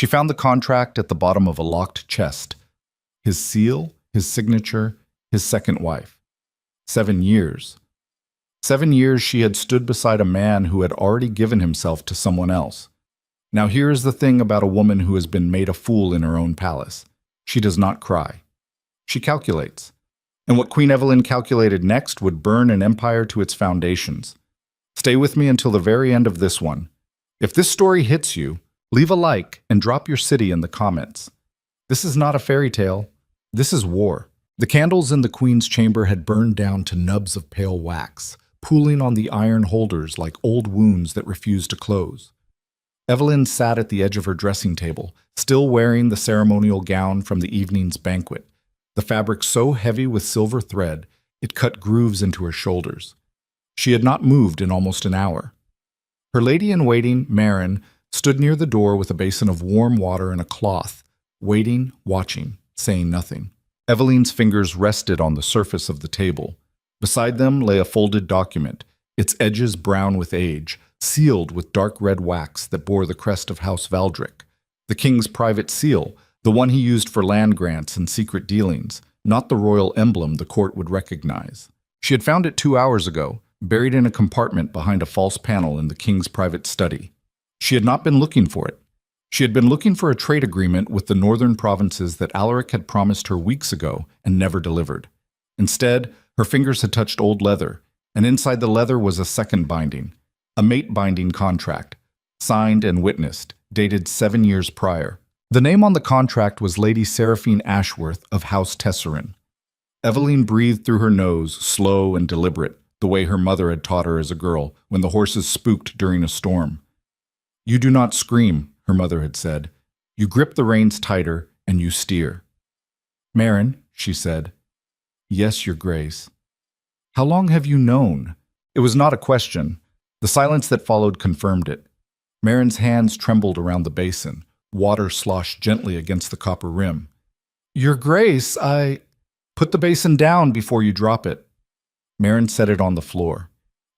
She found the contract at the bottom of a locked chest. His seal, his signature, his second wife. 7 years. 7 years she had stood beside a man who had already given himself to someone else. Now here is the thing about a woman who has been made a fool in her own palace. She does not cry. She calculates. And what Queen Evelyn calculated next would burn an empire to its foundations. Stay with me until the very end of this one. If this story hits you, leave a like and drop your city in the comments. This is not a fairy tale. This is war. The candles in the Queen's chamber had burned down to nubs of pale wax, pooling on the iron holders like old wounds that refused to close. Evelyn sat at the edge of her dressing table, still wearing the ceremonial gown from the evening's banquet, the fabric so heavy with silver thread it cut grooves into her shoulders. She had not moved in almost an hour. Her lady-in-waiting, Marin, stood near the door with a basin of warm water and a cloth, waiting, watching, saying nothing. Evelyn's fingers rested on the surface of the table. Beside them lay a folded document, its edges brown with age, sealed with dark red wax that bore the crest of House Valdric, the king's private seal, the one he used for land grants and secret dealings, not the royal emblem the court would recognize. She had found it 2 hours ago, buried in a compartment behind a false panel in the king's private study. She had not been looking for it. She had been looking for a trade agreement with the northern provinces that Alaric had promised her weeks ago and never delivered. Instead, her fingers had touched old leather, and inside the leather was a second binding, a mate-binding contract, signed and witnessed, dated 7 years prior. The name on the contract was Lady Seraphine Ashworth of House Tesserin. Evelyn breathed through her nose, slow and deliberate, the way her mother had taught her as a girl when the horses spooked during a storm. "You do not scream," her mother had said. "You grip the reins tighter and you steer." "Marin," she said. "Yes, Your Grace." "How long have you known?" It was not a question. The silence that followed confirmed it. Marin's hands trembled around the basin. Water sloshed gently against the copper rim. "Your Grace, I—" "Put the basin down before you drop it." Marin set it on the floor.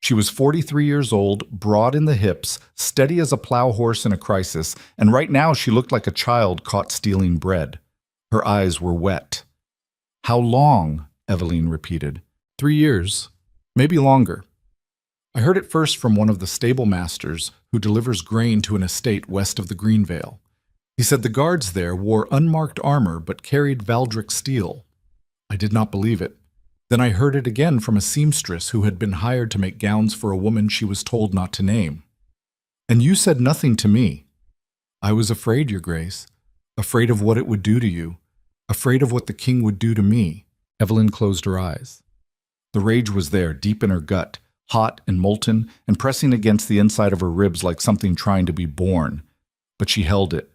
She was 43 years old, broad in the hips, steady as a plow horse in a crisis, and right now she looked like a child caught stealing bread. Her eyes were wet. "How long?" Evelyn repeated. 3 years. Maybe longer. I heard it first from one of the stable masters who delivers grain to an estate west of the Greenvale. He said the guards there wore unmarked armor but carried Valdric steel. I did not believe it. Then I heard it again from a seamstress who had been hired to make gowns for a woman she was told not to name. And you said nothing to me. I was afraid, Your Grace. Afraid of what it would do to you. Afraid of what the king would do to me. Evelyn closed her eyes. The rage was there, deep in her gut, hot and molten, and pressing against the inside of her ribs like something trying to be born. But she held it.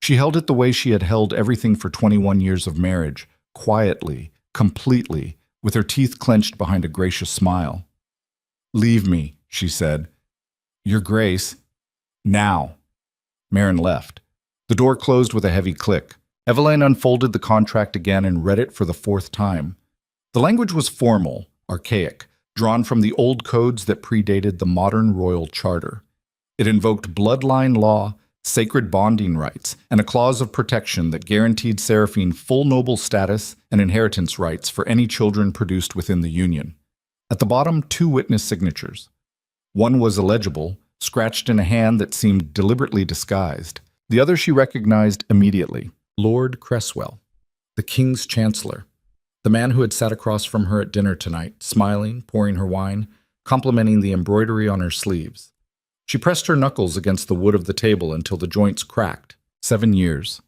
She held it the way she had held everything for 21 years of marriage, quietly, completely, with her teeth clenched behind a gracious smile. "Leave me," she said. "Your Grace, now." Marin left. The door closed with a heavy click. Evelyn unfolded the contract again and read it for the 4th time. The language was formal, archaic, drawn from the old codes that predated the modern royal charter. It invoked bloodline law, sacred bonding rights, and a clause of protection that guaranteed Seraphine full noble status and inheritance rights for any children produced within the union. At the bottom, 2 witness signatures. One was illegible, scratched in a hand that seemed deliberately disguised. The other she recognized immediately. Lord Cresswell, the King's Chancellor, the man who had sat across from her at dinner tonight, smiling, pouring her wine, complimenting the embroidery on her sleeves. She pressed her knuckles against the wood of the table until the joints cracked. 7 years.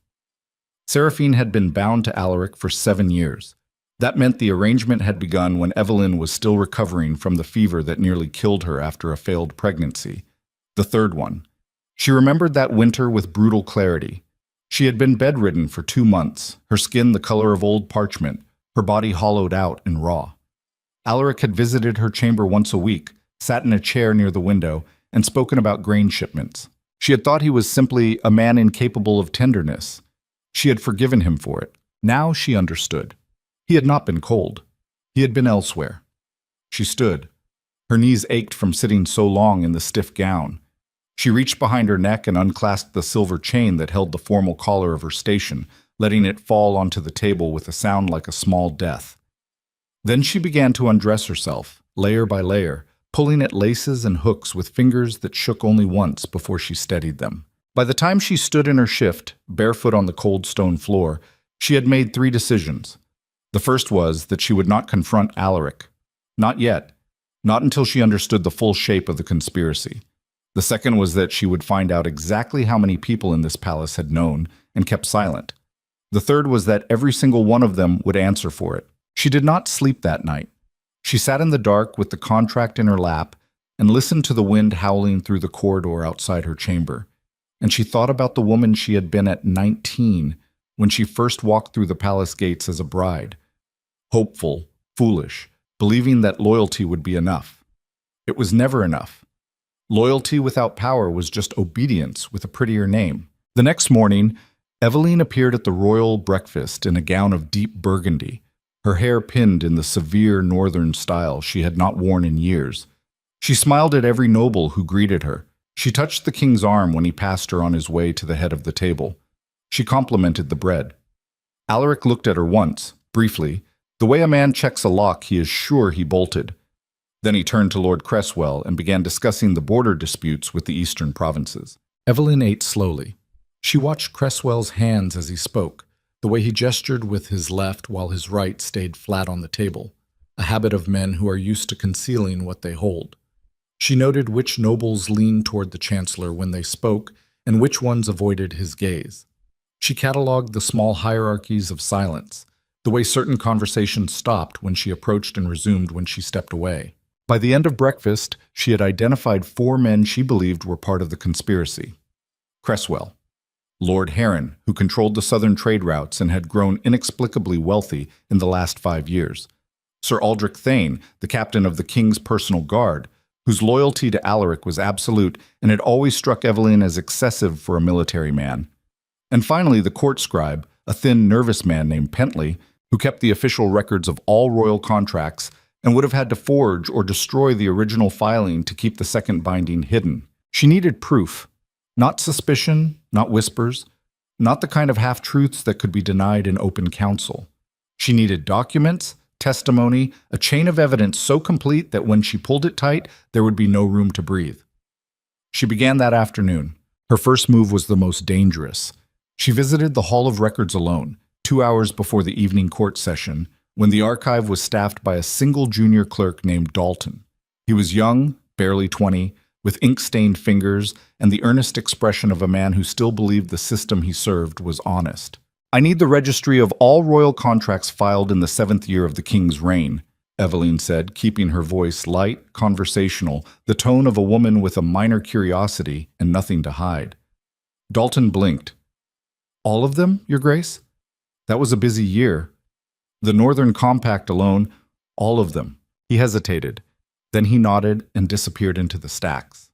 Seraphine had been bound to Alaric for 7 years. That meant the arrangement had begun when Evelyn was still recovering from the fever that nearly killed her after a failed pregnancy. The 3rd one. She remembered that winter with brutal clarity. She had been bedridden for 2 months, her skin the color of old parchment, her body hollowed out and raw. Alaric had visited her chamber once a week, sat in a chair near the window, and spoken about grain shipments. She had thought he was simply a man incapable of tenderness. She had forgiven him for it. Now she understood. He had not been cold. He had been elsewhere. She stood. Her knees ached from sitting so long in the stiff gown. She reached behind her neck and unclasped the silver chain that held the formal collar of her station, letting it fall onto the table with a sound like a small death. Then she began to undress herself, layer by layer, pulling at laces and hooks with fingers that shook only once before she steadied them. By the time she stood in her shift, barefoot on the cold stone floor, she had made 3 decisions. The first was that she would not confront Alaric. Not yet. Not until she understood the full shape of the conspiracy. The second was that she would find out exactly how many people in this palace had known and kept silent. The third was that every single one of them would answer for it. She did not sleep that night. She sat in the dark with the contract in her lap and listened to the wind howling through the corridor outside her chamber. And she thought about the woman she had been at 19 when she first walked through the palace gates as a bride. Hopeful, foolish, believing that loyalty would be enough. It was never enough. Loyalty without power was just obedience with a prettier name. The next morning, Eveline appeared at the royal breakfast in a gown of deep burgundy, her hair pinned in the severe northern style she had not worn in years. She smiled at every noble who greeted her. She touched the king's arm when he passed her on his way to the head of the table. She complimented the bread. Alaric looked at her once, briefly, the way a man checks a lock he is sure he bolted. Then he turned to Lord Cresswell and began discussing the border disputes with the eastern provinces. Eveline ate slowly. She watched Cresswell's hands as he spoke, the way he gestured with his left while his right stayed flat on the table, a habit of men who are used to concealing what they hold. She noted which nobles leaned toward the chancellor when they spoke and which ones avoided his gaze. She catalogued the small hierarchies of silence, the way certain conversations stopped when she approached and resumed when she stepped away. By the end of breakfast, she had identified 4 men she believed were part of the conspiracy. Cresswell, Lord Heron, who controlled the southern trade routes and had grown inexplicably wealthy in the last 5 years. Sir Aldrich Thane, the captain of the king's personal guard, whose loyalty to Alaric was absolute and had always struck Eveline as excessive for a military man. And finally, the court scribe, a thin, nervous man named Pentley, who kept the official records of all royal contracts and would have had to forge or destroy the original filing to keep the second binding hidden. She needed proof, not suspicion, not whispers, not the kind of half-truths that could be denied in open council. She needed documents, testimony, a chain of evidence so complete that when she pulled it tight, there would be no room to breathe. She began that afternoon. Her first move was the most dangerous. She visited the Hall of Records alone, 2 hours before the evening court session, when the archive was staffed by a single junior clerk named Dalton. He was young, barely 20, with ink-stained fingers and the earnest expression of a man who still believed the system he served was honest. "I need the registry of all royal contracts filed in the 7th year of the king's reign," Eveline said, keeping her voice light, conversational, the tone of a woman with a minor curiosity and nothing to hide. Dalton blinked. "All of them, Your Grace? That was a busy year. The Northern Compact alone, all of them." He hesitated. Then he nodded and disappeared into the stacks.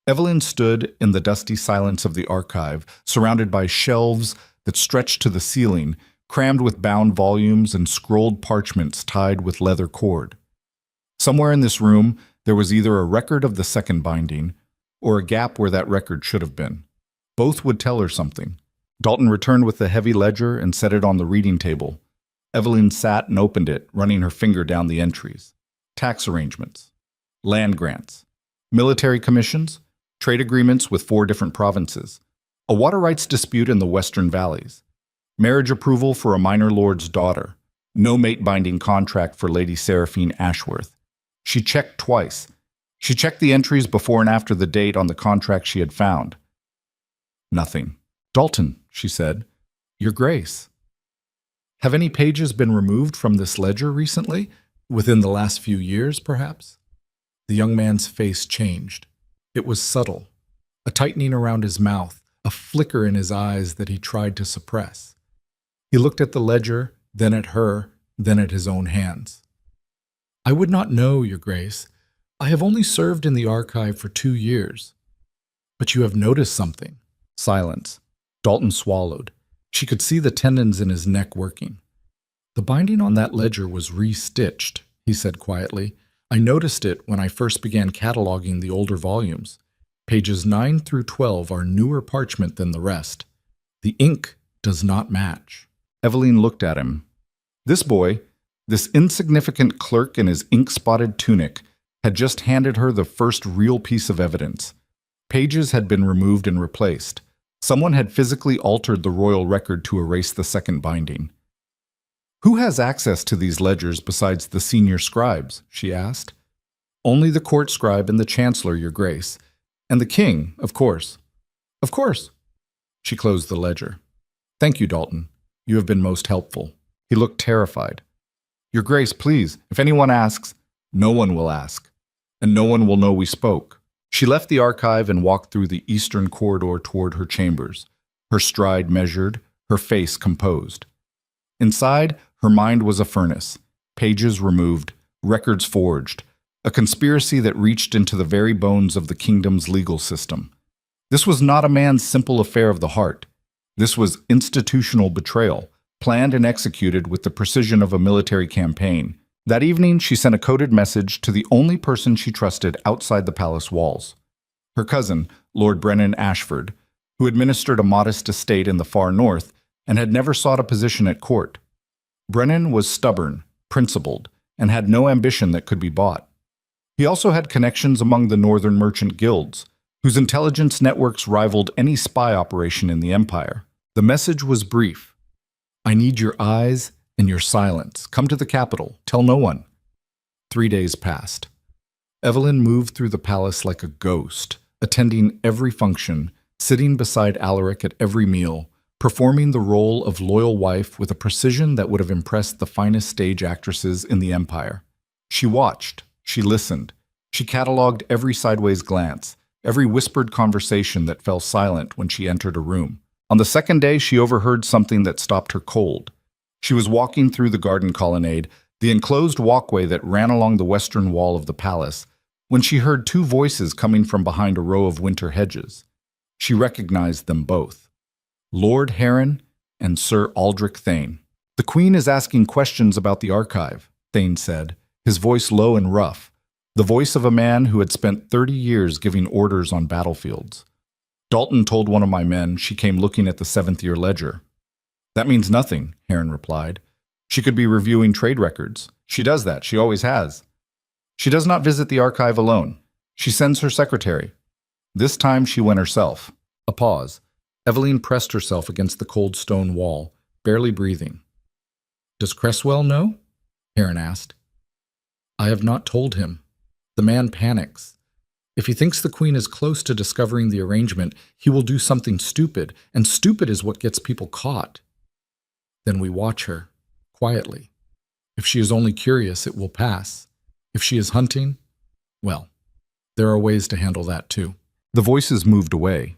Eveline stood in the dusty silence of the archive, surrounded by shelves that stretched to the ceiling, crammed with bound volumes and scrolled parchments tied with leather cord. Somewhere in this room, there was either a record of the second binding or a gap where that record should have been. Both would tell her something. Dalton returned with the heavy ledger and set it on the reading table. Eveline sat and opened it, running her finger down the entries. Tax arrangements, land grants, military commissions, trade agreements with 4 different provinces, a water rights dispute in the Western Valleys, marriage approval for a minor lord's daughter, no mate-binding contract for Lady Seraphine Ashworth. She checked twice. She checked the entries before and after the date on the contract she had found. Nothing. "Dalton," she said, "Your Grace. Have any pages been removed from this ledger recently? Within the last few years, perhaps?" The young man's face changed. It was subtle, a tightening around his mouth, a flicker in his eyes that he tried to suppress. He looked at the ledger, then at her, then at his own hands. "I would not know, Your Grace. I have only served in the archive for 2 years. But you have noticed something." Silence. Dalton swallowed. She could see the tendons in his neck working. "The binding on that ledger was re-stitched," he said quietly. "I noticed it when I first began cataloging the older volumes. Pages 9 through 12 are newer parchment than the rest. The ink does not match. Eveline looked at him. This boy, this insignificant clerk in his ink-spotted tunic, had just handed her the first real piece of evidence. Pages had been removed and replaced. Someone had physically altered the royal record to erase the second binding. "Who has access to these ledgers besides the senior scribes?" she asked. "Only the court scribe and the chancellor, your grace. And the king, of course." "Of course." She closed the ledger. "Thank you, Dalton. You have been most helpful." He looked terrified. "Your grace, please, if anyone asks—" "No one will ask, and no one will know we spoke." She left the archive and walked through the eastern corridor toward her chambers, her stride measured, her face composed. Inside, her mind was a furnace, pages removed, records forged, a conspiracy that reached into the very bones of the kingdom's legal system. This was not a man's simple affair of the heart. This was institutional betrayal, planned and executed with the precision of a military campaign. That evening, she sent a coded message to the only person she trusted outside the palace walls. Her cousin, Lord Brennan Ashford, who administered a modest estate in the far north and had never sought a position at court. Brennan was stubborn, principled, and had no ambition that could be bought. He also had connections among the northern merchant guilds, whose intelligence networks rivaled any spy operation in the empire. The message was brief. "I need your eyes and your silence. Come to the capital. Tell no one." 3 days passed. Eveline moved through the palace like a ghost, attending every function, sitting beside Alaric at every meal, performing the role of loyal wife with a precision that would have impressed the finest stage actresses in the empire. She watched, she listened, she catalogued every sideways glance, every whispered conversation that fell silent when she entered a room. On the second day, she overheard something that stopped her cold. She was walking through the garden colonnade, the enclosed walkway that ran along the western wall of the palace, when she heard two voices coming from behind a row of winter hedges. She recognized them both. Lord Heron and Sir Aldrich Thane. "The Queen is asking questions about the archive," Thane said, his voice low and rough, the voice of a man who had spent 30 years giving orders on battlefields. "Dalton told one of my men she came looking at the seventh-year ledger." "That means nothing," Heron replied. "She could be reviewing trade records. She does that. She always has. She does not visit the archive alone. She sends her secretary. This time she went herself." A pause. Eveline pressed herself against the cold stone wall, barely breathing. "Does Cresswell know?" Heron asked. "I have not told him. The man panics. If he thinks the Queen is close to discovering the arrangement, he will do something stupid, and stupid is what gets people caught. Then we watch her, quietly. If she is only curious, it will pass. If she is hunting, well, there are ways to handle that too." The voices moved away.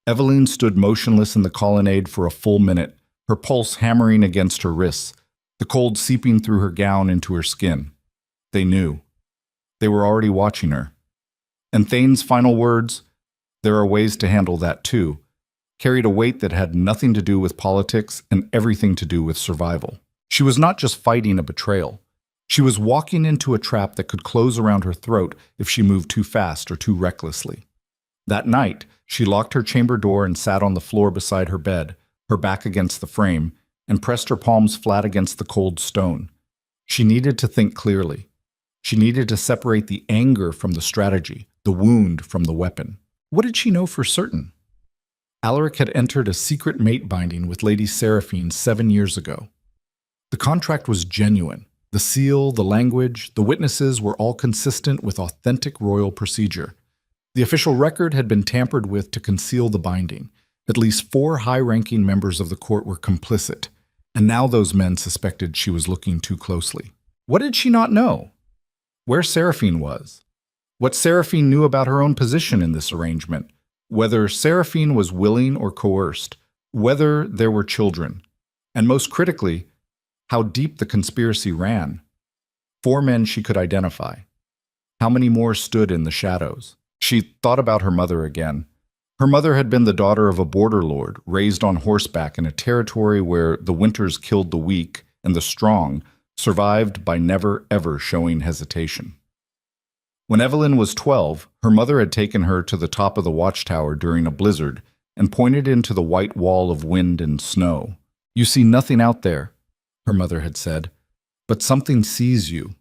Eveline stood motionless in the colonnade for a full minute, her pulse hammering against her wrists, the cold seeping through her gown into her skin. They knew. They were already watching her. And Thane's final words, "There are ways to handle that too," carried a weight that had nothing to do with politics and everything to do with survival. She was not just fighting a betrayal. She was walking into a trap that could close around her throat if she moved too fast or too recklessly. That night, she locked her chamber door and sat on the floor beside her bed, her back against the frame, and pressed her palms flat against the cold stone. She needed to think clearly. She needed to separate the anger from the strategy, the wound from the weapon. What did she know for certain? Alaric had entered a secret mate binding with Lady Seraphine 7 years ago. The contract was genuine. The seal, the language, the witnesses were all consistent with authentic royal procedure. The official record had been tampered with to conceal the binding. At least 4 high-ranking members of the court were complicit, and now those men suspected she was looking too closely. What did she not know? Where Seraphine was? What Seraphine knew about her own position in this arrangement? Whether Seraphine was willing or coerced? Whether there were children? And most critically, how deep the conspiracy ran. 4 men she could identify. How many more stood in the shadows? She thought about her mother again. Her mother had been the daughter of a border lord, raised on horseback in a territory where the winters killed the weak and the strong survived by never ever showing hesitation. When Evelyn was 12, her mother had taken her to the top of the watchtower during a blizzard and pointed into the white wall of wind and snow. "You see nothing out there," her mother had said, "but something sees you.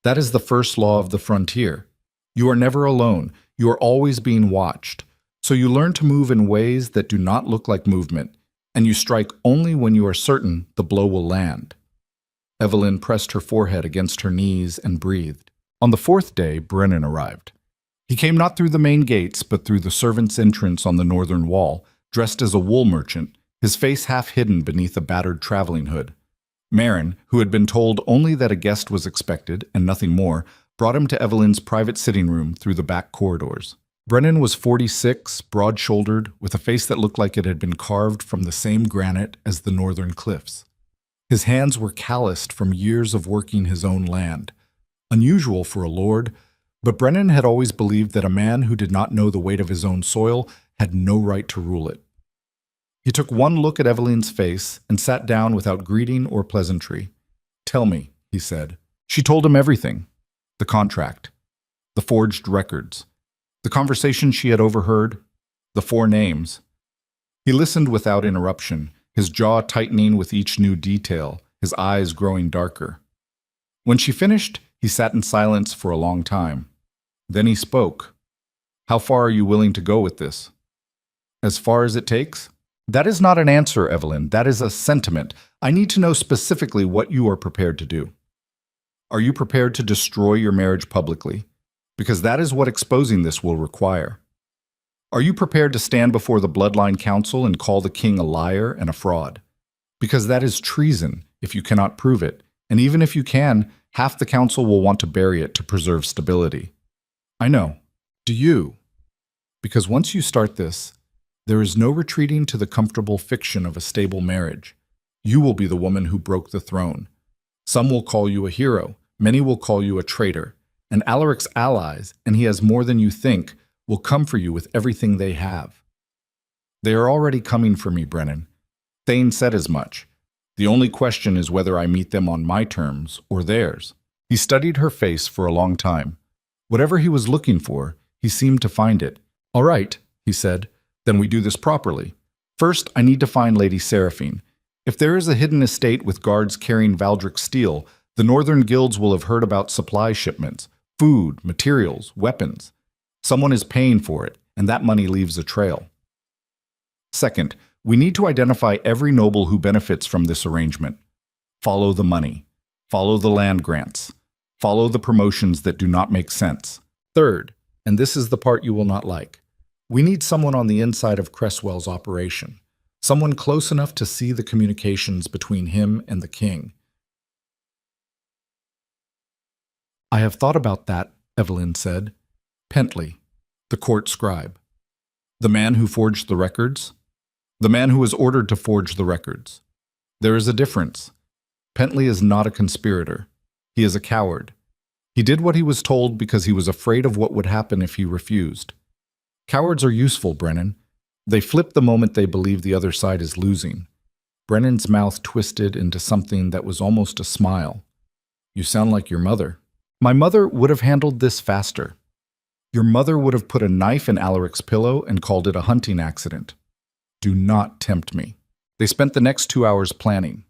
That is the first law of the frontier. You are never alone. You are always being watched. So you learn to move in ways that do not look like movement, and you strike only when you are certain the blow will land." Evelyn pressed her forehead against her knees and breathed. On the fourth day, Brennan arrived. He came not through the main gates, but through the servants' entrance on the northern wall, dressed as a wool merchant, his face half hidden beneath a battered traveling hood. Marin, who had been told only that a guest was expected and nothing more, brought him to Evelyn's private sitting room through the back corridors. Brennan was 46, broad-shouldered, with a face that looked like it had been carved from the same granite as the northern cliffs. His hands were calloused from years of working his own land. Unusual for a lord, but Brennan had always believed that a man who did not know the weight of his own soil had no right to rule it. He took one look at Evelyn's face and sat down without greeting or pleasantry. "Tell me," he said. She told him everything. The contract, the forged records, the conversation she had overheard, the 4 names. He listened without interruption, his jaw tightening with each new detail, his eyes growing darker. When she finished, he sat in silence for a long time. Then he spoke. "How far are you willing to go with this?" "As far as it takes?" "That is not an answer, Evelyn. That is a sentiment. I need to know specifically what you are prepared to do. Are you prepared to destroy your marriage publicly? Because that is what exposing this will require. Are you prepared to stand before the Bloodline Council and call the king a liar and a fraud? Because that is treason if you cannot prove it, and even if you can, half the council will want to bury it to preserve stability. I know. Do you? Because once you start this, there is no retreating to the comfortable fiction of a stable marriage. You will be the woman who broke the throne. Some will call you a hero, many will call you a traitor, and Alaric's allies, and he has more than you think, will come for you with everything they have. They are already coming for me, Brennan. Thane said as much. The only question is whether I meet them on my terms or theirs. He studied her face for a long time. Whatever he was looking for, he seemed to find it. "All right," he said, "then we do this properly. First, I need to find Lady Seraphine. If there is a hidden estate with guards carrying Valdric steel, the northern guilds will have heard about supply shipments, food, materials, weapons. Someone is paying for it, and that money leaves a trail. Second, we need to identify every noble who benefits from this arrangement. Follow the money. Follow the land grants. Follow the promotions that do not make sense. Third, and this is the part you will not like, we need someone on the inside of Cresswell's operation. Someone close enough to see the communications between him and the king." "I have thought about that," Evelyn said. "Pentley, the court scribe. The man who forged the records? The man who was ordered to forge the records. There is a difference. Pentley is not a conspirator. He is a coward. He did what he was told because he was afraid of what would happen if he refused. Cowards are useful, Brennan. They flip the moment they believe the other side is losing." Brennan's mouth twisted into something that was almost a smile. "You sound like your mother." "My mother would have handled this faster. Your mother would have put a knife in Alaric's pillow and called it a hunting accident. Do not tempt me." They spent the next 2 hours planning.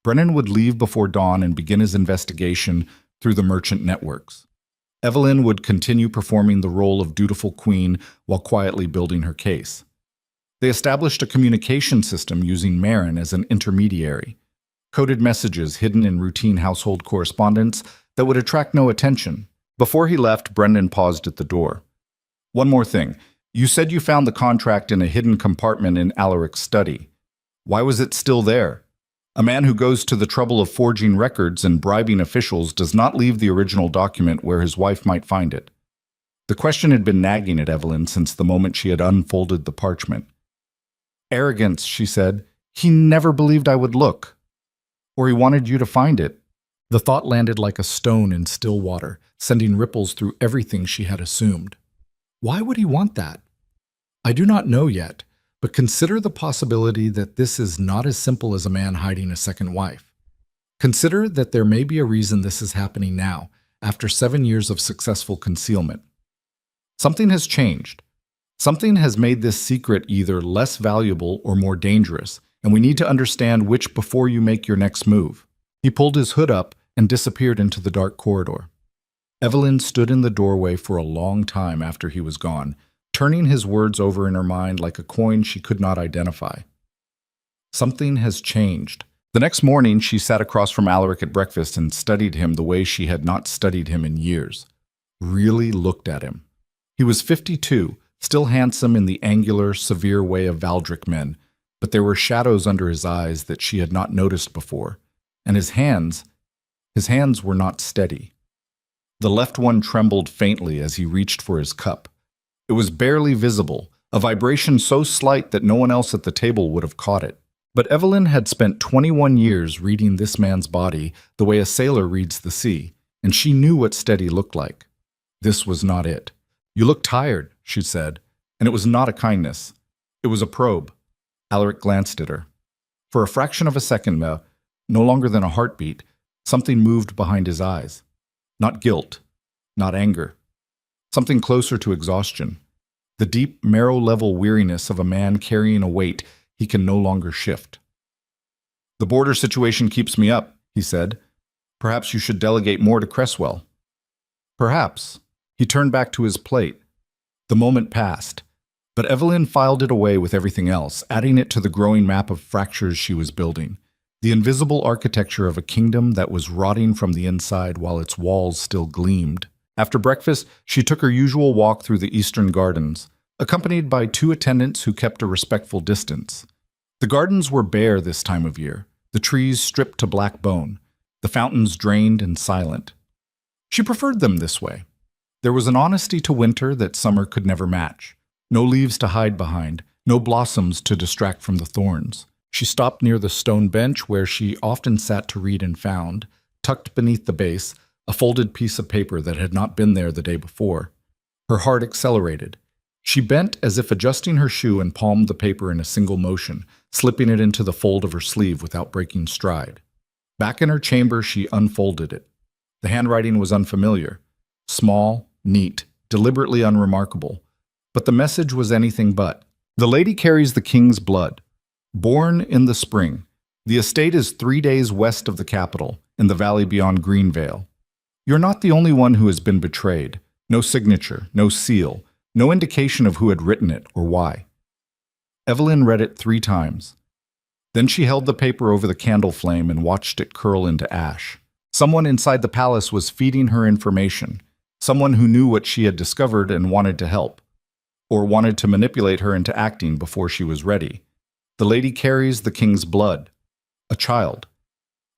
Brennan would leave before dawn and begin his investigation through the merchant networks. Evelyn would continue performing the role of dutiful queen while quietly building her case. They established a communication system using Marin as an intermediary. Coded messages hidden in routine household correspondence that would attract no attention. Before he left, Brendan paused at the door. "One more thing. You said you found the contract in a hidden compartment in Alaric's study. Why was it still there? A man who goes to the trouble of forging records and bribing officials does not leave the original document where his wife might find it." The question had been nagging at Evelyn since the moment she had unfolded the parchment. "Arrogance," she said. "He never believed I would look. Or he wanted you to find it." The thought landed like a stone in still water, sending ripples through everything she had assumed. Why would he want that? I do not know yet, but consider the possibility that this is not as simple as a man hiding a second wife. Consider that there may be a reason this is happening now, after 7 years of successful concealment. Something has changed. Something has made this secret either less valuable or more dangerous, and we need to understand which before you make your next move. He pulled his hood up and disappeared into the dark corridor. Evelyn stood in the doorway for a long time after he was gone, turning his words over in her mind like a coin she could not identify. Something has changed. The next morning, she sat across from Alaric at breakfast and studied him the way she had not studied him in years. Really looked at him. He was 52, still handsome in the angular, severe way of Valdric men, but there were shadows under his eyes that she had not noticed before, and his hands were not steady. The left one trembled faintly as he reached for his cup. It was barely visible, a vibration so slight that no one else at the table would have caught it. But Evelyn had spent 21 years reading this man's body the way a sailor reads the sea, and she knew what steady looked like. This was not it. "You look tired," she said, and it was not a kindness. It was a probe. Alaric glanced at her. For a fraction of a second, no longer than a heartbeat, something moved behind his eyes. Not guilt, not anger. Something closer to exhaustion. The deep, marrow-level weariness of a man carrying a weight he can no longer shift. "The border situation keeps me up," he said. "Perhaps you should delegate more to Cresswell." "Perhaps." He turned back to his plate. The moment passed, but Evelyn filed it away with everything else, adding it to the growing map of fractures she was building. The invisible architecture of a kingdom that was rotting from the inside while its walls still gleamed. After breakfast, she took her usual walk through the eastern gardens, accompanied by 2 attendants who kept a respectful distance. The gardens were bare this time of year, the trees stripped to black bone, the fountains drained and silent. She preferred them this way. There was an honesty to winter that summer could never match. No leaves to hide behind, no blossoms to distract from the thorns. She stopped near the stone bench where she often sat to read and found, tucked beneath the base, a folded piece of paper that had not been there the day before. Her heart accelerated. She bent as if adjusting her shoe and palmed the paper in a single motion, slipping it into the fold of her sleeve without breaking stride. Back in her chamber, she unfolded it. The handwriting was unfamiliar. Small, neat, deliberately unremarkable. But the message was anything but. "The lady carries the king's blood. Born in the spring. The estate is 3 days west of the capital, in the valley beyond Greenvale. You're not the only one who has been betrayed. No signature, no seal, no indication of who had written it or why." Evelyn read it 3 times. Then she held the paper over the candle flame and watched it curl into ash. Someone inside the palace was feeding her information. Someone who knew what she had discovered and wanted to help, or wanted to manipulate her into acting before she was ready. The lady carries the king's blood. A child.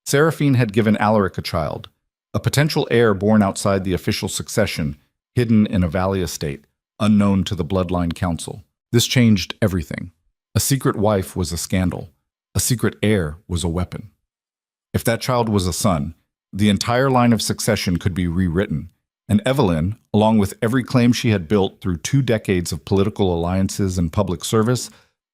Seraphine had given Alaric a child, a potential heir born outside the official succession, hidden in a valley estate, unknown to the bloodline council. This changed everything. A secret wife was a scandal. A secret heir was a weapon. If that child was a son, the entire line of succession could be rewritten, and Evelyn, along with every claim she had built through 2 decades of political alliances and public service,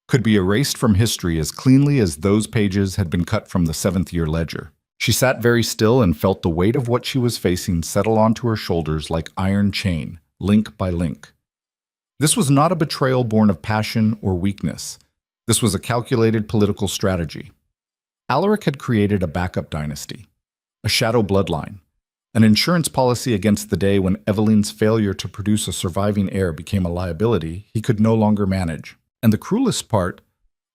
could be erased from history as cleanly as those pages had been cut from the 7th-year ledger. She sat very still and felt the weight of what she was facing settle onto her shoulders like iron chain, link by link. This was not a betrayal born of passion or weakness. This was a calculated political strategy. Alaric had created a backup dynasty, a shadow bloodline, an insurance policy against the day when Evelyn's failure to produce a surviving heir became a liability he could no longer manage. And the cruelest part,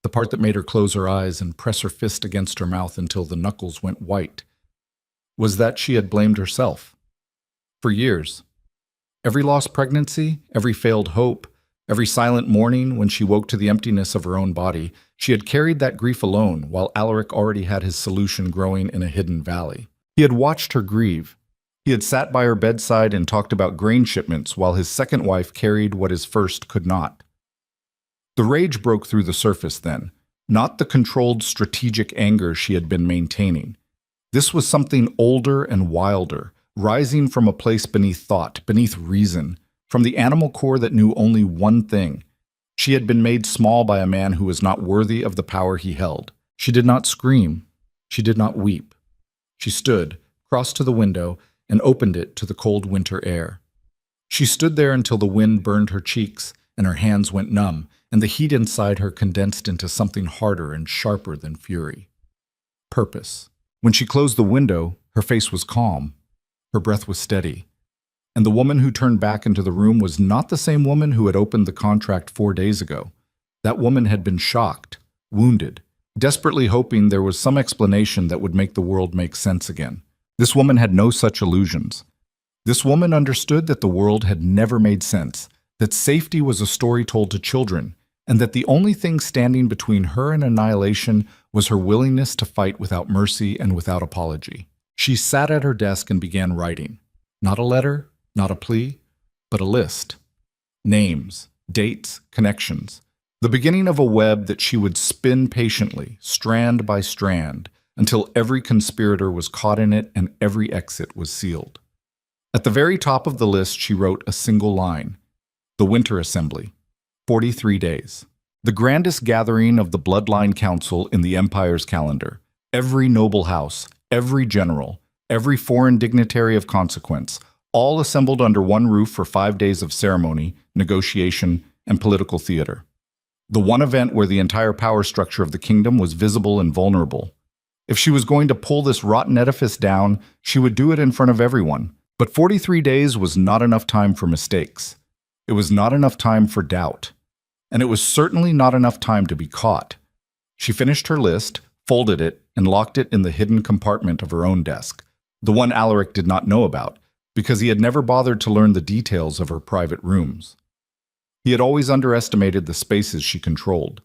the part that made her close her eyes and press her fist against her mouth until the knuckles went white, was that she had blamed herself. For years. Every lost pregnancy, every failed hope, every silent morning when she woke to the emptiness of her own body, she had carried that grief alone while Alaric already had his solution growing in a hidden valley. He had watched her grieve. He had sat by her bedside and talked about grain shipments while his second wife carried what his first could not. The rage broke through the surface then, not the controlled strategic anger she had been maintaining. This was something older and wilder, rising from a place beneath thought, beneath reason, from the animal core that knew only one thing. She had been made small by a man who was not worthy of the power he held. She did not scream. She did not weep. She stood, crossed to the window, and opened it to the cold winter air. She stood there until the wind burned her cheeks and her hands went numb, and the heat inside her condensed into something harder and sharper than fury. Purpose. When she closed the window, her face was calm. Her breath was steady. And the woman who turned back into the room was not the same woman who had opened the contract 4 days ago. That woman had been shocked, wounded, desperately hoping there was some explanation that would make the world make sense again. This woman had no such illusions. This woman understood that the world had never made sense, that safety was a story told to children, and that the only thing standing between her and annihilation was her willingness to fight without mercy and without apology. She sat at her desk and began writing. Not a letter, not a plea, but a list. Names, dates, connections. The beginning of a web that she would spin patiently, strand by strand, until every conspirator was caught in it and every exit was sealed. At the very top of the list, she wrote a single line. The Winter Assembly. 43 days. The grandest gathering of the Bloodline Council in the Empire's calendar. Every noble house, every general, every foreign dignitary of consequence, all assembled under one roof for 5 days of ceremony, negotiation, and political theater. The one event where the entire power structure of the kingdom was visible and vulnerable. If she was going to pull this rotten edifice down, she would do it in front of everyone. But 43 days was not enough time for mistakes. It was not enough time for doubt. And it was certainly not enough time to be caught. She finished her list, folded it, and locked it in the hidden compartment of her own desk, the one Alaric did not know about, because he had never bothered to learn the details of her private rooms. He had always underestimated the spaces she controlled.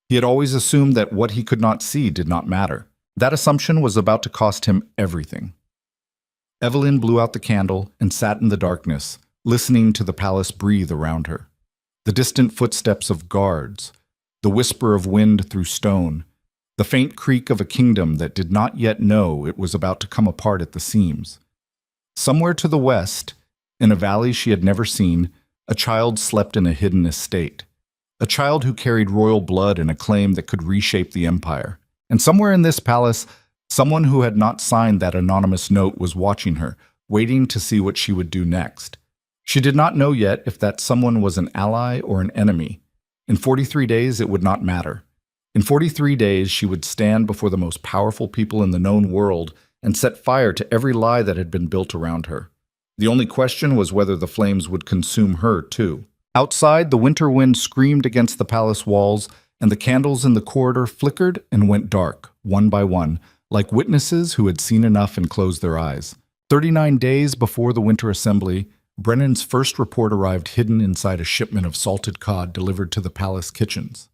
He had always assumed that what he could not see did not matter. That assumption was about to cost him everything. Evelyn blew out the candle and sat in the darkness, listening to the palace breathe around her. The distant footsteps of guards, the whisper of wind through stone, the faint creak of a kingdom that did not yet know it was about to come apart at the seams. Somewhere to the west, in a valley she had never seen, a child slept in a hidden estate. A child who carried royal blood and a claim that could reshape the empire. And somewhere in this palace, someone who had not signed that anonymous note was watching her, waiting to see what she would do next. She did not know yet if that someone was an ally or an enemy. In 43 days, it would not matter. In 43 days, she would stand before the most powerful people in the known world and set fire to every lie that had been built around her. The only question was whether the flames would consume her, too. Outside, the winter wind screamed against the palace walls, and the candles in the corridor flickered and went dark, one by one, like witnesses who had seen enough and closed their eyes. 39 days before the Winter Assembly, Brennan's first report arrived hidden inside a shipment of salted cod delivered to the palace kitchens.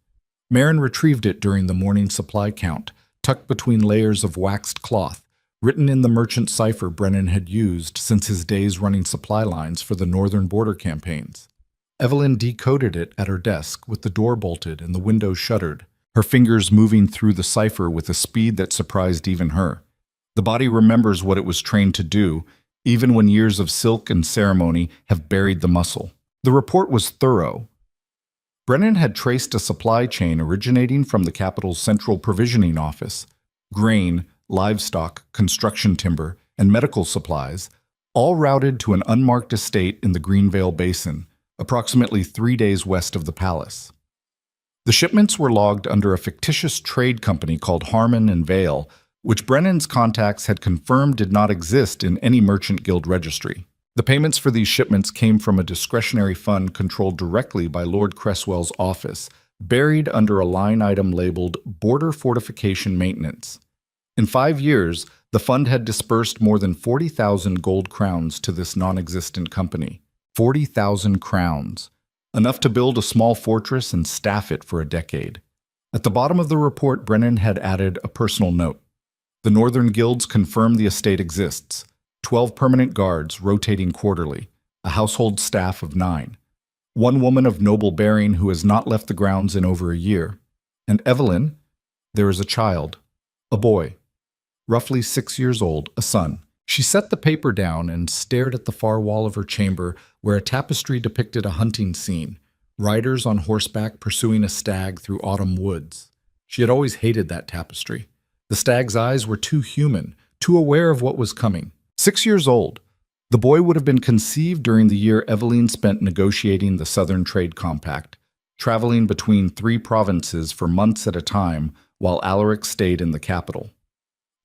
Marin retrieved it during the morning supply count, tucked between layers of waxed cloth, written in the merchant cipher Brennan had used since his days running supply lines for the northern border campaigns. Evelyn decoded it at her desk with the door bolted and the window shuttered, her fingers moving through the cipher with a speed that surprised even her. The body remembers what it was trained to do, even when years of silk and ceremony have buried the muscle. The report was thorough. Brennan had traced a supply chain originating from the capital's central provisioning office. Grain, livestock, construction timber, and medical supplies, all routed to an unmarked estate in the Greenvale Basin, approximately 3 days west of the palace. The shipments were logged under a fictitious trade company called Harmon and Vale, which Brennan's contacts had confirmed did not exist in any merchant guild registry. The payments for these shipments came from a discretionary fund controlled directly by Lord Cresswell's office, buried under a line item labeled Border Fortification Maintenance. In 5 years, the fund had disbursed more than 40,000 gold crowns to this non-existent company. 40,000 crowns, enough to build a small fortress and staff it for a decade. At the bottom of the report, Brennan had added a personal note. The northern guilds confirm the estate exists. 12 permanent guards rotating quarterly, a household staff of 9. One woman of noble bearing who has not left the grounds in over a year. And Evelyn, there is a child, a boy, roughly 6 years old, a son. She set the paper down and stared at the far wall of her chamber where a tapestry depicted a hunting scene, riders on horseback pursuing a stag through autumn woods. She had always hated that tapestry. The stag's eyes were too human, too aware of what was coming. 6 years old, The boy would have been conceived during the year Eveline spent negotiating the Southern Trade Compact, traveling between 3 provinces for months at a time while Alaric stayed in the capital.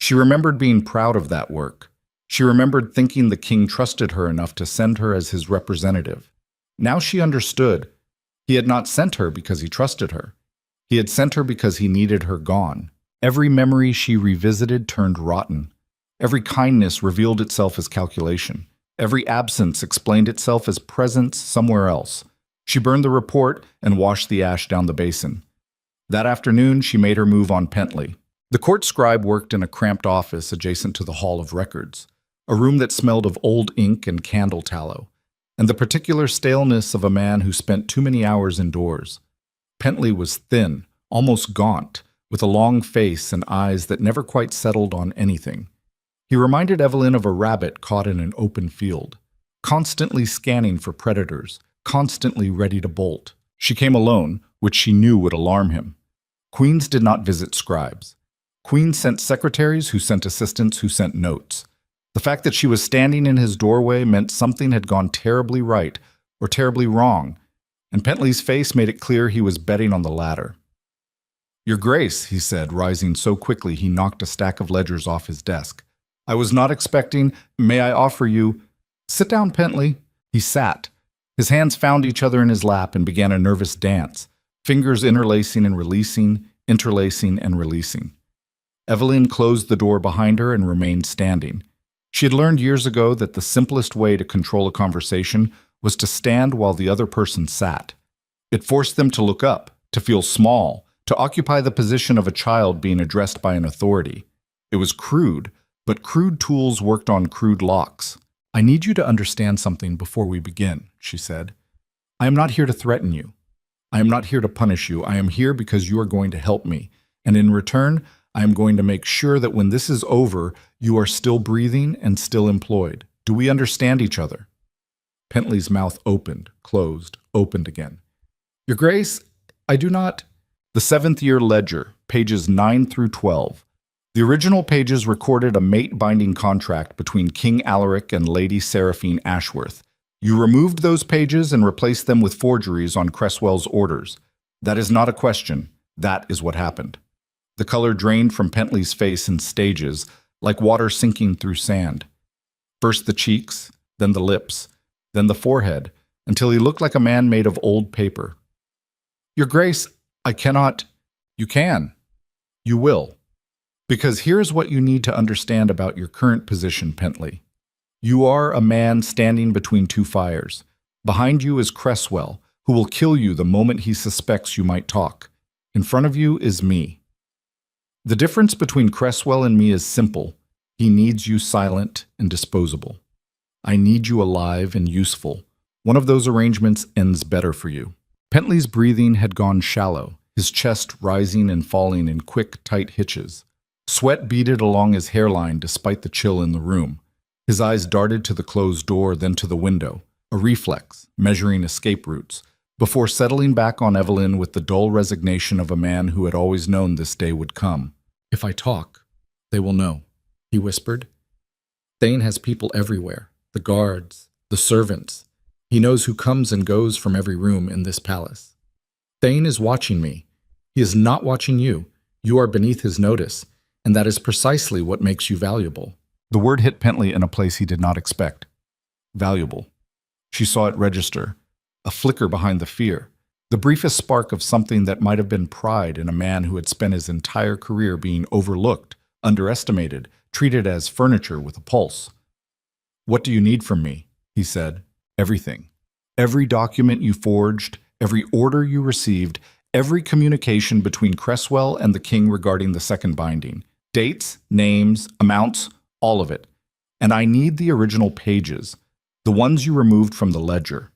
She remembered being proud of that work. She remembered thinking the king trusted her enough to send her as his representative. Now she understood. He had not sent her because he trusted her. He had sent her because he needed her gone. Every memory she revisited turned rotten. Every kindness revealed itself as calculation. Every absence explained itself as presence somewhere else. She burned the report and washed the ash down the basin. That afternoon, she made her move on Pentley. The court scribe worked in a cramped office adjacent to the Hall of Records, a room that smelled of old ink and candle tallow, and the particular staleness of a man who spent too many hours indoors. Pentley was thin, almost gaunt, with a long face and eyes that never quite settled on anything. He reminded Eveline of a rabbit caught in an open field, constantly scanning for predators, constantly ready to bolt. She came alone, which she knew would alarm him. Queens did not visit scribes. Queens sent secretaries who sent assistants who sent notes. The fact that she was standing in his doorway meant something had gone terribly right or terribly wrong, and Pentley's face made it clear he was betting on the latter. "Your Grace," he said, rising so quickly he knocked a stack of ledgers off his desk. "I was not expecting. May I offer you—" "Sit down, Pentley." He sat. His hands found each other in his lap and began a nervous dance, fingers interlacing and releasing, interlacing and releasing. Eveline closed the door behind her and remained standing. She had learned years ago that the simplest way to control a conversation was to stand while the other person sat. It forced them to look up, to feel small, to occupy the position of a child being addressed by an authority. It was crude, but crude tools worked on crude locks. "I need you to understand something before we begin," she said. "I am not here to threaten you. I am not here to punish you. I am here because you are going to help me, and in return, I am going to make sure that when this is over, you are still breathing and still employed. Do we understand each other?" Pentley's mouth opened, closed, opened again. "Your Grace, I do not—" The 7th year ledger, pages 9 through 12. The original pages recorded a mate-binding contract between King Alaric and Lady Seraphine Ashworth. You removed those pages and replaced them with forgeries on Cresswell's orders. That is not a question. That is what happened. The color drained from Pentley's face in stages, like water sinking through sand. First the cheeks, then the lips, then the forehead, until he looked like a man made of old paper. "Your Grace, I cannot—" "You can. You will. Because here is what you need to understand about your current position, Pentley. You are a man standing between 2 fires. Behind you is Cresswell, who will kill you the moment he suspects you might talk. In front of you is me. The difference between Cresswell and me is simple. He needs you silent and disposable. I need you alive and useful. One of those arrangements ends better for you." Pentley's breathing had gone shallow, his chest rising and falling in quick, tight hitches. Sweat beaded along his hairline despite the chill in the room. His eyes darted to the closed door, then to the window, a reflex, measuring escape routes, before settling back on Eveline with the dull resignation of a man who had always known this day would come. "If I talk, they will know," he whispered. "Thane has people everywhere, the guards, the servants. He knows who comes and goes from every room in this palace. Thane is watching me. He is not watching you. You are beneath his notice, and that is precisely what makes you valuable." The word hit Pentley in a place he did not expect. Valuable. She saw it register, a flicker behind the fear, the briefest spark of something that might have been pride in a man who had spent his entire career being overlooked, underestimated, treated as furniture with a pulse. "What do you need from me?" he said. "Everything. Every document you forged, every order you received, every communication between Cresswell and the king regarding the second binding. Dates, names, amounts, all of it. And I need the original pages, the ones you removed from the ledger."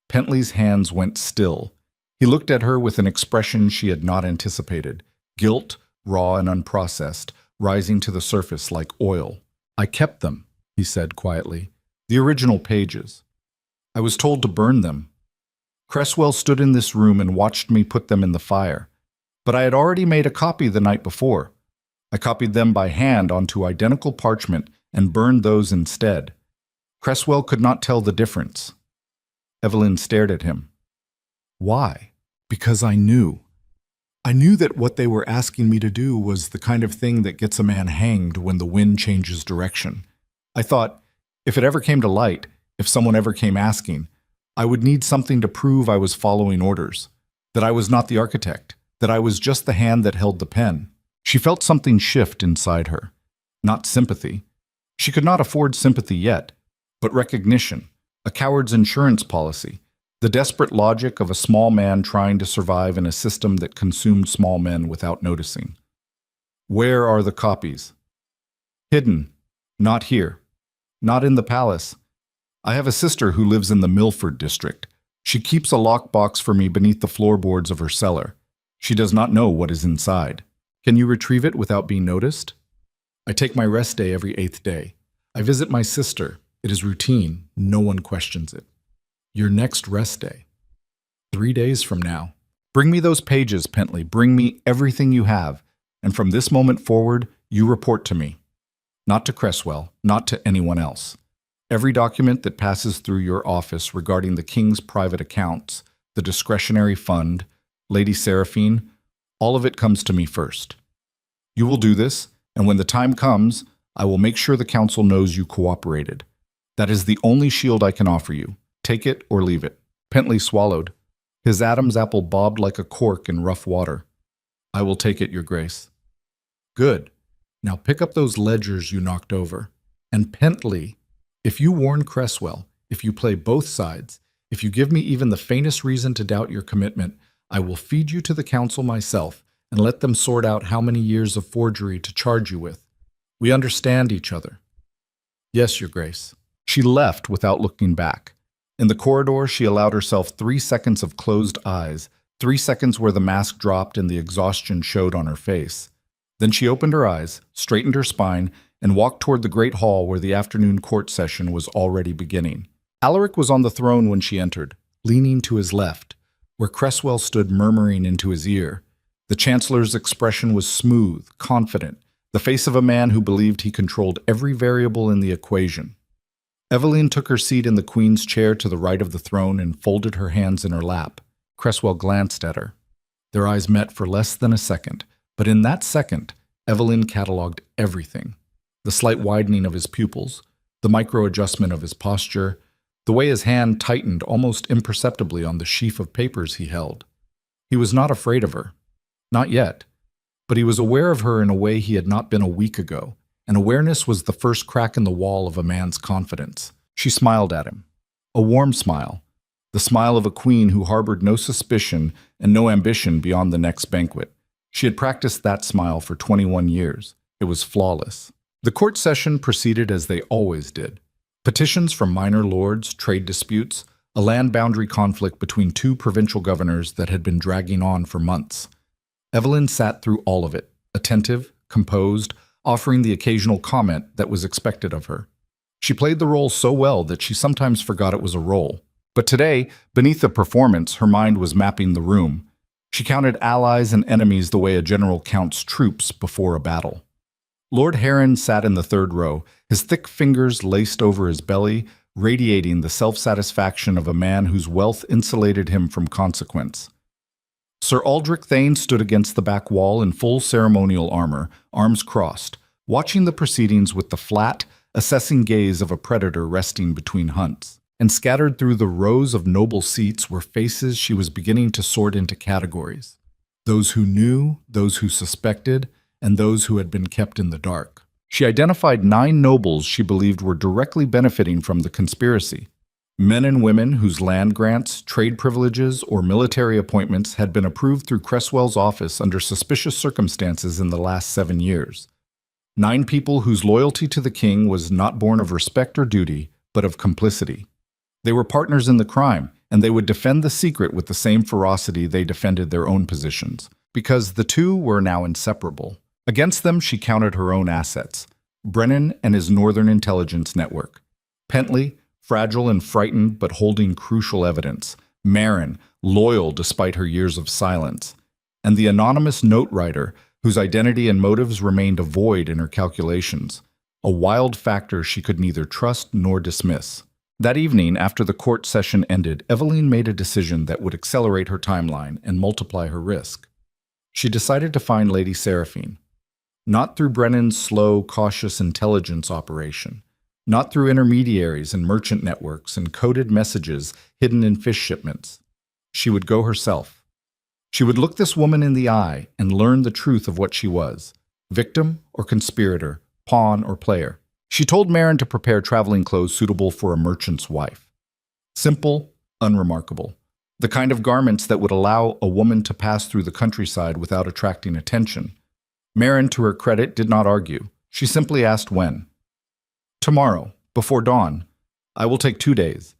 Pentley's hands went still. He looked at her with an expression she had not anticipated, guilt, raw and unprocessed, rising to the surface like oil. "I kept them," he said quietly. "The original pages. I was told to burn them. Cresswell stood in this room and watched me put them in the fire. But I had already made a copy the night before. I copied them by hand onto identical parchment and burned those instead. Cresswell could not tell the difference. Evelyn stared at him. Why? Because I knew. I knew that what they were asking me to do was the kind of thing that gets a man hanged when the wind changes direction. I thought, if it ever came to light, if someone ever came asking, I would need something to prove I was following orders, that I was not the architect, that I was just the hand that held the pen. She felt something shift inside her. Not sympathy. She could not afford sympathy yet, but recognition, a coward's insurance policy, the desperate logic of a small man trying to survive in a system that consumed small men without noticing. Where are the copies? Hidden. Not here. Not in the palace. I have a sister who lives in the Milford district. She keeps a lockbox for me beneath the floorboards of her cellar. She does not know what is inside. Can you retrieve it without being noticed? I take my rest day every 8th day. I visit my sister. It is routine. No one questions it. Your next rest day. 3 days from now. Bring me those pages, Pentley. Bring me everything you have. And from this moment forward, you report to me. Not to Cresswell, not to anyone else. Every document that passes through your office regarding the king's private accounts, the discretionary fund, Lady Seraphine, all of it comes to me first. You will do this, and when the time comes, I will make sure the council knows you cooperated. That is the only shield I can offer you. Take it or leave it. Pentley swallowed. His Adam's apple bobbed like a cork in rough water. I will take it, Your Grace. Good. Now pick up those ledgers you knocked over. And Pentley, if you warn Cresswell, if you play both sides, if you give me even the faintest reason to doubt your commitment, I will feed you to the council myself and let them sort out how many years of forgery to charge you with. We understand each other. Yes, Your Grace. She left without looking back. In the corridor, she allowed herself 3 seconds of closed eyes, 3 seconds where the mask dropped and the exhaustion showed on her face. Then she opened her eyes, straightened her spine, and walked toward the great hall where the afternoon court session was already beginning. Alaric was on the throne when she entered, leaning to his left, where Cresswell stood murmuring into his ear. The chancellor's expression was smooth, confident, the face of a man who believed he controlled every variable in the equation. Evelyn took her seat in the queen's chair to the right of the throne and folded her hands in her lap. Cresswell glanced at her. Their eyes met for less than a second, but in that second, Evelyn catalogued everything. The slight widening of his pupils, the micro-adjustment of his posture, the way his hand tightened almost imperceptibly on the sheaf of papers he held. He was not afraid of her. Not yet. But he was aware of her in a way he had not been a week ago, and awareness was the first crack in the wall of a man's confidence. She smiled at him. A warm smile. The smile of a queen who harbored no suspicion and no ambition beyond the next banquet. She had practiced that smile for 21 years. It was flawless. The court session proceeded as they always did. Petitions from minor lords, trade disputes, a land boundary conflict between 2 provincial governors that had been dragging on for months. Evelyn sat through all of it, attentive, composed, offering the occasional comment that was expected of her. She played the role so well that she sometimes forgot it was a role. But today, beneath the performance, her mind was mapping the room. She counted allies and enemies the way a general counts troops before a battle. Lord Heron sat in the 3rd row, his thick fingers laced over his belly, radiating the self-satisfaction of a man whose wealth insulated him from consequence. Sir Aldrich Thane stood against the back wall in full ceremonial armor, arms crossed, watching the proceedings with the flat, assessing gaze of a predator resting between hunts. And scattered through the rows of noble seats were faces she was beginning to sort into categories. Those who knew, those who suspected, and those who had been kept in the dark. She identified 9 nobles she believed were directly benefiting from the conspiracy. Men and women whose land grants, trade privileges, or military appointments had been approved through Cresswell's office under suspicious circumstances in the last 7 years. 9 people whose loyalty to the king was not born of respect or duty, but of complicity. They were partners in the crime, and they would defend the secret with the same ferocity they defended their own positions, because the 2 were now inseparable. Against them, she counted her own assets: Brennan and his Northern Intelligence Network; Pentley, fragile and frightened but holding crucial evidence; Marin, loyal despite her years of silence; and the anonymous note writer, whose identity and motives remained a void in her calculations. a wild factor she could neither trust nor dismiss. That evening, after the court session ended, Eveline made a decision that would accelerate her timeline and multiply her risk. She decided to find Lady Seraphine. Not through Brennan's slow, cautious intelligence operation. Not through intermediaries and merchant networks and coded messages hidden in fish shipments. She would go herself. She would look this woman in the eye and learn the truth of what she was, victim or conspirator, pawn or player. She told Marin to prepare traveling clothes suitable for a merchant's wife. Simple, unremarkable. The kind of garments that would allow a woman to pass through the countryside without attracting attention. Marin, to her credit, did not argue. She simply asked when. Tomorrow, before dawn. I will take 2 days.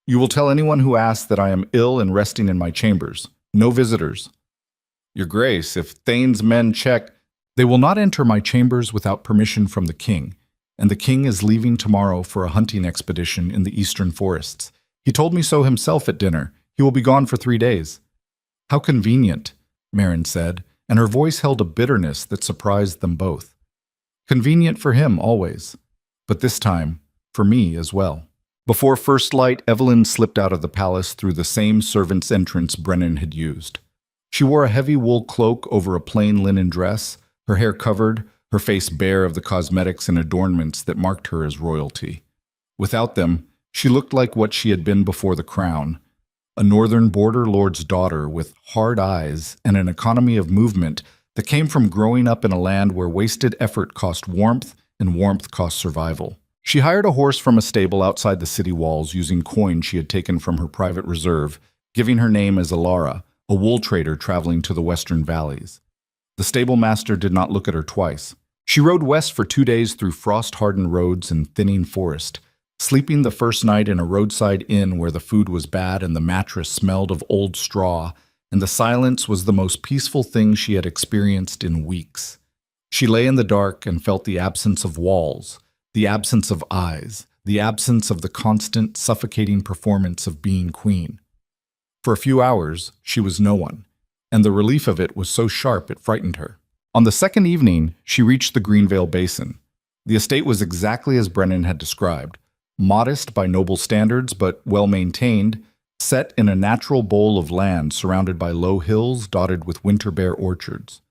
You will tell anyone who asks that I am ill and resting in my chambers. No visitors. Your Grace, if Thane's men check, they will not enter my chambers without permission from the king, and the king is leaving tomorrow for a hunting expedition in the eastern forests. He told me so himself at dinner. He will be gone for 3 days. How convenient, Marin said, and her voice held a bitterness that surprised them both. Convenient for him, always, but this time, for me as well. Before first light, Eveline slipped out of the palace through the same servant's entrance Brennan had used. She wore a heavy wool cloak over a plain linen dress, her hair covered, her face bare of the cosmetics and adornments that marked her as royalty. Without them, she looked like what she had been before the crown, a northern border lord's daughter with hard eyes and an economy of movement that came from growing up in a land where wasted effort cost warmth and warmth cost survival. She hired a horse from a stable outside the city walls using coin she had taken from her private reserve, giving her name as Alara, a wool trader traveling to the western valleys. The stable master did not look at her twice. She rode west for 2 days through frost-hardened roads and thinning forest, sleeping the first night in a roadside inn where the food was bad and the mattress smelled of old straw, and the silence was the most peaceful thing she had experienced in weeks. She lay in the dark and felt the absence of walls, the absence of eyes, the absence of the constant, suffocating performance of being queen. For a few hours, she was no one, and the relief of it was so sharp it frightened her. On the second evening, she reached the Greenvale Basin. The estate was exactly as Brennan had described, modest by noble standards but well-maintained, set in a natural bowl of land surrounded by low hills dotted with winter-bare orchards.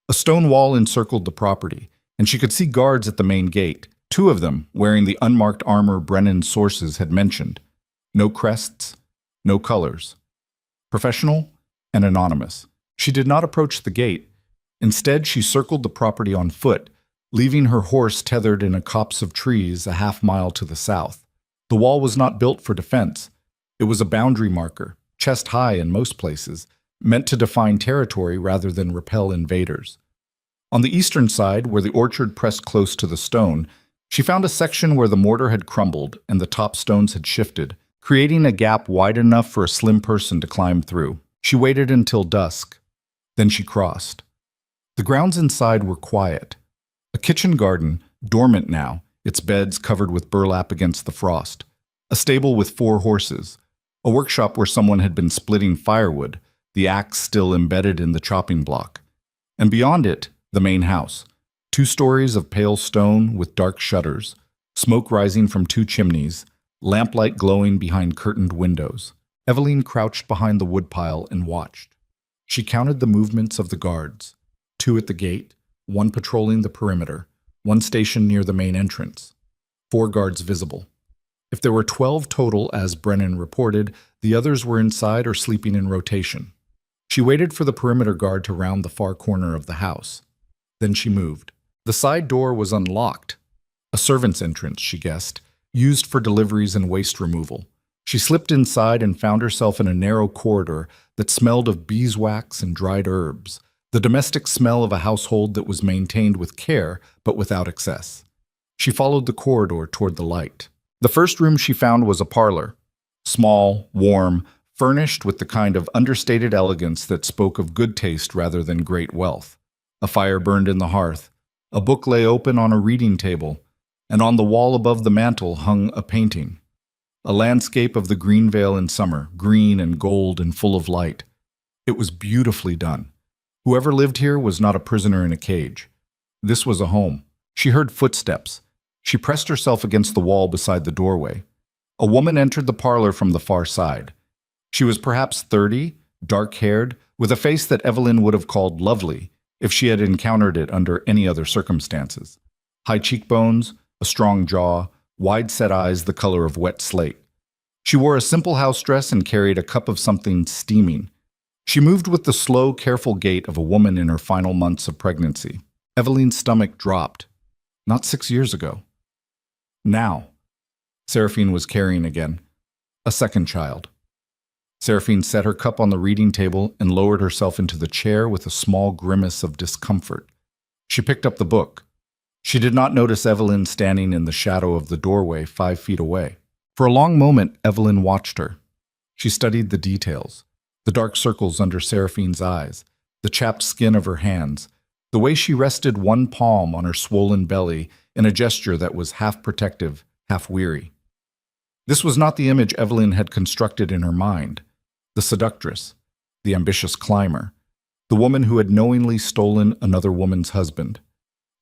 A stone wall encircled the property, and she could see guards at the main gate, 2 of them wearing the unmarked armor Brennan's sources had mentioned. No crests, no colors. Professional and anonymous. She did not approach the gate. Instead, she circled the property on foot, leaving her horse tethered in a copse of trees a half-mile to the south. The wall was not built for defense. It was a boundary marker, chest-high in most places, meant to define territory rather than repel invaders. On the eastern side, where the orchard pressed close to the stone, she found a section where the mortar had crumbled and the top stones had shifted, creating a gap wide enough for a slim person to climb through. She waited until dusk. Then she crossed. The grounds inside were quiet. A kitchen garden, dormant now, its beds covered with burlap against the frost. A stable with 4 horses. A workshop where someone had been splitting firewood, the axe still embedded in the chopping block. And beyond it, the main house. 2 stories of pale stone with dark shutters, smoke rising from 2 chimneys, lamplight glowing behind curtained windows. Eveline crouched behind the woodpile and watched. She counted the movements of the guards, 2 at the gate, 1 patrolling the perimeter, 1 stationed near the main entrance, 4 guards visible. If there were 12 total, as Brennan reported, the others were inside or sleeping in rotation. She waited for the perimeter guard to round the far corner of the house. Then she moved. The side door was unlocked. A servant's entrance, she guessed, used for deliveries and waste removal. She slipped inside and found herself in a narrow corridor that smelled of beeswax and dried herbs, the domestic smell of a household that was maintained with care but without excess. She followed the corridor toward the light. The first room she found was a parlor, small, warm, furnished with the kind of understated elegance that spoke of good taste rather than great wealth. A fire burned in the hearth. A book lay open on a reading table, and on the wall above the mantel hung a painting. A landscape of the Greenvale in summer, green and gold and full of light. It was beautifully done. Whoever lived here was not a prisoner in a cage. This was a home. She heard footsteps, She pressed herself against the wall beside the doorway. A woman entered the parlor from the far side. She was perhaps 30, dark-haired, with a face that Evelyn would have called lovely if she had encountered it under any other circumstances. High cheekbones, a strong jaw, wide-set eyes the color of wet slate. She wore a simple house dress and carried a cup of something steaming. She moved with the slow, careful gait of a woman in her final months of pregnancy. Evelyn's stomach dropped. Not 6 years ago. Now, Seraphine was carrying again. A second child. Seraphine set her cup on the reading table and lowered herself into the chair with a small grimace of discomfort. She picked up the book. She did not notice Evelyn standing in the shadow of the doorway 5 feet away. For a long moment, Evelyn watched her. She studied the details, the dark circles under Seraphine's eyes, the chapped skin of her hands, the way she rested one palm on her swollen belly in a gesture that was half protective, half weary. This was not the image Evelyn had constructed in her mind. The seductress, the ambitious climber, the woman who had knowingly stolen another woman's husband.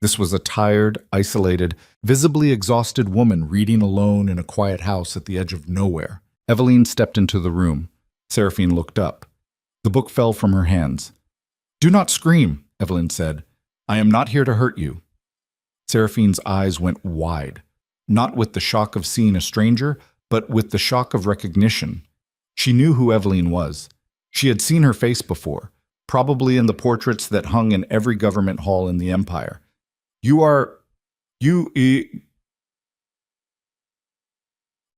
This was a tired, isolated, visibly exhausted woman reading alone in a quiet house at the edge of nowhere. Evelyn stepped into the room. Seraphine looked up. The book fell from her hands. "Do not scream," Evelyn said. "I am not here to hurt you." Seraphine's eyes went wide, not with the shock of seeing a stranger, but with the shock of recognition. She knew who Evelyn was. She had seen her face before, probably in the portraits that hung in every government hall in the empire.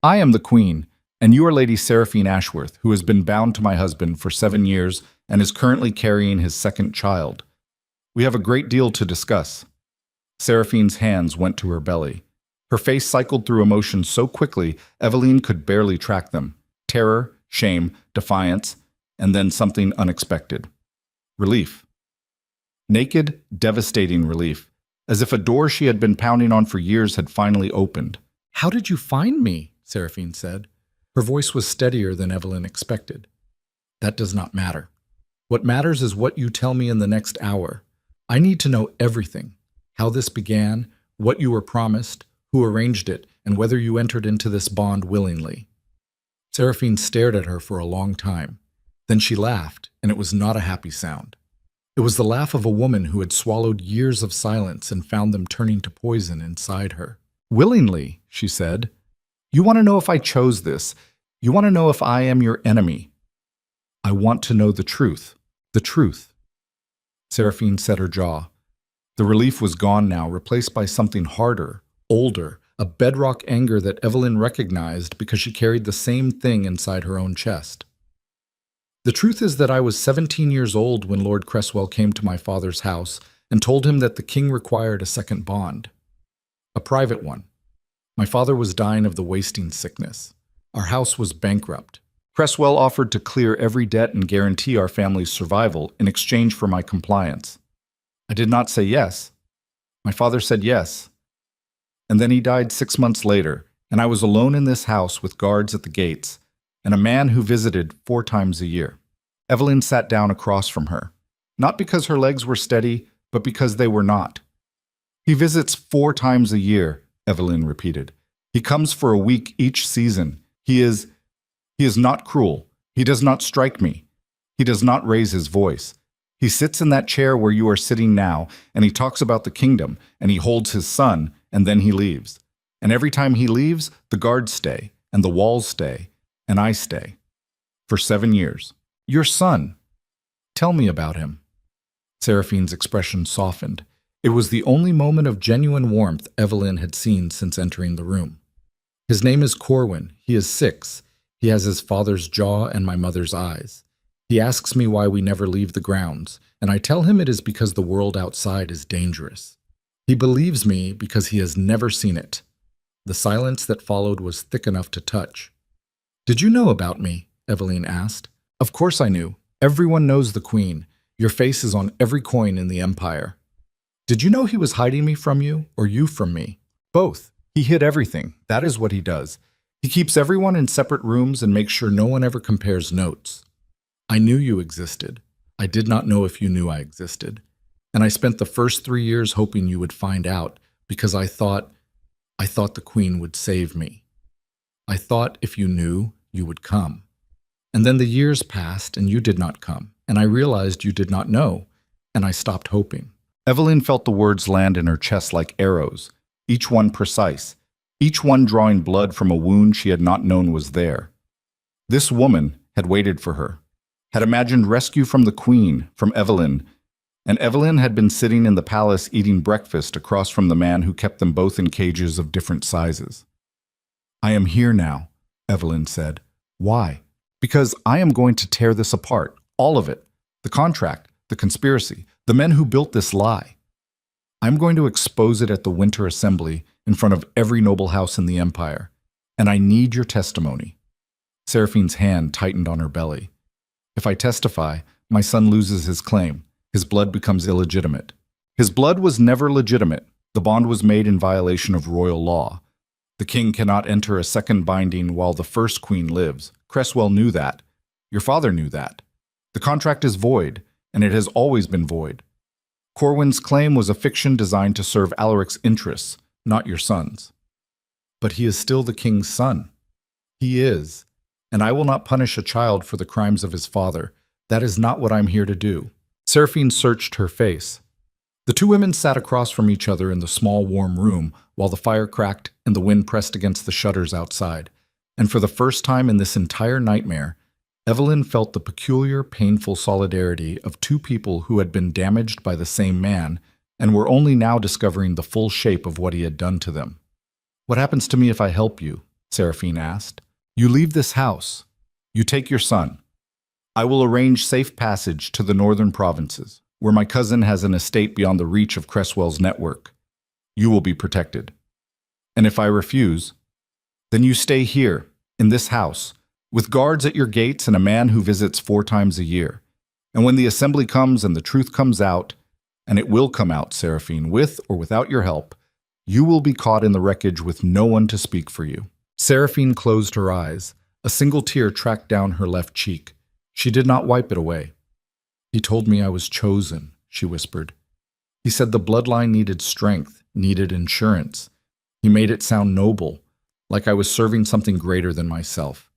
I am the Queen, and you are Lady Seraphine Ashworth, who has been bound to my husband for 7 years and is currently carrying his second child. We have a great deal to discuss." Seraphine's hands went to her belly. Her face cycled through emotions so quickly, Evelyn could barely track them. Terror, shame, defiance, and then something unexpected. Relief. Naked, devastating relief, as if a door she had been pounding on for years had finally opened. "How did you find me?" Seraphine said. Her voice was steadier than Evelyn expected. "That does not matter. What matters is what you tell me in the next hour. I need to know everything. How this began, what you were promised, who arranged it, and whether you entered into this bond willingly." Seraphine stared at her for a long time. Then she laughed, and it was not a happy sound. It was the laugh of a woman who had swallowed years of silence and found them turning to poison inside her. "Willingly," she said. "You want to know if I chose this. You want to know if I am your enemy. I want to know the truth. The truth." Seraphine set her jaw. The relief was gone now, replaced by something harder, older, a bedrock anger that Evelyn recognized because she carried the same thing inside her own chest. "The truth is that I was 17 years old when Lord Cresswell came to my father's house and told him that the king required a second bond. A private one. My father was dying of the wasting sickness. Our house was bankrupt. Cresswell offered to clear every debt and guarantee our family's survival in exchange for my compliance. I did not say yes. My father said yes. And then he died 6 months later, and I was alone in this house with guards at the gates and a man who visited 4 times a year." Evelyn sat down across from her, not because her legs were steady, but because they were not. "He visits 4 times a year," Evelyn repeated. "He comes for a week each season. He is not cruel. He does not strike me. He does not raise his voice. He sits in that chair where you are sitting now, and he talks about the kingdom, and he holds his son, and then he leaves. And every time he leaves, the guards stay, and the walls stay, and I stay. For 7 years. Your son. Tell me about him." Seraphine's expression softened. It was the only moment of genuine warmth Evelyn had seen since entering the room. "His name is Corwin. He is 6. He has his father's jaw and my mother's eyes. He asks me why we never leave the grounds, and I tell him it is because the world outside is dangerous. He believes me because he has never seen it." The silence that followed was thick enough to touch. "Did you know about me?" Evelyn asked. "Of course I knew. Everyone knows the Queen. Your face is on every coin in the empire. Did you know he was hiding me from you, or you from me?" "Both. He hid everything. That is what he does. He keeps everyone in separate rooms and makes sure no one ever compares notes. I knew you existed. I did not know if you knew I existed. And I spent the first 3 years hoping you would find out, because I thought, I thought the queen would save me. I thought if you knew, you would come. And then the years passed and you did not come, and I realized you did not know, and I stopped hoping. Evelyn felt the words land in her chest like arrows, each one precise, each one drawing blood from a wound she had not known was there. This woman had waited for her, had imagined rescue from the queen, from Evelyn, and Evelyn had been sitting in the palace eating breakfast across from the man who kept them both in cages of different sizes. I am here now, Evelyn said. Why? Because I am going to tear this apart, all of it, the contract, the conspiracy, the men who built this lie. I'm going to expose it at the Winter Assembly in front of every noble house in the empire, and I need your testimony. Seraphine's hand tightened on her belly. If I testify, my son loses his claim. His blood becomes illegitimate. His blood was never legitimate. The bond was made in violation of royal law. The king cannot enter a second binding while the first queen lives. Cresswell knew that. Your father knew that. The contract is void, and it has always been void. Corwin's claim was a fiction designed to serve Alaric's interests, not your son's. But he is still the king's son. He is, and I will not punish a child for the crimes of his father. That is not what I'm here to do. Seraphine searched her face. The two women sat across from each other in the small, warm room while the fire cracked and the wind pressed against the shutters outside. And for the first time in this entire nightmare, Evelyn felt the peculiar, painful solidarity of two people who had been damaged by the same man and were only now discovering the full shape of what he had done to them. What happens to me if I help you? Seraphine asked. You leave this house. You take your son. I will arrange safe passage to the northern provinces, where my cousin has an estate beyond the reach of Cresswell's network. You will be protected. And if I refuse, then you stay here, in this house, with guards at your gates and a man who visits 4 times a year. And when the assembly comes and the truth comes out, and it will come out, Seraphine, with or without your help, you will be caught in the wreckage with no one to speak for you. Seraphine closed her eyes. A single tear tracked down her left cheek. She did not wipe it away. He told me I was chosen, she whispered. He said the bloodline needed strength, needed insurance. He made it sound noble, like I was serving something greater than myself.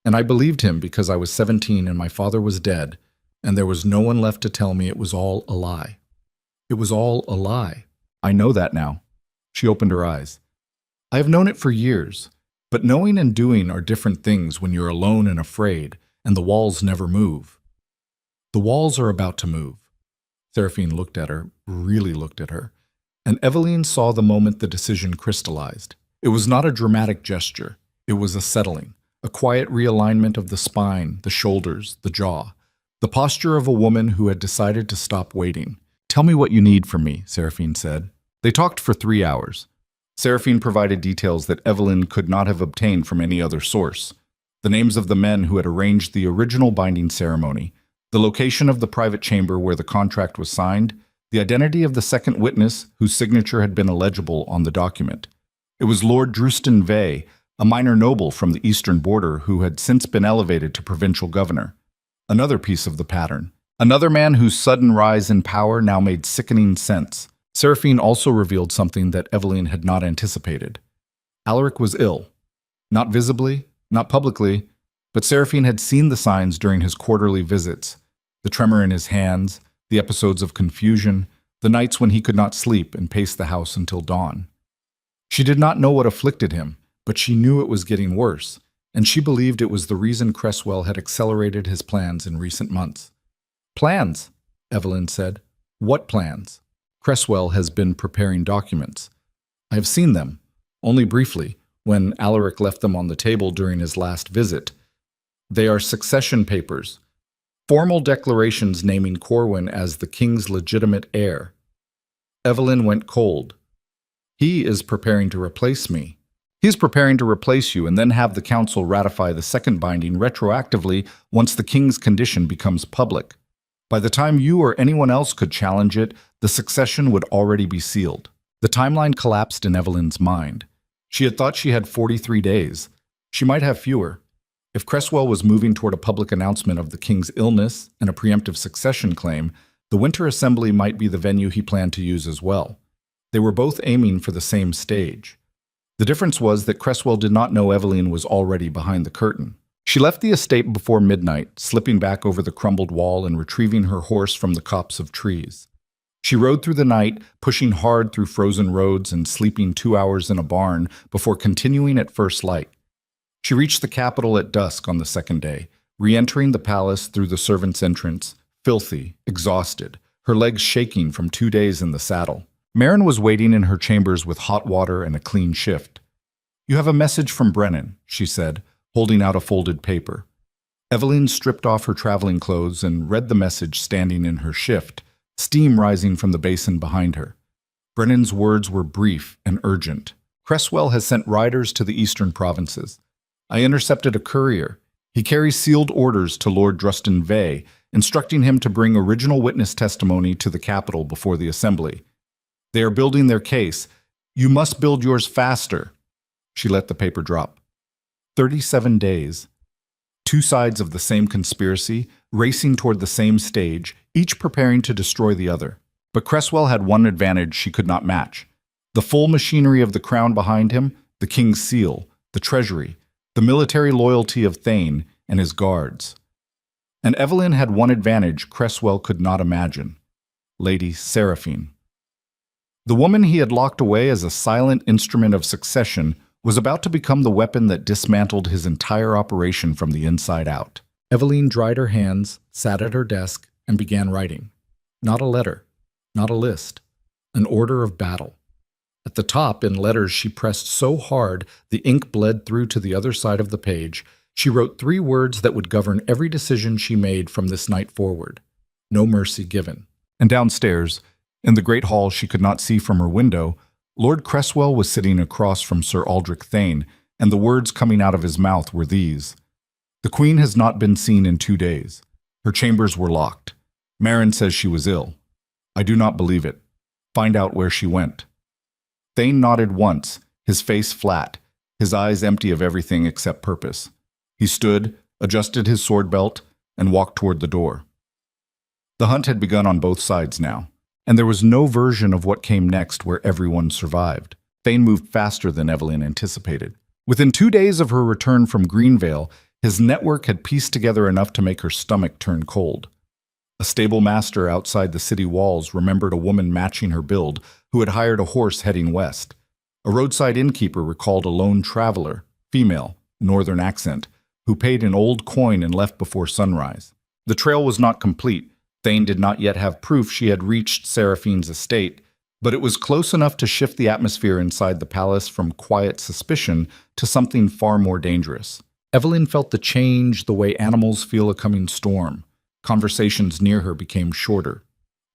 And I believed him because I was 17 and my father was dead, and there was no one left to tell me it was all a lie. It was all a lie. I know that now. She opened her eyes. I have known it for years, but knowing and doing are different things when you're alone and afraid, and the walls never move. The walls are about to move. Seraphine looked at her, really looked at her, and Evelyn saw the moment the decision crystallized. It was not a dramatic gesture. It was a settling, a quiet realignment of the spine, the shoulders, the jaw, the posture of a woman who had decided to stop waiting. Tell me what you need from me, Seraphine said. They talked for 3 hours. Seraphine provided details that Evelyn could not have obtained from any other source. The names of the men who had arranged the original binding ceremony, the location of the private chamber where the contract was signed, the identity of the second witness whose signature had been illegible on the document. It was Lord Drustin Vey, a minor noble from the eastern border who had since been elevated to provincial governor. Another piece of the pattern. Another man whose sudden rise in power now made sickening sense. Seraphine also revealed something that Evelyn had not anticipated. Alaric was ill. Not visibly, not publicly, but Seraphine had seen the signs during his quarterly visits, the tremor in his hands, the episodes of confusion, the nights when he could not sleep and paced the house until dawn. She did not know what afflicted him, but she knew it was getting worse, and she believed it was the reason Cresswell had accelerated his plans in recent months. Plans, Evelyn said. What plans? Cresswell has been preparing documents. I have seen them, only briefly, when Alaric left them on the table during his last visit. They are succession papers, formal declarations naming Corwin as the king's legitimate heir. Evelyn went cold. He is preparing to replace me. He is preparing to replace you and then have the council ratify the second binding retroactively once the king's condition becomes public. By the time you or anyone else could challenge it, the succession would already be sealed. The timeline collapsed in Evelyn's mind. She had thought she had 43 days. She might have fewer. If Cresswell was moving toward a public announcement of the king's illness and a preemptive succession claim, the Winter Assembly might be the venue he planned to use as well. They were both aiming for the same stage. The difference was that Cresswell did not know Evelyn was already behind the curtain. She left the estate before midnight, slipping back over the crumbled wall and retrieving her horse from the copse of trees. She rode through the night, pushing hard through frozen roads and sleeping 2 hours in a barn before continuing at first light. She reached the capital at dusk on the second day, re-entering the palace through the servants' entrance, filthy, exhausted, her legs shaking from 2 days in the saddle. Marin was waiting in her chambers with hot water and a clean shift. "You have a message from Brennan," she said, holding out a folded paper. Evelyn stripped off her traveling clothes and read the message standing in her shift, steam rising from the basin behind her. Brennan's words were brief and urgent. "Cresswell has sent riders to the eastern provinces. I intercepted a courier. He carries sealed orders to Lord Druston Vey, instructing him to bring original witness testimony to the capital before the assembly. They are building their case. You must build yours faster." She let the paper drop. 37 days. Two sides of the same conspiracy, racing toward the same stage, each preparing to destroy the other. But Cresswell had one advantage she could not match: the full machinery of the crown behind him, the king's seal, the treasury, the military loyalty of Thane and his guards. And Evelyn had one advantage Cresswell could not imagine: Lady Seraphine. The woman he had locked away as a silent instrument of succession was about to become the weapon that dismantled his entire operation from the inside out. Evelyn dried her hands, sat at her desk, and began writing. Not a letter, not a list, an order of battle. At the top, in letters she pressed so hard the ink bled through to the other side of the page, she wrote 3 words that would govern every decision she made from this night forward: no mercy given. And downstairs, in the great hall she could not see from her window, Lord Cresswell was sitting across from Sir Aldrich Thane, and the words coming out of his mouth were these: "The Queen has not been seen in 2 days. Her chambers were locked. Marin says she was ill. I do not believe it. Find out where she went." Thane nodded once, his face flat, his eyes empty of everything except purpose. He stood, adjusted his sword belt, and walked toward the door. The hunt had begun on both sides now, and there was no version of what came next where everyone survived. Thane moved faster than Evelyn anticipated. Within 2 days of her return from Greenvale, his network had pieced together enough to make her stomach turn cold. A stable master outside the city walls remembered a woman matching her build who had hired a horse heading west. A roadside innkeeper recalled a lone traveler, female, northern accent, who paid in old coin and left before sunrise. The trail was not complete. Thane did not yet have proof she had reached Seraphine's estate, but it was close enough to shift the atmosphere inside the palace from quiet suspicion to something far more dangerous. Evelyn felt the change the way animals feel a coming storm. Conversations near her became shorter.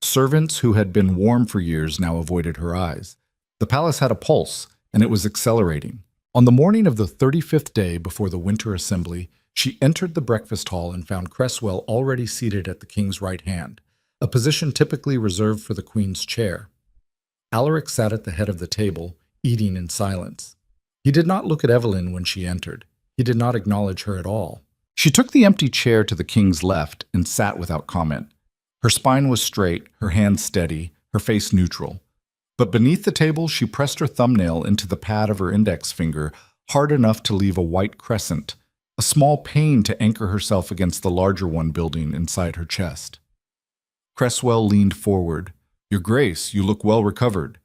Servants who had been warm for years now avoided her eyes. The palace had a pulse, and it was accelerating. On the morning of the 35th day before the winter assembly, she entered the breakfast hall and found Cresswell already seated at the king's right hand, a position typically reserved for the queen's chair. Alaric sat at the head of the table, eating in silence. He did not look at Evelyn when she entered. He did not acknowledge her at all. She took the empty chair to the king's left and sat without comment. Her spine was straight, her hands steady, her face neutral. But beneath the table, she pressed her thumbnail into the pad of her index finger, hard enough to leave a white crescent, a small pain to anchor herself against the larger one building inside her chest. Cresswell leaned forward. "Your Grace, you look well recovered.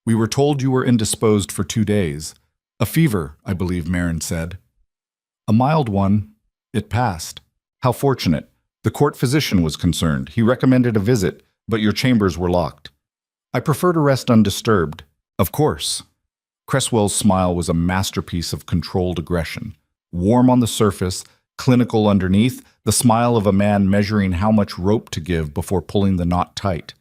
We were told you were indisposed for 2 days. A fever, I believe Marin said." "A mild one. It passed." "How fortunate. The court physician was concerned. He recommended a visit, but your chambers were locked." "I prefer to rest undisturbed." "Of course." Cresswell's smile was a masterpiece of controlled aggression. Warm on the surface, clinical underneath, the smile of a man measuring how much rope to give before pulling the knot tight.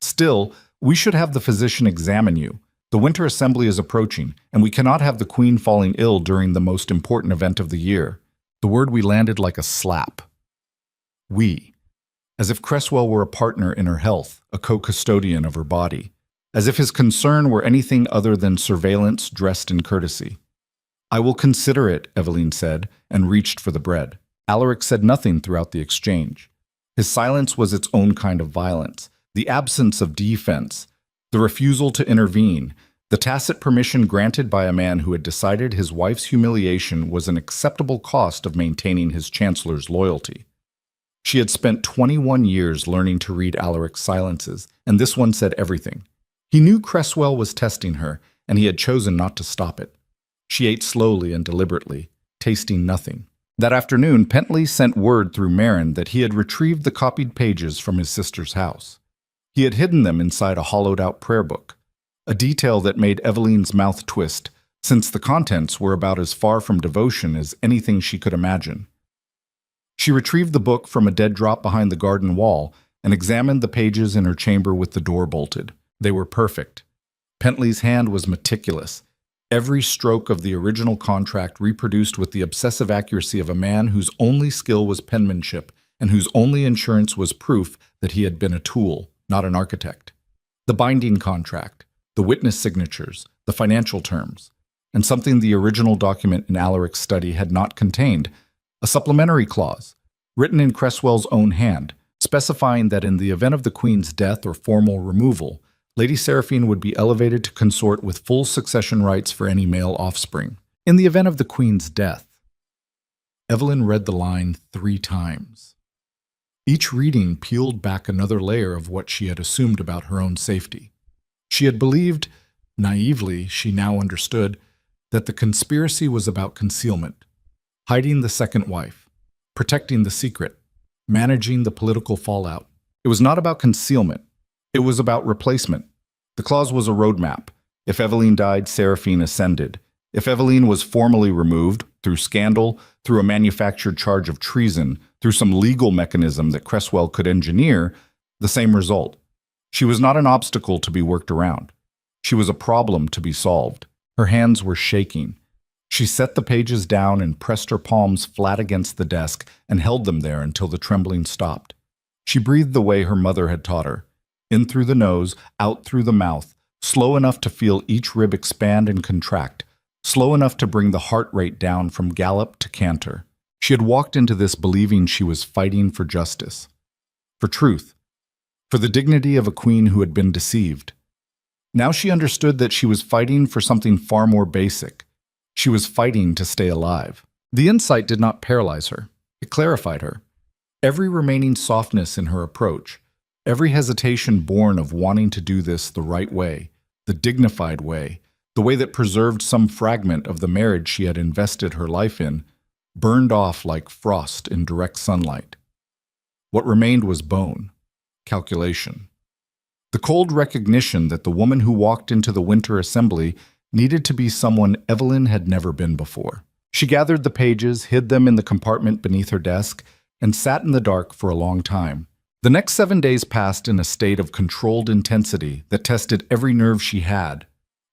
"Still, we should have the physician examine you. The winter assembly is approaching, and we cannot have the queen falling ill during the most important event of the year." The word "we" landed like a slap. We. As if Cresswell were a partner in her health, a co-custodian of her body. As if his concern were anything other than surveillance dressed in courtesy. "I will consider it," Evelyn said, and reached for the bread. Alaric said nothing throughout the exchange. His silence was its own kind of violence, the absence of defense, the refusal to intervene, The tacit permission granted by a man who had decided his wife's humiliation was an acceptable cost of maintaining his chancellor's loyalty. She had spent 21 years learning to read Alaric's silences, and this one said everything. He knew Cresswell was testing her, and he had chosen not to stop it. She ate slowly and deliberately, tasting nothing. That afternoon, Pentley sent word through Marin that he had retrieved the copied pages from his sister's house. He had hidden them inside a hollowed-out prayer book, a detail that made Eveline's mouth twist, since the contents were about as far from devotion as anything she could imagine. She retrieved the book from a dead drop behind the garden wall and examined the pages in her chamber with the door bolted. They were perfect. Pentley's hand was meticulous, every stroke of the original contract reproduced with the obsessive accuracy of a man whose only skill was penmanship and whose only insurance was proof that he had been a tool, not an architect. The binding contract, the witness signatures, the financial terms, and something the original document in Alaric's study had not contained, a supplementary clause, written in Cresswell's own hand, specifying that in the event of the Queen's death or formal removal, Lady Seraphine would be elevated to consort with full succession rights for any male offspring. In the event of the Queen's death. Evelyn read the line 3 times. Each reading peeled back another layer of what she had assumed about her own safety. She had believed, naively she now understood, that the conspiracy was about concealment, hiding the second wife, protecting the secret, managing the political fallout. It was not about concealment. It was about replacement. The clause was a roadmap. If Eveline died, Seraphine ascended. If Eveline was formally removed, through scandal, through a manufactured charge of treason, through some legal mechanism that Cresswell could engineer, the same result. She was not an obstacle to be worked around. She was a problem to be solved. Her hands were shaking. She set the pages down and pressed her palms flat against the desk and held them there until the trembling stopped. She breathed the way her mother had taught her. In through the nose, out through the mouth, slow enough to feel each rib expand and contract, slow enough to bring the heart rate down from gallop to canter. She had walked into this believing she was fighting for justice, for truth, for the dignity of a queen who had been deceived. Now she understood that she was fighting for something far more basic. She was fighting to stay alive. The insight did not paralyze her. It clarified her. Every remaining softness in her approach, every hesitation born of wanting to do this the right way, the dignified way, the way that preserved some fragment of the marriage she had invested her life in, burned off like frost in direct sunlight. What remained was bone, calculation. The cold recognition that the woman who walked into the winter assembly needed to be someone Evelyn had never been before. She gathered the pages, hid them in the compartment beneath her desk, and sat in the dark for a long time. The next 7 days passed in a state of controlled intensity that tested every nerve she had.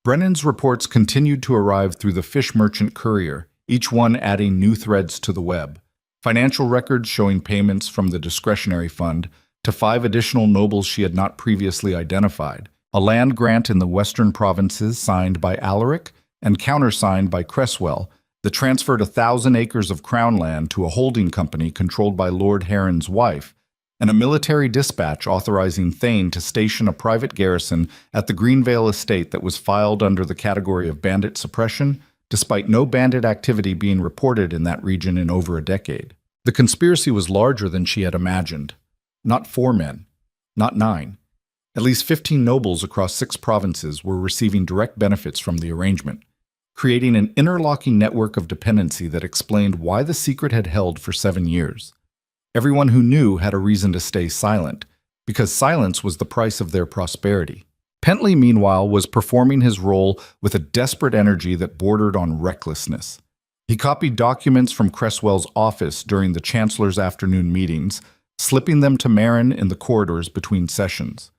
Brennan's reports continued to arrive through the fish merchant courier, each one adding new threads to the web. Financial records showing payments from the discretionary fund to 5 additional nobles she had not previously identified. A land grant in the western provinces signed by Alaric and countersigned by Cresswell that transferred 1,000 acres of crown land to a holding company controlled by Lord Heron's wife, and a military dispatch authorizing Thane to station a private garrison at the Greenvale estate that was filed under the category of bandit suppression, despite no bandit activity being reported in that region in over a decade. The conspiracy was larger than she had imagined. Not 4 men, not 9. At least 15 nobles across 6 provinces were receiving direct benefits from the arrangement, creating an interlocking network of dependency that explained why the secret had held for 7 years. Everyone who knew had a reason to stay silent, because silence was the price of their prosperity. Pentley, meanwhile, was performing his role with a desperate energy that bordered on recklessness. He copied documents from Cresswell's office during the Chancellor's afternoon meetings, slipping them to Marin in the corridors between sessions.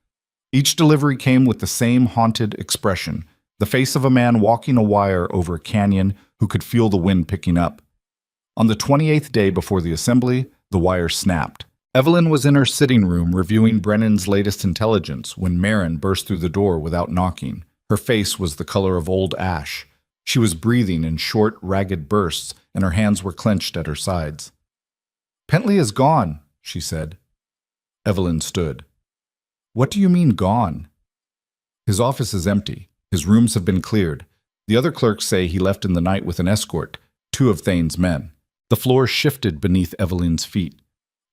Each delivery came with the same haunted expression, the face of a man walking a wire over a canyon who could feel the wind picking up. On the 28th day before the assembly, the wire snapped. Evelyn was in her sitting room reviewing Brennan's latest intelligence when Marin burst through the door without knocking. Her face was the color of old ash. She was breathing in short, ragged bursts, and her hands were clenched at her sides. "Pentley is gone," she said. Evelyn stood. "What do you mean, gone?" "His office is empty. His rooms have been cleared. The other clerks say he left in the night with an escort, 2 of Thane's men. The floor shifted beneath Evelyn's feet.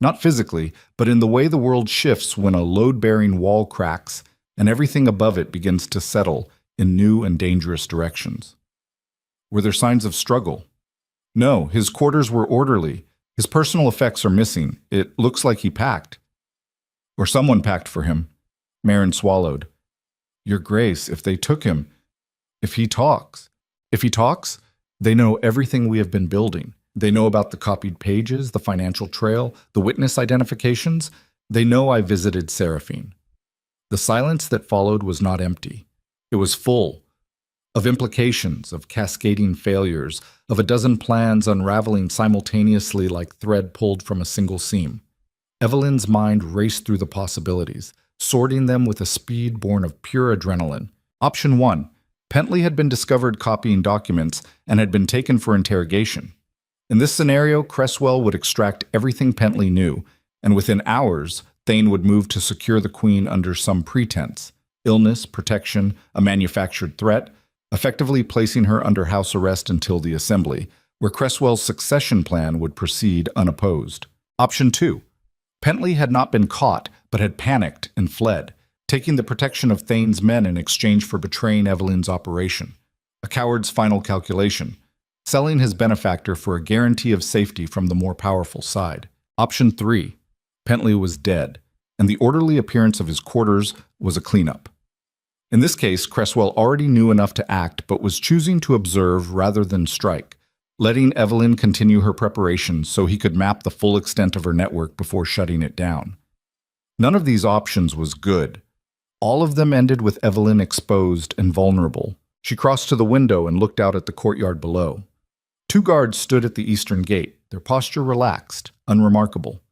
Not physically, but in the way the world shifts when a load-bearing wall cracks and everything above it begins to settle in new and dangerous directions. Were there signs of struggle? No, his quarters were orderly. His personal effects are missing. It looks like he packed. Or someone packed for him. Marin swallowed. Your Grace, if they took him, if he talks, they know everything we have been building. They know about the copied pages, the financial trail, the witness identifications. They know I visited Seraphine. The silence that followed was not empty. It was full of implications, of cascading failures, of a dozen plans unraveling simultaneously like thread pulled from a single seam. Evelyn's mind raced through the possibilities, sorting them with a speed born of pure adrenaline. Option 1. Pentley had been discovered copying documents and had been taken for interrogation. In this scenario, Cresswell would extract everything Pentley knew, and within hours, Thane would move to secure the Queen under some pretense: illness, protection, a manufactured threat, effectively placing her under house arrest until the assembly, where Cresswell's succession plan would proceed unopposed. Option 2. Pentley had not been caught, but had panicked and fled, taking the protection of Thane's men in exchange for betraying Evelyn's operation. A coward's final calculation, selling his benefactor for a guarantee of safety from the more powerful side. Option 3. Pentley was dead, and the orderly appearance of his quarters was a cleanup. In this case, Cresswell already knew enough to act, but was choosing to observe rather than strike, letting Evelyn continue her preparations so he could map the full extent of her network before shutting it down. None of these options was good. All of them ended with Evelyn exposed and vulnerable. She crossed to the window and looked out at the courtyard below. 2 guards stood at the eastern gate, their posture relaxed, unremarkable.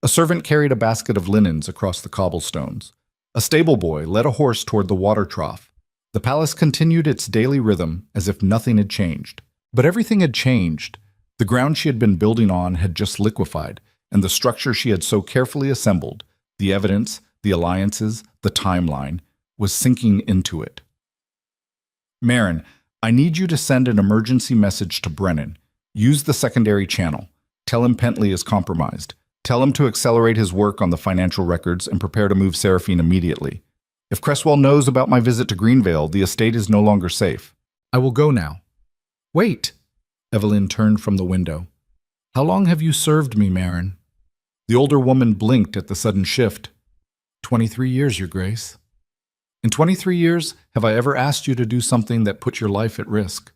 A servant carried a basket of linens across the cobblestones. A stable boy led a horse toward the water trough. The palace continued its daily rhythm as if nothing had changed. But everything had changed. The ground she had been building on had just liquefied, and the structure she had so carefully assembled, the evidence, the alliances, the timeline, was sinking into it. Marin, I need you to send an emergency message to Brennan. Use the secondary channel. Tell him Pentley is compromised. Tell him to accelerate his work on the financial records and prepare to move Seraphine immediately. If Cresswell knows about my visit to Greenvale, the estate is no longer safe. I will go now. Wait! Evelyn turned from the window. How long have you served me, Marin? The older woman blinked at the sudden shift. 23 years, Your Grace. In 23 years, have I ever asked you to do something that put your life at risk?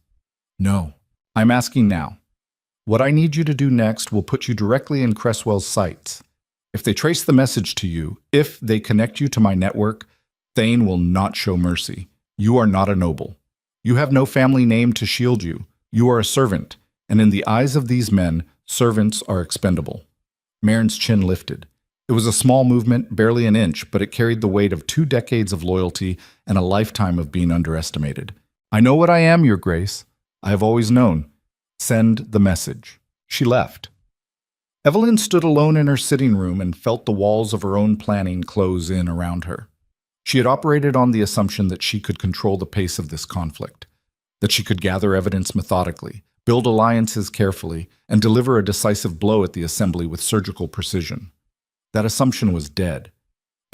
No. I'm asking now. What I need you to do next will put you directly in Cresswell's sights. If they trace the message to you, if they connect you to my network, Thane will not show mercy. You are not a noble. You have no family name to shield you. You are a servant, and in the eyes of these men, servants are expendable. Marin's chin lifted. It was a small movement, barely an inch, but it carried the weight of 2 decades of loyalty and a lifetime of being underestimated. I know what I am, Your Grace. I have always known. Send the message. She left. Evelyn stood alone in her sitting room and felt the walls of her own planning close in around her. She had operated on the assumption that she could control the pace of this conflict, that she could gather evidence methodically, build alliances carefully, and deliver a decisive blow at the assembly with surgical precision. That assumption was dead.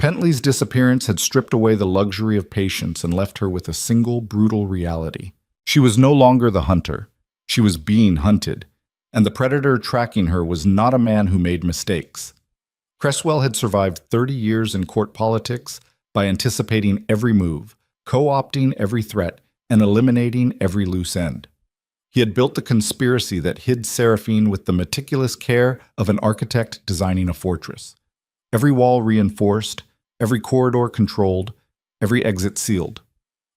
Pentley's disappearance had stripped away the luxury of patience and left her with a single brutal reality. She was no longer the hunter. She was being hunted, and the predator tracking her was not a man who made mistakes. Cresswell had survived 30 years in court politics by anticipating every move, co-opting every threat, and eliminating every loose end. He had built the conspiracy that hid Seraphine with the meticulous care of an architect designing a fortress. Every wall reinforced, every corridor controlled, every exit sealed.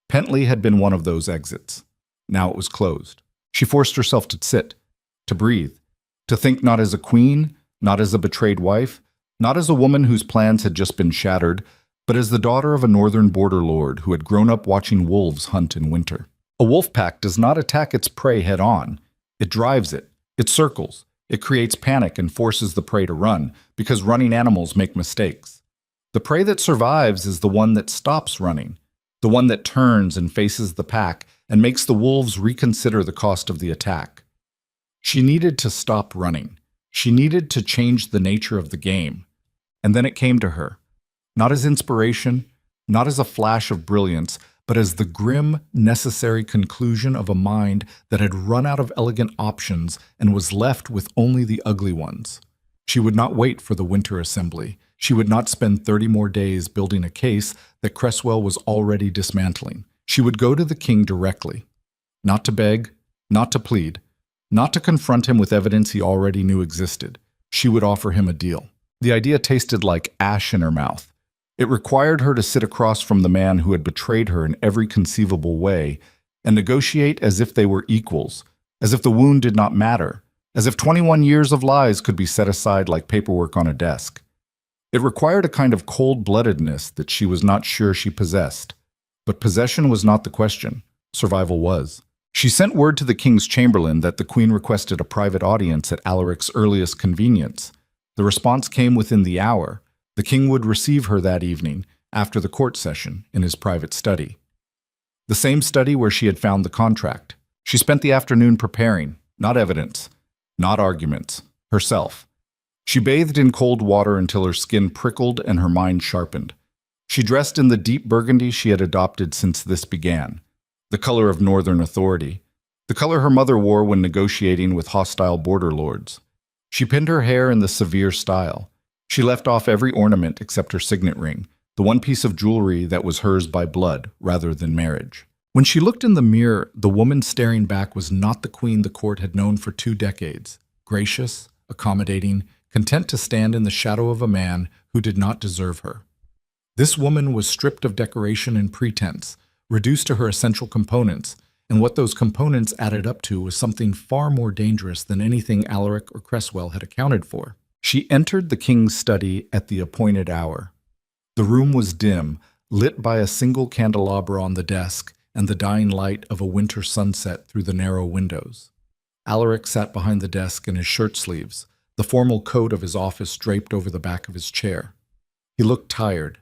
Pentley had been one of those exits. Now it was closed. She forced herself to sit, to breathe, to think not as a queen, not as a betrayed wife, not as a woman whose plans had just been shattered, but as the daughter of a northern border lord who had grown up watching wolves hunt in winter. A wolf pack does not attack its prey head-on. It drives it. It circles. It creates panic and forces the prey to run, because running animals make mistakes. The prey that survives is the one that stops running. the one that turns and faces the pack and makes the wolves reconsider the cost of the attack. She needed to stop running. She needed to change the nature of the game. And then it came to her, not as inspiration, not as a flash of brilliance, but as the grim, necessary conclusion of a mind that had run out of elegant options and was left with only the ugly ones. She would not wait for the winter assembly. She would not spend 30 more days building a case that Cresswell was already dismantling. She would go to the king directly, not to beg, not to plead, not to confront him with evidence he already knew existed. She would offer him a deal. The idea tasted like ash in her mouth. It required her to sit across from the man who had betrayed her in every conceivable way and negotiate as if they were equals, as if the wound did not matter, as if 21 years of lies could be set aside like paperwork on a desk. It required a kind of cold-bloodedness that she was not sure she possessed. But possession was not the question. Survival was. She sent word to the king's chamberlain that the queen requested a private audience at Alaric's earliest convenience. The response came within the hour. The king would receive her that evening, after the court session, in his private study. The same study where she had found the contract. She spent the afternoon preparing, not evidence, not arguments, herself. She bathed in cold water until her skin prickled and her mind sharpened. She dressed in the deep burgundy she had adopted since this began, the color of northern authority, the color her mother wore when negotiating with hostile border lords. She pinned her hair in the severe style. She left off every ornament except her signet ring, the one piece of jewelry that was hers by blood rather than marriage. When she looked in the mirror, the woman staring back was not the queen the court had known for 2 decades, gracious, accommodating, content to stand in the shadow of a man who did not deserve her. This woman was stripped of decoration and pretense, reduced to her essential components, and what those components added up to was something far more dangerous than anything Alaric or Cresswell had accounted for. She entered the king's study at the appointed hour. The room was dim, lit by a single candelabra on the desk and the dying light of a winter sunset through the narrow windows. Alaric sat behind the desk in his shirt sleeves, the formal coat of his office draped over the back of his chair. He looked tired.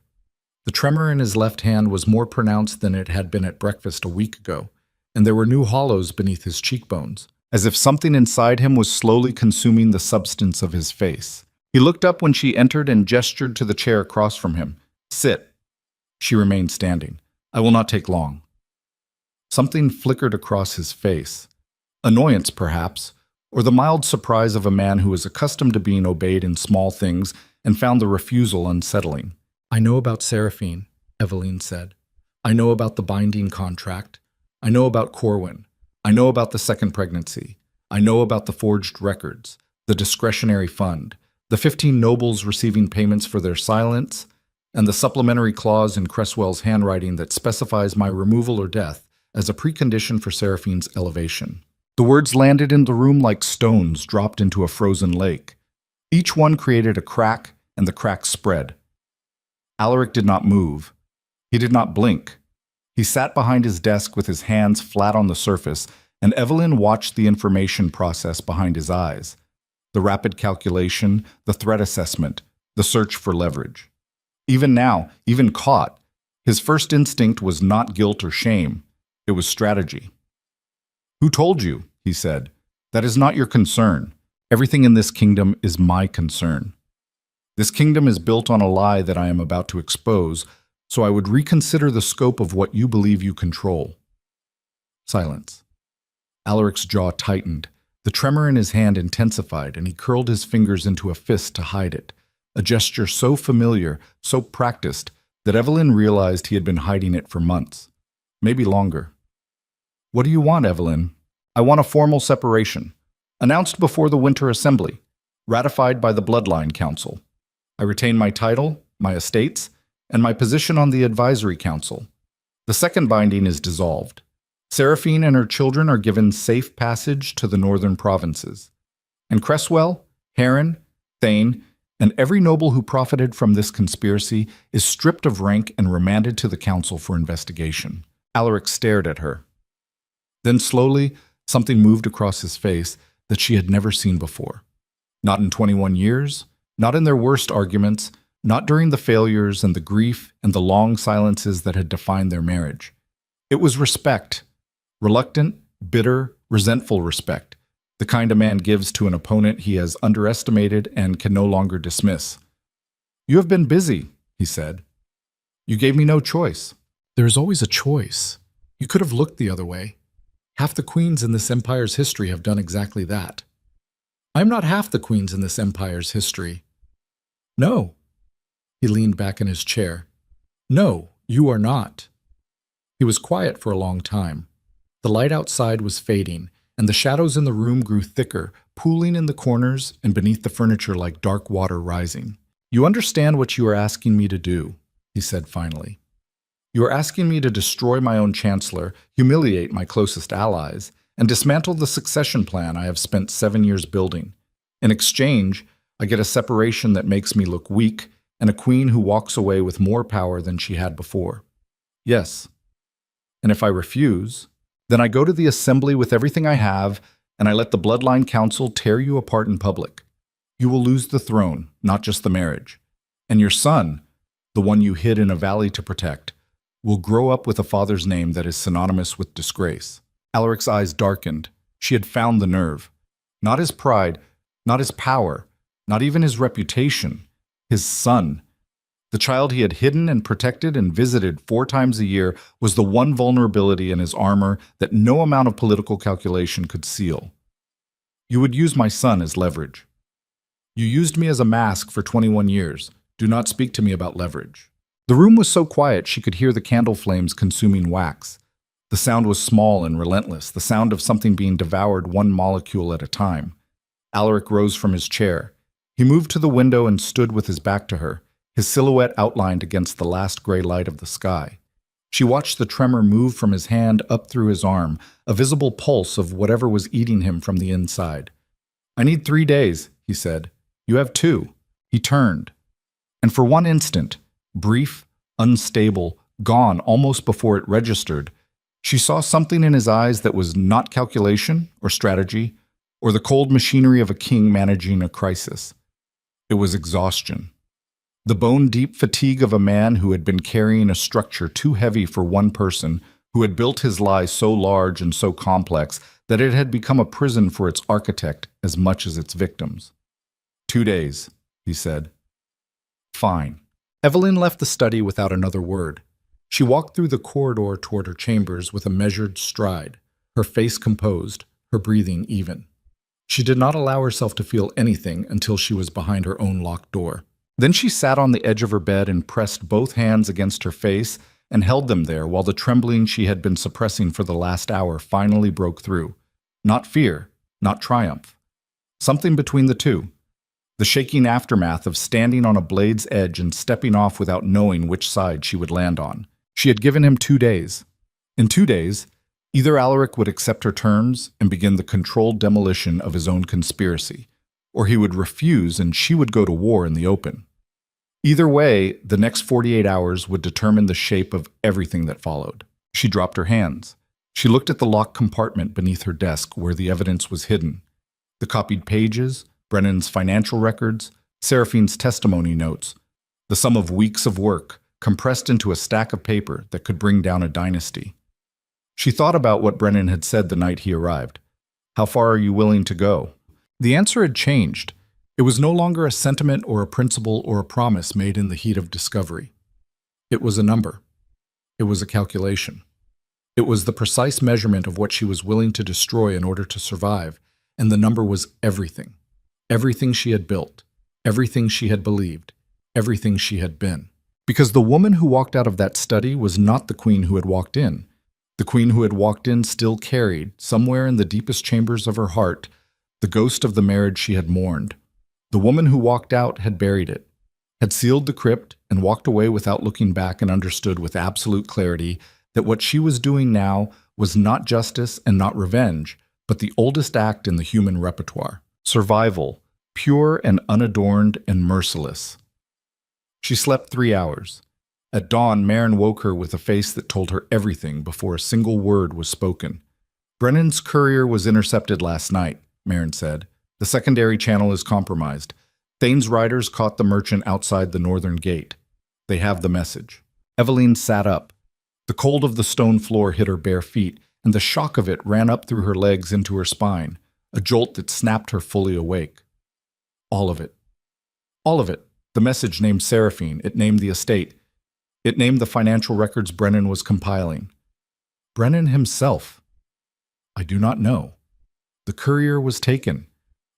The tremor in his left hand was more pronounced than it had been at breakfast a week ago, and there were new hollows beneath his cheekbones, as if something inside him was slowly consuming the substance of his face. He looked up when she entered and gestured to the chair across from him. "Sit." She remained standing. "I will not take long." Something flickered across his face. Annoyance, perhaps, or the mild surprise of a man who was accustomed to being obeyed in small things and found the refusal unsettling. "I know about Seraphine," Eveline said. "I know about the binding contract. I know about Corwin. I know about the second pregnancy. I know about the forged records, the discretionary fund, the 15 nobles receiving payments for their silence, and the supplementary clause in Cresswell's handwriting that specifies my removal or death as a precondition for Seraphine's elevation." The words landed in the room like stones dropped into a frozen lake. Each one created a crack, and the crack spread. Alaric did not move. He did not blink. He sat behind his desk with his hands flat on the surface, and Eveline watched the information process behind his eyes. The rapid calculation, the threat assessment, the search for leverage. Even now, even caught, his first instinct was not guilt or shame. It was strategy. "Who told you?" he said. "That is not your concern. Everything in this kingdom is my concern. This kingdom is built on a lie that I am about to expose, so I would reconsider the scope of what you believe you control." Silence. Alaric's jaw tightened. The tremor in his hand intensified, and he curled his fingers into a fist to hide it, a gesture so familiar, so practiced, that Eveline realized he had been hiding it for months, maybe longer. "What do you want, Eveline?" "I want a formal separation, announced before the winter assembly, ratified by the Bloodline Council. I retain my title, my estates, and my position on the Advisory Council. The second binding is dissolved. Seraphine and her children are given safe passage to the northern provinces. And Cresswell, Heron, Thane, and every noble who profited from this conspiracy is stripped of rank and remanded to the council for investigation." Alaric stared at her. Then slowly, something moved across his face that she had never seen before. Not in 21 years, not in their worst arguments, not during the failures and the grief and the long silences that had defined their marriage. It was respect, reluctant, bitter, resentful respect, the kind a man gives to an opponent he has underestimated and can no longer dismiss. "You have been busy," he said. "You gave me no choice." "There is always a choice. You could have looked the other way. Half the queens in this empire's history have done exactly that." "I am not half the queens in this empire's history." "No." He leaned back in his chair. "No, you are not." He was quiet for a long time. The light outside was fading, and the shadows in the room grew thicker, pooling in the corners and beneath the furniture like dark water rising. "You understand what you are asking me to do," he said finally. "You are asking me to destroy my own chancellor, humiliate my closest allies, and dismantle the succession plan I have spent 7 years building. In exchange, I get a separation that makes me look weak and a queen who walks away with more power than she had before. Yes. And if I refuse, then I go to the assembly with everything I have, and I let the Bloodline Council tear you apart in public. You will lose the throne, not just the marriage. And your son, the one you hid in a valley to protect, will grow up with a father's name that is synonymous with disgrace." Alaric's eyes darkened. She had found the nerve. Not his pride, not his power, not even his reputation. His son. The child he had hidden and protected and visited 4 times a year was the one vulnerability in his armor that no amount of political calculation could seal. "You would use my son as leverage. You used me as a mask for 21 years. Do not speak to me about leverage." The room was so quiet she could hear the candle flames consuming wax. The sound was small and relentless, the sound of something being devoured one molecule at a time. Alaric rose from his chair. He moved to the window and stood with his back to her, his silhouette outlined against the last gray light of the sky. She watched the tremor move from his hand up through his arm, a visible pulse of whatever was eating him from the inside. "I need 3 days," he said. "You have 2. He turned. And for one instant, brief, unstable, gone almost before it registered, she saw something in his eyes that was not calculation or strategy or the cold machinery of a king managing a crisis. It was exhaustion. The bone-deep fatigue of a man who had been carrying a structure too heavy for one person, who had built his lie so large and so complex that it had become a prison for its architect as much as its victims. 2 days, he said. Fine. Evelyn left the study without another word. She walked through the corridor toward her chambers with a measured stride, her face composed, her breathing even. She did not allow herself to feel anything until she was behind her own locked door. Then she sat on the edge of her bed and pressed both hands against her face and held them there while the trembling she had been suppressing for the last hour finally broke through. Not fear, not triumph. Something between the two. The shaking aftermath of standing on a blade's edge and stepping off without knowing which side she would land on. She had given him 2 days. In 2 days, either Alaric would accept her terms and begin the controlled demolition of his own conspiracy, or he would refuse and she would go to war in the open. Either way, the next 48 hours would determine the shape of everything that followed. She dropped her hands. She looked at the locked compartment beneath her desk where the evidence was hidden. The copied pages, Brennan's financial records, Seraphine's testimony notes, the sum of weeks of work, compressed into a stack of paper that could bring down a dynasty. She thought about what Brennan had said the night he arrived. How far are you willing to go? The answer had changed. It was no longer a sentiment or a principle or a promise made in the heat of discovery. It was a number. It was a calculation. It was the precise measurement of what she was willing to destroy in order to survive, and the number was everything. Everything she had built, everything she had believed, everything she had been. Because the woman who walked out of that study was not the queen who had walked in. The queen who had walked in still carried, somewhere in the deepest chambers of her heart, the ghost of the marriage she had mourned. The woman who walked out had buried it, had sealed the crypt and walked away without looking back, and understood with absolute clarity that what she was doing now was not justice and not revenge, but the oldest act in the human repertoire. Survival, pure and unadorned and merciless. She slept 3 hours. At dawn, Marin woke her with a face that told her everything before a single word was spoken. Brennan's courier was intercepted last night, Marin said. The secondary channel is compromised. Thane's riders caught the merchant outside the northern gate. They have the message. Eveline sat up. The cold of the stone floor hit her bare feet, and the shock of it ran up through her legs into her spine, a jolt that snapped her fully awake. All of it. All of it. The message named Seraphine. It named the estate. It named the financial records Brennan was compiling. Brennan himself. I do not know. The courier was taken.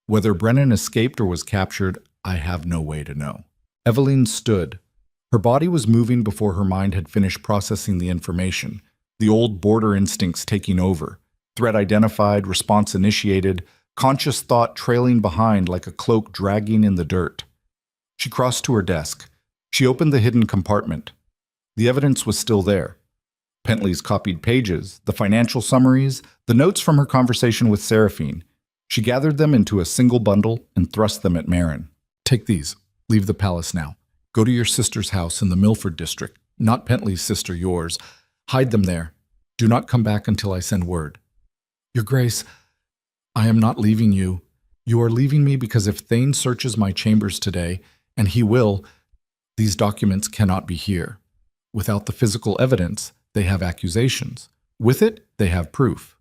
Whether Brennan escaped or was captured, I have no way to know. Eveline stood. Her body was moving before her mind had finished processing the information, the old border instincts taking over, threat identified, response initiated, conscious thought trailing behind like a cloak dragging in the dirt. She crossed to her desk. She opened the hidden compartment. The evidence was still there. Pentley's copied pages, the financial summaries, the notes from her conversation with Seraphine. She gathered them into a single bundle and thrust them at Marin. Take these. Leave the palace now. Go to your sister's house in the Milford district, not Pentley's sister, yours. Hide them there. Do not come back until I send word. Your Grace, I am not leaving you. You are leaving me because if Thane searches my chambers today, and he will, these documents cannot be here. Without the physical evidence, they have accusations. With it, they have proof.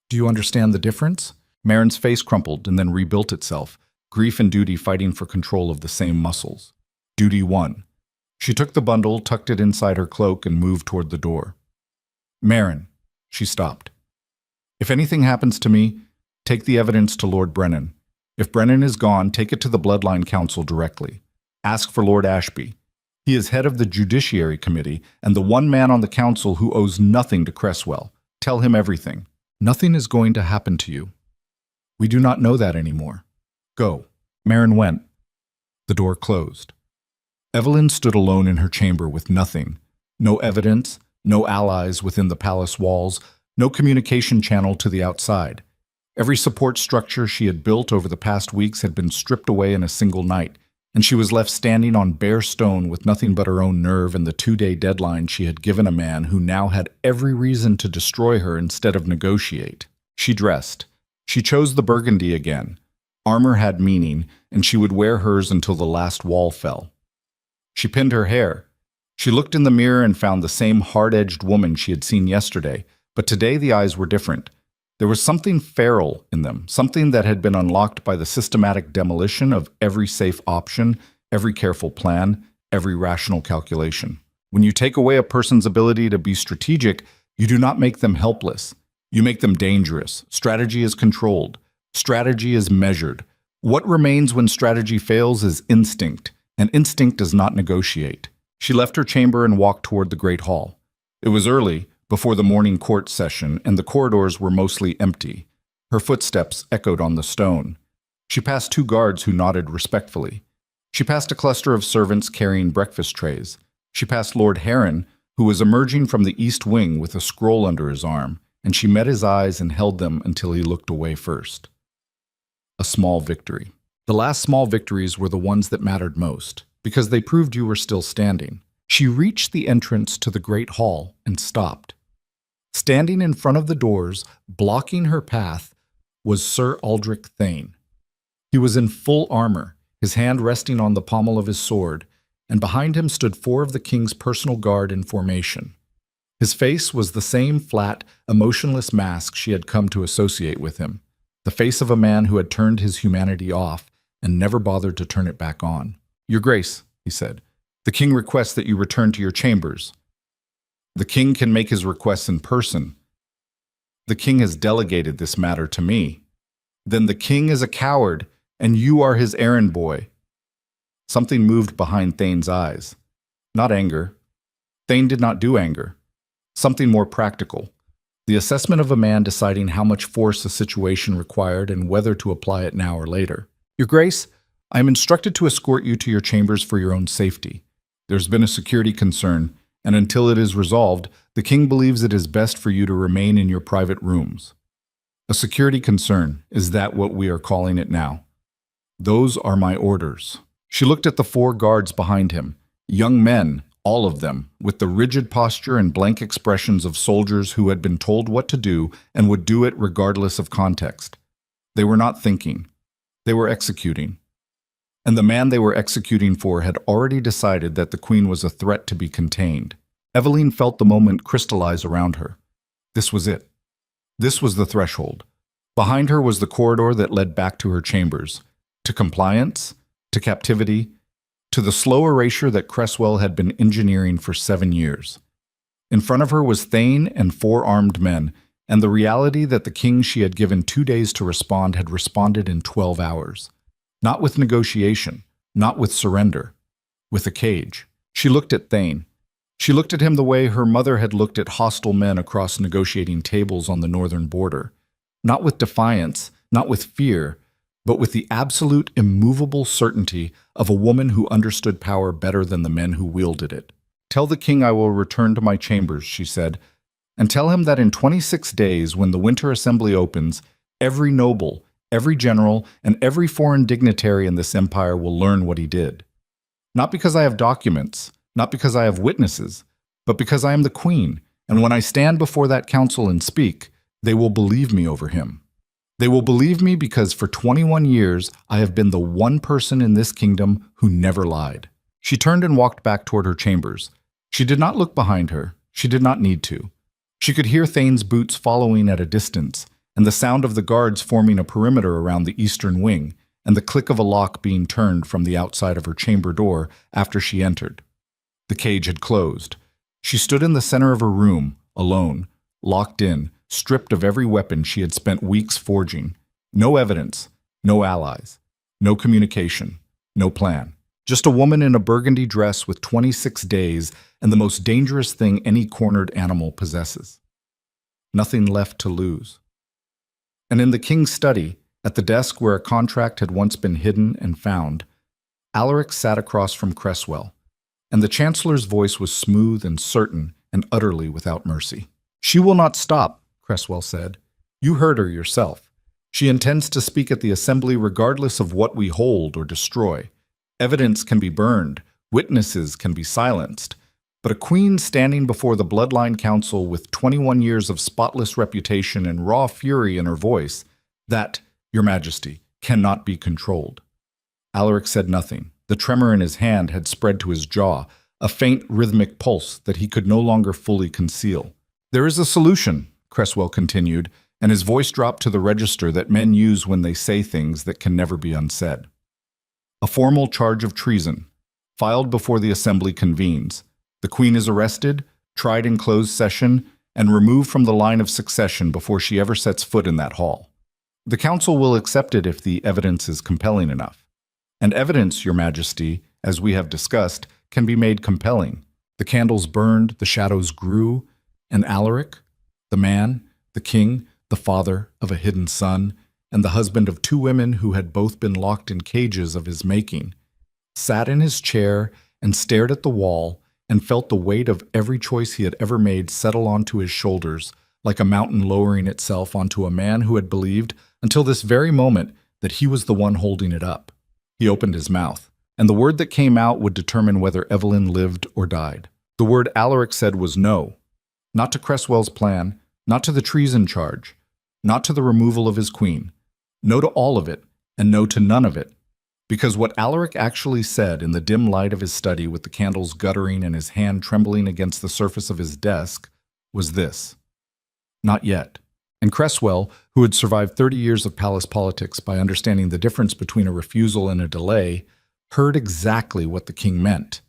Do you understand the difference? Marin's face crumpled and then rebuilt itself, grief and duty fighting for control of the same muscles. Duty won. She took the bundle, tucked it inside her cloak, and moved toward the door. Marin, she stopped. If anything happens to me, take the evidence to Lord Brennan. If Brennan is gone, take it to the Bloodline Council directly. Ask for Lord Ashby. He is head of the Judiciary Committee and the one man on the council who owes nothing to Cresswell. Tell him everything. Nothing is going to happen to you. We do not know that anymore. Go. Marin went. The door closed. Eveline stood alone in her chamber with nothing. No evidence, no allies within the palace walls, no communication channel to the outside. Every support structure she had built over the past weeks had been stripped away in a single night, and she was left standing on bare stone with nothing but her own nerve and the 2-day deadline she had given a man who now had every reason to destroy her instead of negotiate. She dressed. She chose the burgundy again. Armor had meaning, and she would wear hers until the last wall fell. She pinned her hair. She looked in the mirror and found the same hard-edged woman she had seen yesterday, but today the eyes were different. There was something feral in them, something that had been unlocked by the systematic demolition of every safe option, every careful plan, every rational calculation. When you take away a person's ability to be strategic, you do not make them helpless. You make them dangerous. Strategy is controlled. Strategy is measured. What remains when strategy fails is instinct, and instinct does not negotiate. She left her chamber and walked toward the great hall. It was early, before the morning court session, and the corridors were mostly empty. Her footsteps echoed on the stone. She passed 2 guards who nodded respectfully. She passed a cluster of servants carrying breakfast trays. She passed Lord Heron, who was emerging from the east wing with a scroll under his arm, and she met his eyes and held them until he looked away first. A small victory. The last small victories were the ones that mattered most, because they proved you were still standing. She reached the entrance to the great hall and stopped. Standing in front of the doors, blocking her path, was Sir Aldrich Thane. He was in full armor, his hand resting on the pommel of his sword, and behind him stood 4 of the king's personal guard in formation. His face was the same flat, emotionless mask she had come to associate with him, the face of a man who had turned his humanity off and never bothered to turn it back on. Your Grace, he said, the king requests that you return to your chambers. The king can make his requests in person. The king has delegated this matter to me. Then the king is a coward, and you are his errand boy. Something moved behind Thane's eyes. Not anger. Thane did not do anger. Something more practical. The assessment of a man deciding how much force a situation required and whether to apply it now or later. Your Grace, I am instructed to escort you to your chambers for your own safety. There's been a security concern, and until it is resolved, the king believes it is best for you to remain in your private rooms. A security concern, is that what we are calling it now? Those are my orders. She looked at the 4 guards behind him, young men, all of them, with the rigid posture and blank expressions of soldiers who had been told what to do and would do it regardless of context. They were not thinking. They were executing. and the man they were executing for had already decided that the queen was a threat to be contained. Eveline felt the moment crystallize around her. This was it. This was the threshold. Behind her was the corridor that led back to her chambers, to compliance, to captivity, to the slow erasure that Cresswell had been engineering for 7 years. In front of her was Thane and 4 armed men, and the reality that the king she had given 2 days to respond had responded in 12 hours. Not with negotiation, not with surrender, with a cage. She looked at Thane. She looked at him the way her mother had looked at hostile men across negotiating tables on the northern border. Not with defiance, not with fear, but with the absolute immovable certainty of a woman who understood power better than the men who wielded it. "Tell the king I will return to my chambers," she said, "and tell him that in 26 days, when the winter assembly opens, every noble, every general, and every foreign dignitary in this empire will learn what he did. Not because I have documents, not because I have witnesses, but because I am the queen, and when I stand before that council and speak, they will believe me over him. They will believe me because for 21 years I have been the one person in this kingdom who never lied." She turned and walked back toward her chambers. She did not look behind her. She did not need to. She could hear Thane's boots following at a distance, and the sound of the guards forming a perimeter around the eastern wing, and the click of a lock being turned from the outside of her chamber door after she entered. The cage had closed. She stood in the center of her room, alone, locked in, stripped of every weapon she had spent weeks forging. No evidence, no allies, no communication, no plan. Just a woman in a burgundy dress with 26 days and the most dangerous thing any cornered animal possesses. Nothing left to lose. And in the king's study, at the desk where a contract had once been hidden and found, Alaric sat across from Cresswell, and the chancellor's voice was smooth and certain and utterly without mercy. "She will not stop," Cresswell said. "You heard her yourself. She intends to speak at the assembly regardless of what we hold or destroy. Evidence can be burned, witnesses can be silenced, but a queen standing before the Bloodline Council with 21 years of spotless reputation and raw fury in her voice, that, Your Majesty, cannot be controlled." Alaric said nothing. The tremor in his hand had spread to his jaw, a faint rhythmic pulse that he could no longer fully conceal. "There is a solution," Cresswell continued, and his voice dropped to the register that men use when they say things that can never be unsaid. "A formal charge of treason, filed before the assembly convenes. The queen is arrested, tried in closed session, and removed from the line of succession before she ever sets foot in that hall. The council will accept it if the evidence is compelling enough. And evidence, Your Majesty, as we have discussed, can be made compelling. The candles burned, the shadows grew, and Alaric, the man, the king, the father of a hidden son, and the husband of 2 women who had both been locked in cages of his making, sat in his chair and stared at the wall and felt the weight of every choice he had ever made settle onto his shoulders, like a mountain lowering itself onto a man who had believed, until this very moment, that he was the one holding it up. He opened his mouth, and the word that came out would determine whether Eveline lived or died. The word Alaric said was no. Not to Cresswell's plan, not to the treason charge, not to the removal of his queen. No to all of it, and no to none of it. Because what Alaric actually said in the dim light of his study with the candles guttering and his hand trembling against the surface of his desk was this: "Not yet." And Cresswell, who had survived 30 years of palace politics by understanding the difference between a refusal and a delay, heard exactly what the king meant.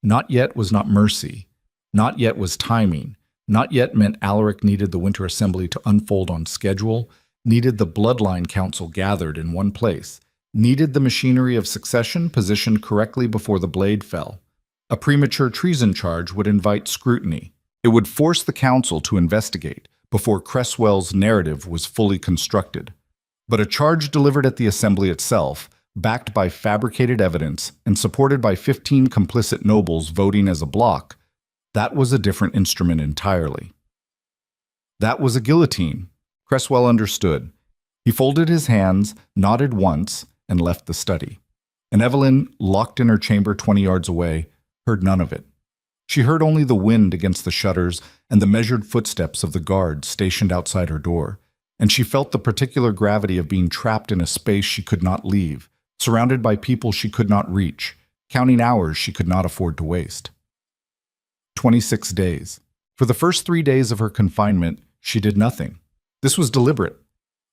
Not yet was not mercy. Not yet was timing. Not yet meant Alaric needed the Winter Assembly to unfold on schedule, needed the Bloodline Council gathered in one place, needed the machinery of succession positioned correctly before the blade fell. A premature treason charge would invite scrutiny. It would force the council to investigate before Cresswell's narrative was fully constructed. But a charge delivered at the assembly itself, backed by fabricated evidence and supported by 15 complicit nobles voting as a bloc, that was a different instrument entirely. That was a guillotine. Cresswell understood. He folded his hands, nodded once, and left the study. And Eveline, locked in her chamber 20 yards away, heard none of it. She heard only the wind against the shutters and the measured footsteps of the guards stationed outside her door, and she felt the particular gravity of being trapped in a space she could not leave, surrounded by people she could not reach, counting hours she could not afford to waste. 26 days. For the first 3 days of her confinement, she did nothing. This was deliberate.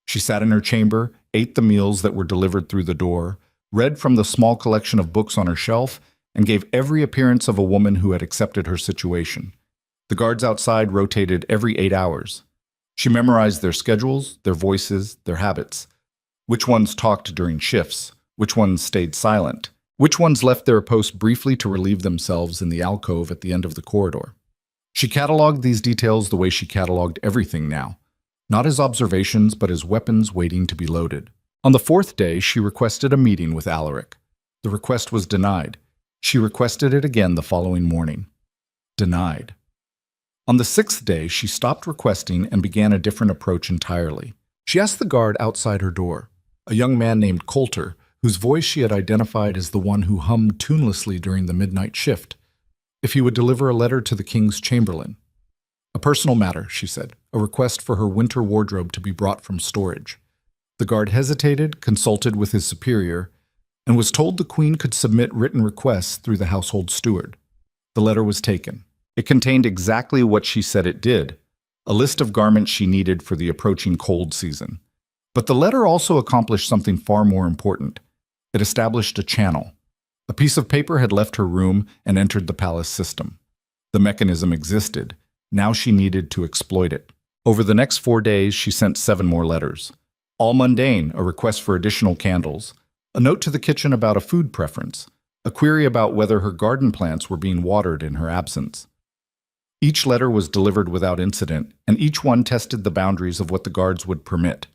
She sat in her chamber, ate the meals that were delivered through the door, read from the small collection of books on her shelf, and gave every appearance of a woman who had accepted her situation. The guards outside rotated every 8 hours. She memorized their schedules, their voices, their habits. Which ones talked during shifts? Which ones stayed silent? Which ones left their post briefly to relieve themselves in the alcove at the end of the corridor? She cataloged these details the way she cataloged everything now, not as observations but as weapons waiting to be loaded. On the 4th day, she requested a meeting with Alaric. The request was denied. She requested it again the following morning. Denied. On the 6th day, she stopped requesting and began a different approach entirely. She asked the guard outside her door, a young man named Coulter, whose voice she had identified as the one who hummed tunelessly during the midnight shift, if he would deliver a letter to the king's chamberlain. A personal matter, she said, a request for her winter wardrobe to be brought from storage. The guard hesitated, consulted with his superior, and was told the queen could submit written requests through the household steward. The letter was taken. It contained exactly what she said it did, a list of garments she needed for the approaching cold season. But the letter also accomplished something far more important. It established a channel. A piece of paper had left her room and entered the palace system. The mechanism existed. Now she needed to exploit it. Over the next 4 days, she sent 7 more letters. All mundane, a request for additional candles, a note to the kitchen about a food preference, a query about whether her garden plants were being watered in her absence. Each letter was delivered without incident, and each one tested the boundaries of what the guards would permit.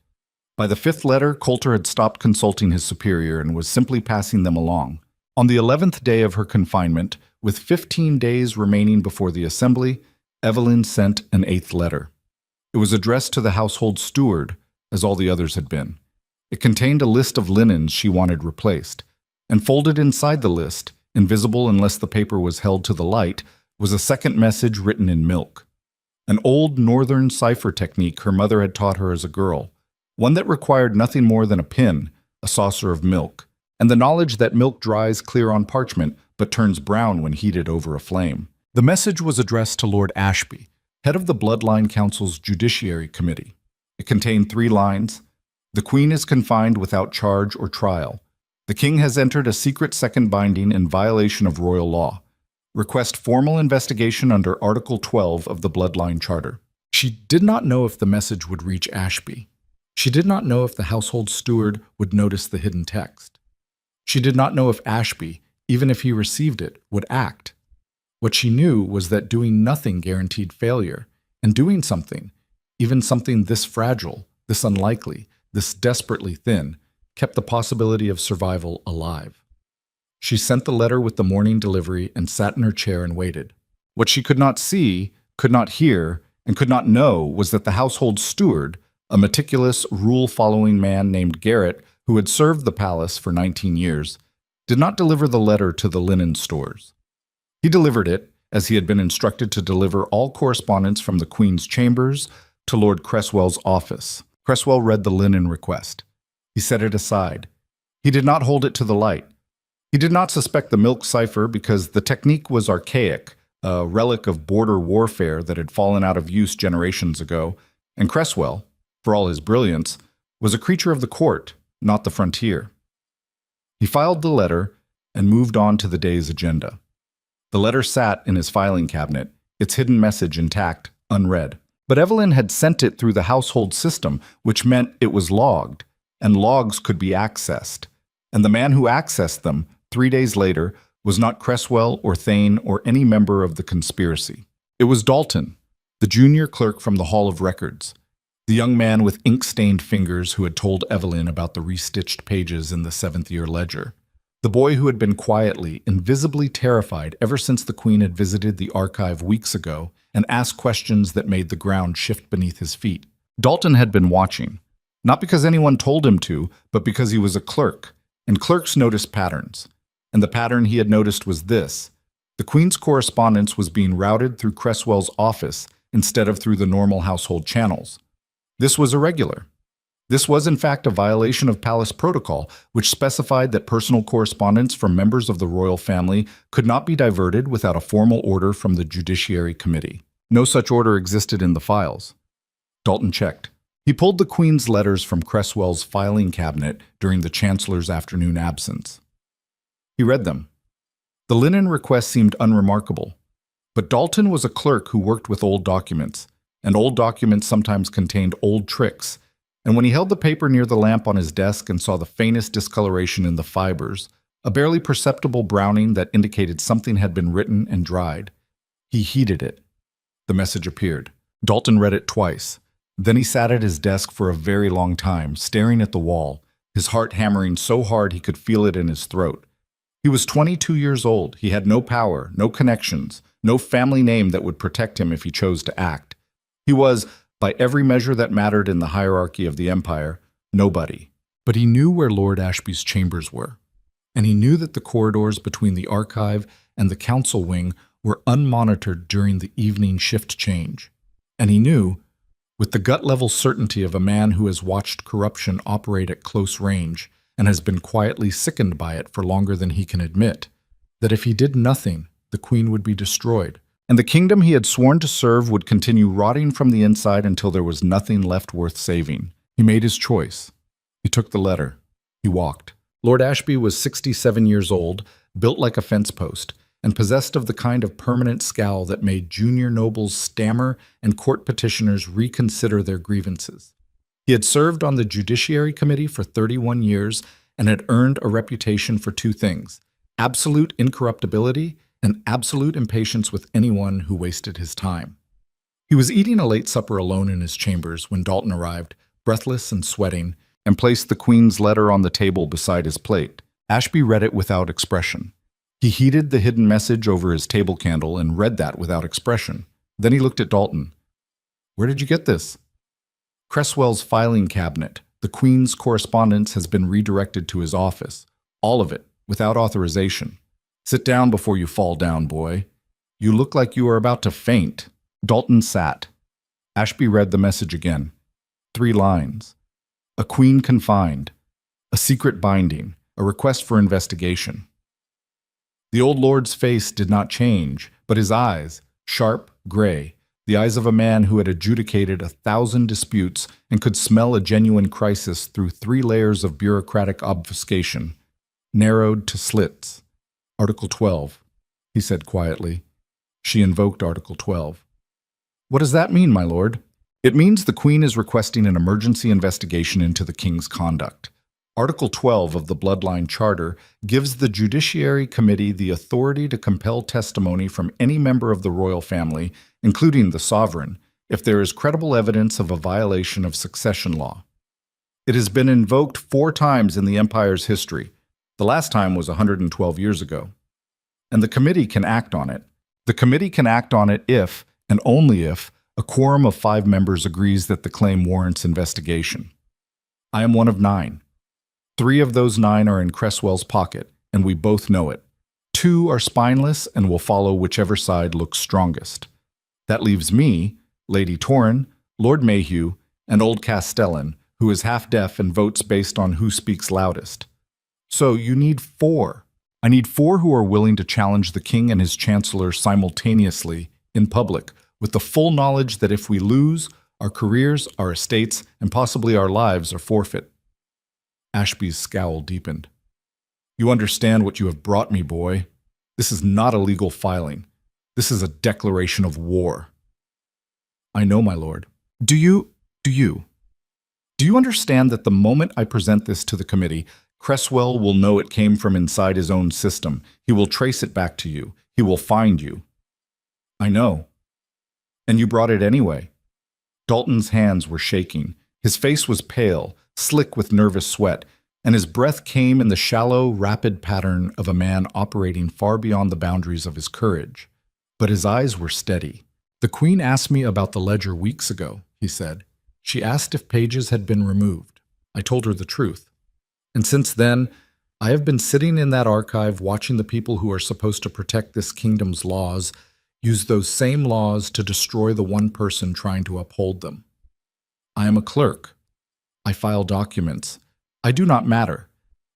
By the 5th letter, Coulter had stopped consulting his superior and was simply passing them along. On the 11th day of her confinement, with 15 days remaining before the assembly, Evelyn sent an 8th letter. It was addressed to the household steward, as all the others had been. It contained a list of linens she wanted replaced, and folded inside the list, invisible unless the paper was held to the light, was a second message written in milk. An old northern cipher technique her mother had taught her as a girl, one that required nothing more than a pin, a saucer of milk, and the knowledge that milk dries clear on parchment but turns brown when heated over a flame. The message was addressed to Lord Ashby, head of the Bloodline Council's Judiciary Committee. It contained 3 lines. The Queen is confined without charge or trial. The King has entered a secret second binding in violation of royal law. Request formal investigation under Article 12 of the Bloodline Charter. She did not know if the message would reach Ashby. She did not know if the household steward would notice the hidden text. She did not know if Ashby, even if he received it, would act. What she knew was that doing nothing guaranteed failure, and doing something, even something this fragile, this unlikely, this desperately thin, kept the possibility of survival alive. She sent the letter with the morning delivery and sat in her chair and waited. What she could not see, could not hear, and could not know was that the household steward, a meticulous, rule-following man named Garrett, who had served the palace for 19 years, did not deliver the letter to the linen stores. He delivered it, as he had been instructed to deliver all correspondence from the Queen's chambers to Lord Cresswell's office. Cresswell read the linen request. He set it aside. He did not hold it to the light. He did not suspect the milk cipher because the technique was archaic, a relic of border warfare that had fallen out of use generations ago, and Cresswell, for all his brilliance, was a creature of the court, not the frontier. He filed the letter and moved on to the day's agenda. The letter sat in his filing cabinet, its hidden message intact, unread. But Evelyn had sent it through the household system, which meant it was logged, and logs could be accessed. And the man who accessed them, 3 days later, was not Cresswell or Thane or any member of the conspiracy. It was Dalton, the junior clerk from the Hall of Records, the young man with ink-stained fingers who had told Evelyn about the restitched pages in the 7th-year ledger. The boy who had been quietly, invisibly terrified ever since the Queen had visited the archive weeks ago and asked questions that made the ground shift beneath his feet. Dalton had been watching, not because anyone told him to, but because he was a clerk, and clerks notice patterns. And the pattern he had noticed was this. The Queen's correspondence was being routed through Cresswell's office instead of through the normal household channels. This was irregular. This was in fact a violation of palace protocol, which specified that personal correspondence from members of the royal family could not be diverted without a formal order from the Judiciary Committee. No such order existed in the files. Dalton checked. He pulled the Queen's letters from Cresswell's filing cabinet during the Chancellor's afternoon absence. He read them. The linen request seemed unremarkable, but Dalton was a clerk who worked with old documents, and old documents sometimes contained old tricks, and when he held the paper near the lamp on his desk and saw the faintest discoloration in the fibers, a barely perceptible browning that indicated something had been written and dried, he heeded it. The message appeared. Dalton read it twice. Then he sat at his desk for a very long time, staring at the wall, his heart hammering so hard he could feel it in his throat. He was 22 years old. He had no power, no connections, no family name that would protect him if he chose to act. He was, by every measure that mattered in the hierarchy of the empire, nobody. But he knew where Lord Ashby's chambers were, and he knew that the corridors between the archive and the council wing were unmonitored during the evening shift change. And he knew, with the gut-level certainty of a man who has watched corruption operate at close range and has been quietly sickened by it for longer than he can admit, that if he did nothing, the Queen would be destroyed, and the kingdom he had sworn to serve would continue rotting from the inside until there was nothing left worth saving. He made his choice. He took the letter. He walked. Lord Ashby was 67 years old, built like a fence post, and possessed of the kind of permanent scowl that made junior nobles stammer and court petitioners reconsider their grievances. He had served on the Judiciary Committee for 31 years and had earned a reputation for two things: absolute incorruptibility and absolute impatience with anyone who wasted his time. He was eating a late supper alone in his chambers when Dalton arrived, breathless and sweating, and placed the Queen's letter on the table beside his plate. Ashby read it without expression. He heeded the hidden message over his table candle and read that without expression. Then he looked at Dalton. "Where did you get this?" "Cresswell's filing cabinet. The Queen's correspondence has been redirected to his office. All of it, without authorization. Sit down before you fall down, boy. You look like you are about to faint." Dalton sat. Ashby read the message again. 3 lines. A queen confined. A secret binding. A request for investigation. The old lord's face did not change, but his eyes, sharp, gray, the eyes of a man who had adjudicated 1,000 disputes and could smell a genuine crisis through 3 layers of bureaucratic obfuscation, narrowed to slits. "Article 12, he said quietly. She invoked Article 12. "What does that mean, my lord?" "It means the Queen is requesting an emergency investigation into the King's conduct. Article 12 of the Bloodline Charter gives the Judiciary Committee the authority to compel testimony from any member of the royal family, including the sovereign, if there is credible evidence of a violation of succession law. It has been invoked 4 times in the empire's history. The last time was 112 years ago. And the committee can act on it. The committee can act on it if, and only if, a quorum of 5 members agrees that the claim warrants investigation. I am one of 9. 3 of those 9 are in Cresswell's pocket, and we both know it. 2 are spineless and will follow whichever side looks strongest. That leaves me, Lady Torrin, Lord Mayhew, and old Castellan, who is half-deaf and votes based on who speaks loudest. So you need 4. I need 4 who are willing to challenge the king and his chancellor simultaneously, in public, with the full knowledge that if we lose, our careers, our estates, and possibly our lives are forfeit." Ashby's scowl deepened. "You understand what you have brought me, boy. This is not a legal filing. This is a declaration of war." "I know, my lord. Do you understand that the moment I present this to the committee, Cresswell will know it came from inside his own system. He will trace it back to you. He will find you." "I know. And you brought it anyway." Dalton's hands were shaking. His face was pale, slick with nervous sweat, and his breath came in the shallow, rapid pattern of a man operating far beyond the boundaries of his courage. But his eyes were steady. "The Queen asked me about the ledger weeks ago," he said. "She asked if pages had been removed. I told her the truth. And since then, I have been sitting in that archive watching the people who are supposed to protect this kingdom's laws use those same laws to destroy the one person trying to uphold them. I am a clerk. I file documents. I do not matter.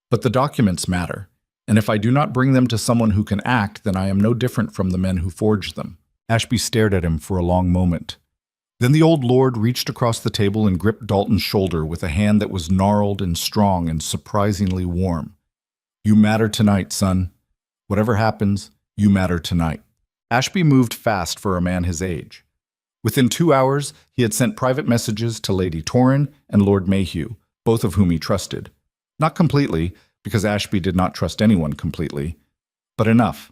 But the documents matter. And if I do not bring them to someone who can act, then I am no different from the men who forged them." Ashby stared at him for a long moment. Then the old lord reached across the table and gripped Dalton's shoulder with a hand that was gnarled and strong and surprisingly warm. "You matter tonight, son. Whatever happens, you matter tonight." Ashby moved fast for a man his age. Within 2 hours, he had sent private messages to Lady Torrin and Lord Mayhew, both of whom he trusted. Not completely, because Ashby did not trust anyone completely, but enough.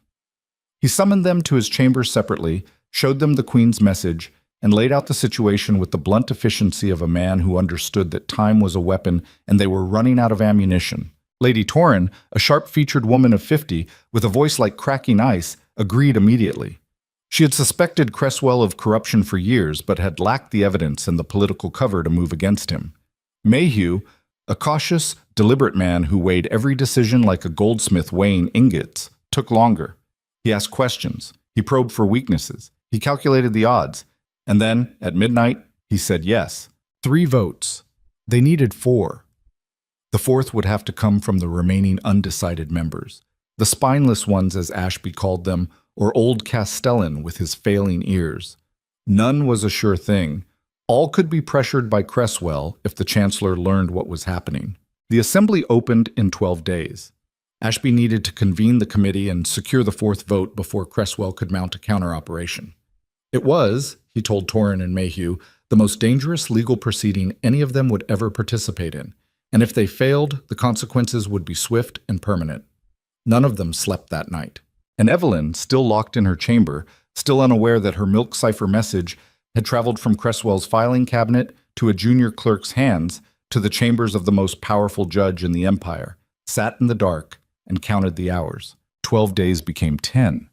He summoned them to his chambers separately, showed them the Queen's message, and laid out the situation with the blunt efficiency of a man who understood that time was a weapon and they were running out of ammunition. Lady Torrin, a sharp-featured woman of 50, with a voice like cracking ice, agreed immediately. She had suspected Cresswell of corruption for years, but had lacked the evidence and the political cover to move against him. Mayhew, a cautious, deliberate man who weighed every decision like a goldsmith weighing ingots, took longer. He asked questions. He probed for weaknesses. He calculated the odds. And then, at midnight, he said yes. 3 votes. They needed 4. The 4th would have to come from the remaining undecided members. The spineless ones, as Ashby called them, or old Castellan with his failing ears. None was a sure thing. All could be pressured by Cresswell if the Chancellor learned what was happening. The Assembly opened in 12 days. Ashby needed to convene the committee and secure the 4th vote before Cresswell could mount a counter-operation. It was, he told Torrin and Mayhew, the most dangerous legal proceeding any of them would ever participate in, and if they failed, the consequences would be swift and permanent. None of them slept that night. And Evelyn, still locked in her chamber, still unaware that her milk cipher message had traveled from Cresswell's filing cabinet to a junior clerk's hands to the chambers of the most powerful judge in the empire, sat in the dark and counted the hours. 12 days became 10.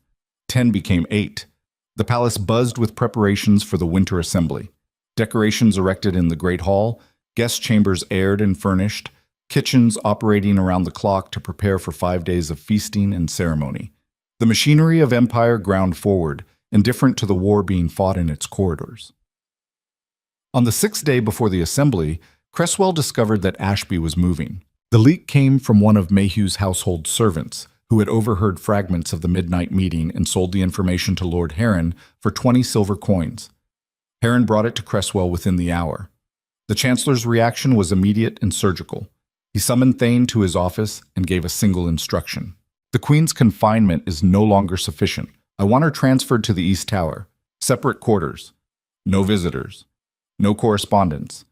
10 became 8. The palace buzzed with preparations for the winter assembly. Decorations erected in the great hall, guest chambers aired and furnished, kitchens operating around the clock to prepare for 5 days of feasting and ceremony. The machinery of empire ground forward, indifferent to the war being fought in its corridors. On the 6th day before the assembly, Cresswell discovered that Ashby was moving. The leak came from one of Mayhew's household servants, who had overheard fragments of the midnight meeting and sold the information to Lord Heron for 20 silver coins. Heron brought it to Cresswell within the hour. The Chancellor's reaction was immediate and surgical. He summoned Thane to his office and gave a single instruction. "The Queen's confinement is no longer sufficient. I want her transferred to the East Tower. Separate quarters. No visitors. No correspondence.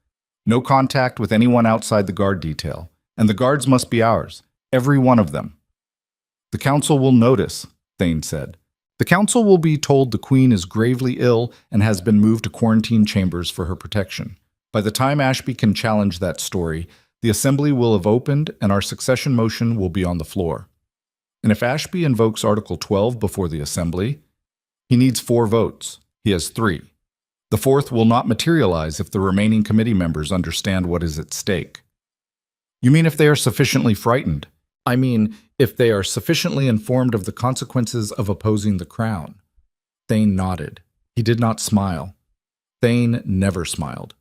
No contact with anyone outside the guard detail. And the guards must be ours. Every one of them." "The Council will notice," Thane said. "The Council will be told the Queen is gravely ill and has been moved to quarantine chambers for her protection. By the time Ashby can challenge that story, the Assembly will have opened and our succession motion will be on the floor. And if Ashby invokes Article 12 before the Assembly, he needs 4 votes. He has 3. The 4th will not materialize if the remaining committee members understand what is at stake." "You mean if they are sufficiently frightened?" "I mean, if they are sufficiently informed of the consequences of opposing the crown." Thane nodded. He did not smile. Thane never smiled.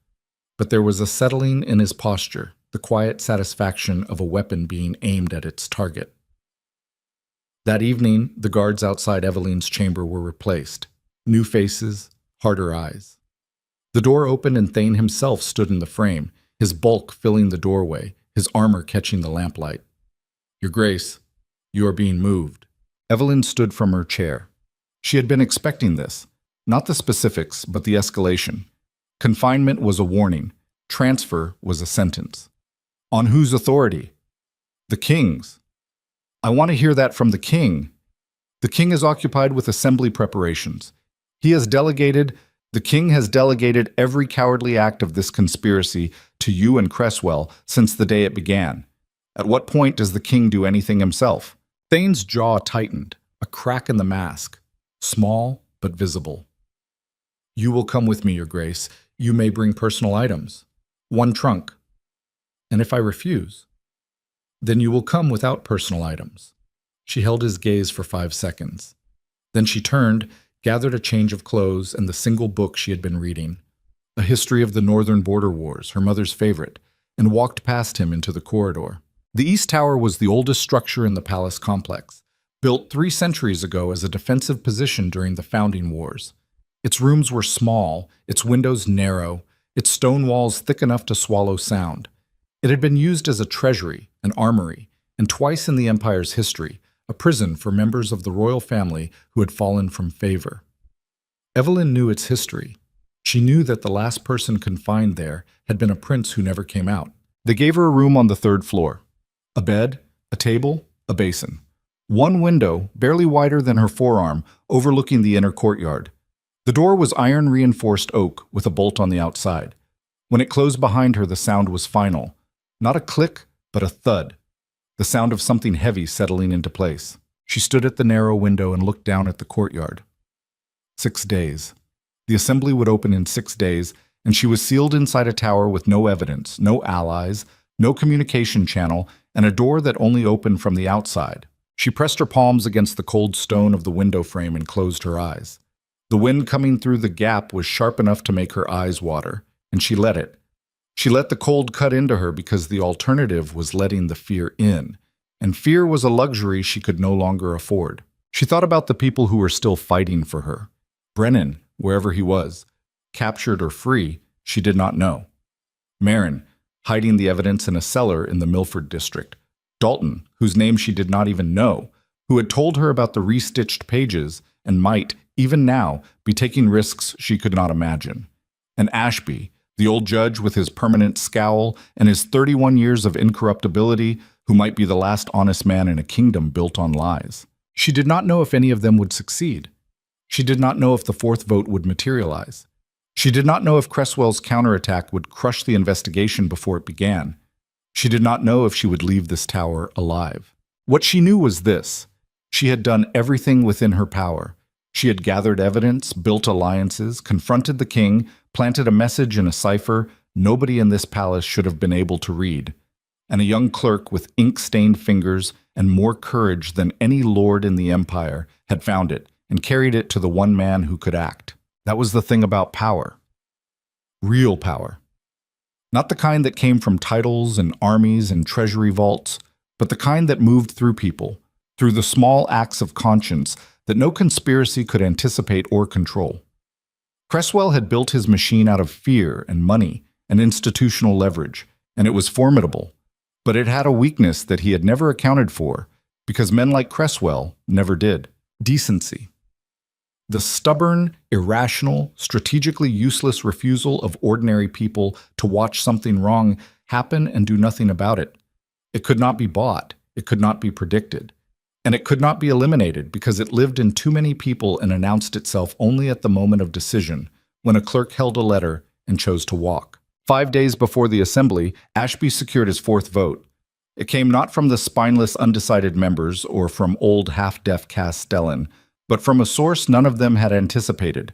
But there was a settling in his posture, the quiet satisfaction of a weapon being aimed at its target. That evening, the guards outside Evelyn's chamber were replaced. New faces, harder eyes. The door opened and Thane himself stood in the frame, his bulk filling the doorway, his armor catching the lamplight. "Your Grace, you are being moved." Evelyn stood from her chair. She had been expecting this, not the specifics, but the escalation. Confinement was a warning. Transfer was a sentence. On whose authority? The King's. "I want to hear that from the King." "The King is occupied with assembly preparations. The King has delegated every cowardly act of this conspiracy to you and Cresswell since the day it began. At what point does the King do anything himself?" Thane's jaw tightened, a crack in the mask, small but visible. "You will come with me, Your Grace. You may bring personal items. 1 trunk. And if I refuse, then you will come without personal items." She held his gaze for 5 seconds. Then she turned, gathered a change of clothes and the single book she had been reading, a history of the Northern Border Wars, her mother's favorite, and walked past him into the corridor. The East Tower was the oldest structure in the palace complex, built 3 centuries ago as a defensive position during the founding wars. Its rooms were small, its windows narrow, its stone walls thick enough to swallow sound. It had been used as a treasury, an armory, and twice in the empire's history, a prison for members of the royal family who had fallen from favor. Evelyn knew its history. She knew that the last person confined there had been a prince who never came out. They gave her a room on the 3rd floor. A bed, a table, a basin. One window, barely wider than her forearm, overlooking the inner courtyard. The door was iron-reinforced oak with a bolt on the outside. When it closed behind her, the sound was final. Not a click, but a thud. The sound of something heavy settling into place. She stood at the narrow window and looked down at the courtyard. 6 days. The assembly would open in 6 days, and she was sealed inside a tower with no evidence, no allies, no communication channel, and a door that only opened from the outside. She pressed her palms against the cold stone of the window frame and closed her eyes. The wind coming through the gap was sharp enough to make her eyes water, and she let it. She let the cold cut into her because the alternative was letting the fear in, and fear was a luxury she could no longer afford. She thought about the people who were still fighting for her. Brennan, wherever he was, captured or free, she did not know. Marin, hiding the evidence in a cellar in the Milford district. Dalton, whose name she did not even know, who had told her about the restitched pages and might, even now, be taking risks she could not imagine. And Ashby, the old judge with his permanent scowl and his 31 years of incorruptibility, who might be the last honest man in a kingdom built on lies. She did not know if any of them would succeed. She did not know if the 4th vote would materialize. She did not know if Cresswell's counterattack would crush the investigation before it began. She did not know if she would leave this tower alive. What she knew was this: she had done everything within her power. She had gathered evidence, built alliances, confronted the king, planted a message in a cipher nobody in this palace should have been able to read. And a young clerk with ink-stained fingers and more courage than any lord in the empire had found it and carried it to the one man who could act. That was the thing about power. Real power. Not the kind that came from titles and armies and treasury vaults, but the kind that moved through people, through the small acts of conscience that no conspiracy could anticipate or control. Cresswell had built his machine out of fear and money and institutional leverage, and it was formidable. But it had a weakness that he had never accounted for, because men like Cresswell never did: decency. The stubborn, irrational, strategically useless refusal of ordinary people to watch something wrong happen and do nothing about it. It could not be bought, it could not be predicted, and it could not be eliminated because it lived in too many people and announced itself only at the moment of decision, when a clerk held a letter and chose to walk. 5 days before the assembly, Ashby secured his 4th vote. It came not from the spineless, undecided members or from old half-deaf Castellan, but from a source none of them had anticipated: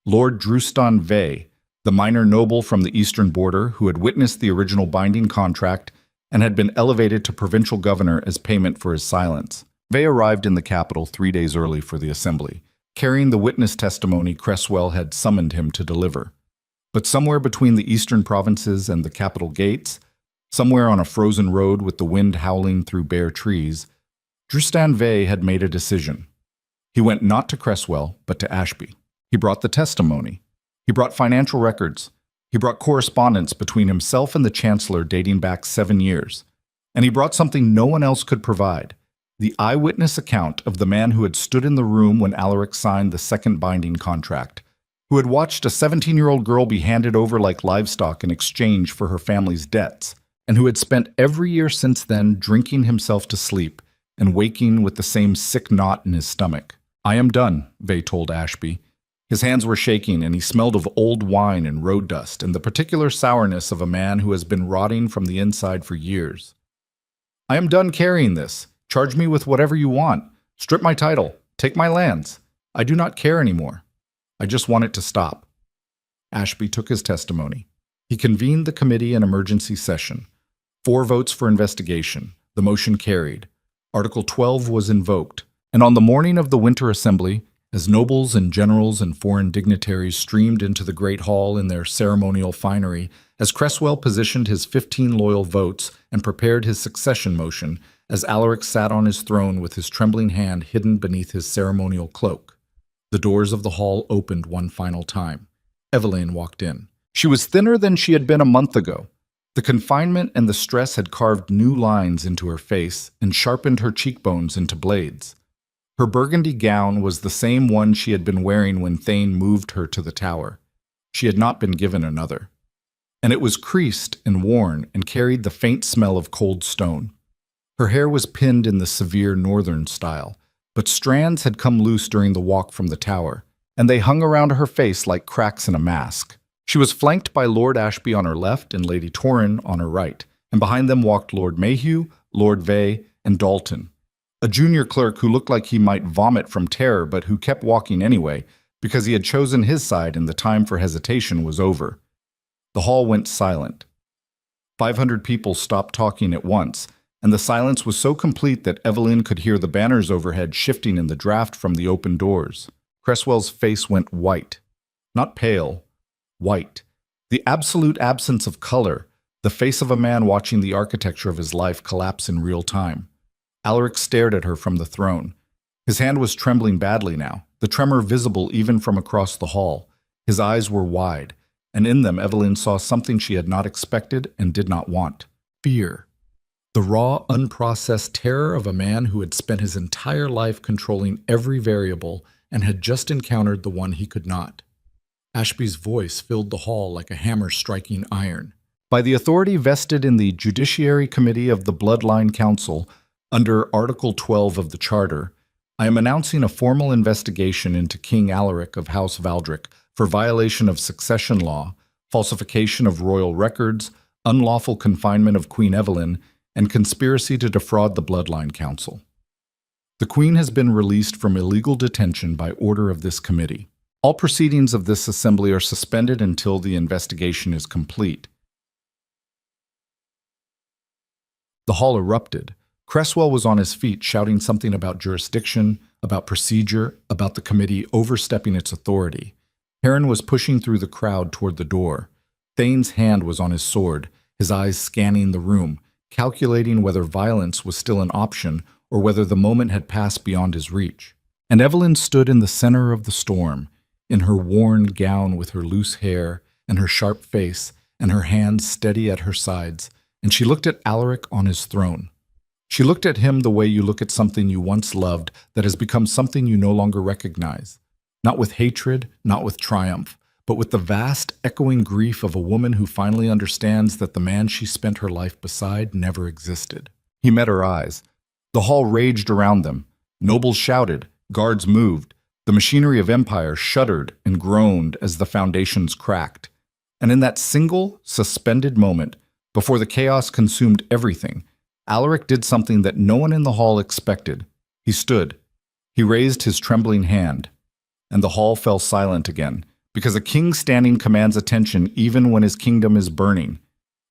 Lord Drustan Vey, the minor noble from the eastern border who had witnessed the original binding contract and had been elevated to provincial governor as payment for his silence. Vey arrived in the capital 3 days early for the assembly, carrying the witness testimony Cresswell had summoned him to deliver. But somewhere between the eastern provinces and the capital gates, somewhere on a frozen road with the wind howling through bare trees, Drustan Vey had made a decision. He went not to Cresswell, but to Ashby. He brought the testimony. He brought financial records. He brought correspondence between himself and the chancellor dating back 7 years. And he brought something no one else could provide: the eyewitness account of the man who had stood in the room when Alaric signed the second binding contract, who had watched a 17-year-old girl be handed over like livestock in exchange for her family's debts, and who had spent every year since then drinking himself to sleep and waking with the same sick knot in his stomach. "I am done," Vey told Ashby. His hands were shaking, and he smelled of old wine and road dust and the particular sourness of a man who has been rotting from the inside for years. "I am done carrying this. Charge me with whatever you want. Strip my title. Take my lands. I do not care anymore. I just want it to stop." Ashby took his testimony. He convened the committee in emergency session. 4 votes for investigation. The motion carried. Article 12 was invoked. And on the morning of the winter assembly, as nobles and generals and foreign dignitaries streamed into the great hall in their ceremonial finery, as Cresswell positioned his 15 loyal votes and prepared his succession motion, as Alaric sat on his throne with his trembling hand hidden beneath his ceremonial cloak. The doors of the hall opened one final time. Evelyn walked in. She was thinner than she had been a month ago. The confinement and the stress had carved new lines into her face and sharpened her cheekbones into blades. Her burgundy gown was the same one she had been wearing when Thane moved her to the tower. She had not been given another. And it was creased and worn and carried the faint smell of cold stone. Her hair was pinned in the severe northern style, but strands had come loose during the walk from the tower, and they hung around her face like cracks in a mask. She was flanked by Lord Ashby on her left and Lady Torrin on her right, and behind them walked Lord Mayhew, Lord Vey, and Dalton, a junior clerk who looked like he might vomit from terror but who kept walking anyway because he had chosen his side and the time for hesitation was over. The hall went silent. 500 people stopped talking at once, and the silence was so complete that Evelyn could hear the banners overhead shifting in the draft from the open doors. Cresswell's face went white. Not pale, white. The absolute absence of color, the face of a man watching the architecture of his life collapse in real time. Alaric stared at her from the throne. His hand was trembling badly now, the tremor visible even from across the hall. His eyes were wide, and in them Evelyn saw something she had not expected and did not want. Fear. The raw, unprocessed terror of a man who had spent his entire life controlling every variable and had just encountered the one he could not. Ashby's voice filled the hall like a hammer striking iron. By the authority vested in the Judiciary Committee of the Bloodline Council, under Article 12 of the Charter, I am announcing a formal investigation into King Alaric of House Valdric for violation of succession law, falsification of royal records, unlawful confinement of Queen Evelyn, and conspiracy to defraud the Bloodline Council. The Queen has been released from illegal detention by order of this committee. All proceedings of this assembly are suspended until the investigation is complete. The hall erupted. Cresswell was on his feet shouting something about jurisdiction, about procedure, about the committee overstepping its authority. Heron was pushing through the crowd toward the door. Thane's hand was on his sword, his eyes scanning the room, calculating whether violence was still an option or whether the moment had passed beyond his reach. And Evelyn stood in the center of the storm, in her worn gown with her loose hair and her sharp face and her hands steady at her sides, and she looked at Alaric on his throne. She looked at him the way you look at something you once loved that has become something you no longer recognize, not with hatred, not with triumph, but with the vast, echoing grief of a woman who finally understands that the man she spent her life beside never existed. He met her eyes. The hall raged around them. Nobles shouted, guards moved. The machinery of empire shuddered and groaned as the foundations cracked. And in that single, suspended moment, before the chaos consumed everything, Alaric did something that no one in the hall expected. He stood. He raised his trembling hand. And the hall fell silent again, because a king standing commands attention even when his kingdom is burning.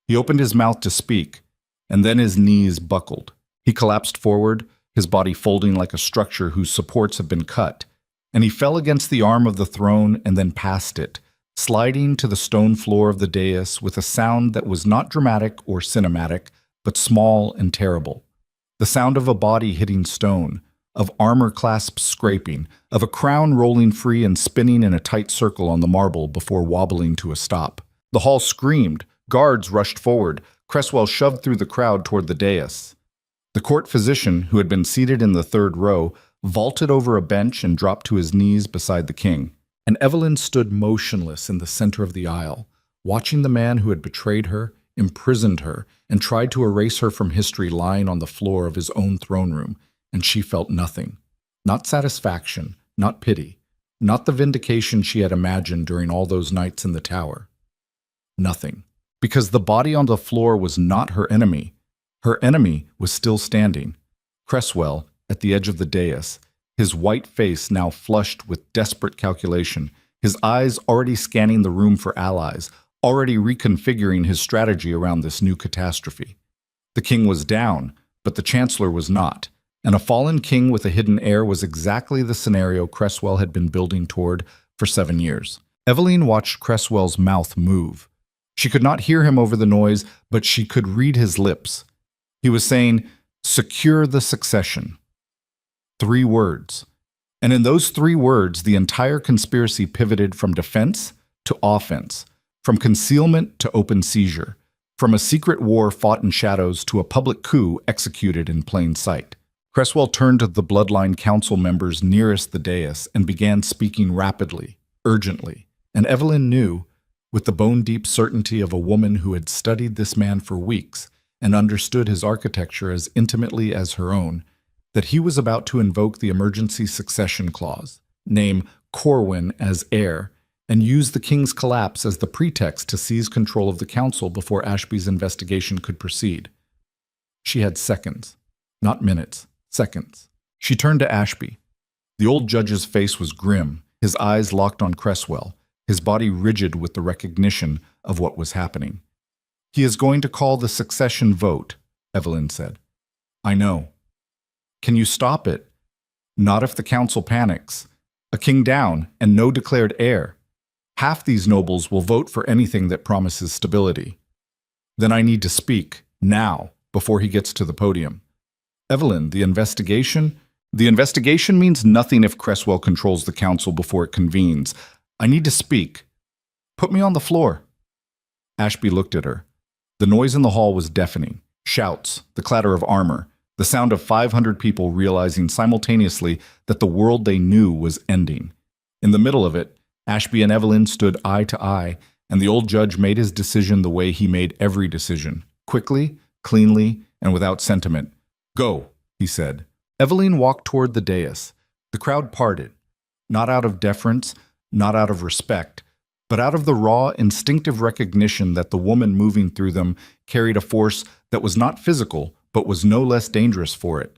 He opened his mouth to speak, and then his knees buckled. He collapsed forward, his body folding like a structure whose supports have been cut, and he fell against the arm of the throne and then past it, sliding to the stone floor of the dais with a sound that was not dramatic or cinematic, but small and terrible. The sound of a body hitting stone, of armor clasps scraping, of a crown rolling free and spinning in a tight circle on the marble before wobbling to a stop. The hall screamed. Guards rushed forward. Cresswell shoved through the crowd toward the dais. The court physician, who had been seated in the third row, vaulted over a bench and dropped to his knees beside the king. And Evelyn stood motionless in the center of the aisle, watching the man who had betrayed her, imprisoned her, and tried to erase her from history lying on the floor of his own throne room, and she felt nothing. Not satisfaction, not pity, not the vindication she had imagined during all those nights in the tower. Nothing. Because the body on the floor was not her enemy. Her enemy was still standing. Cresswell, at the edge of the dais, his white face now flushed with desperate calculation, his eyes already scanning the room for allies, already reconfiguring his strategy around this new catastrophe. The king was down, but the chancellor was not, and a fallen king with a hidden heir was exactly the scenario Cresswell had been building toward for 7 years. Eveline watched Cresswell's mouth move. She could not hear him over the noise, but she could read his lips. He was saying, "Secure the succession." 3 words. And in those 3 words, the entire conspiracy pivoted from defense to offense, from concealment to open seizure, from a secret war fought in shadows to a public coup executed in plain sight. Cresswell turned to the Bloodline Council members nearest the dais and began speaking rapidly, urgently. And Eveline knew, with the bone-deep certainty of a woman who had studied this man for weeks and understood his architecture as intimately as her own, that he was about to invoke the emergency succession clause, name Corwin as heir, and use the king's collapse as the pretext to seize control of the council before Ashby's investigation could proceed. She had seconds, not minutes, seconds. She turned to Ashby. The old judge's face was grim, his eyes locked on Cresswell, his body rigid with the recognition of what was happening. "He is going to call the succession vote," Eveline said. "I know." "Can you stop it?" "Not if the council panics. A king down and no declared heir. Half these nobles will vote for anything that promises stability." "Then I need to speak, now, before he gets to the podium." "Eveline, the investigation? The investigation means nothing if Cresswell controls the council before it convenes. I need to speak. Put me on the floor." Ashby looked at her. The noise in the hall was deafening. Shouts, the clatter of armor, the sound of 500 people realizing simultaneously that the world they knew was ending. In the middle of it, Ashby and Eveline stood eye to eye, and the old judge made his decision the way he made every decision, quickly, cleanly, and without sentiment. "Go," he said. Eveline walked toward the dais. The crowd parted, not out of deference, not out of respect, but out of the raw, instinctive recognition that the woman moving through them carried a force that was not physical, but was no less dangerous for it.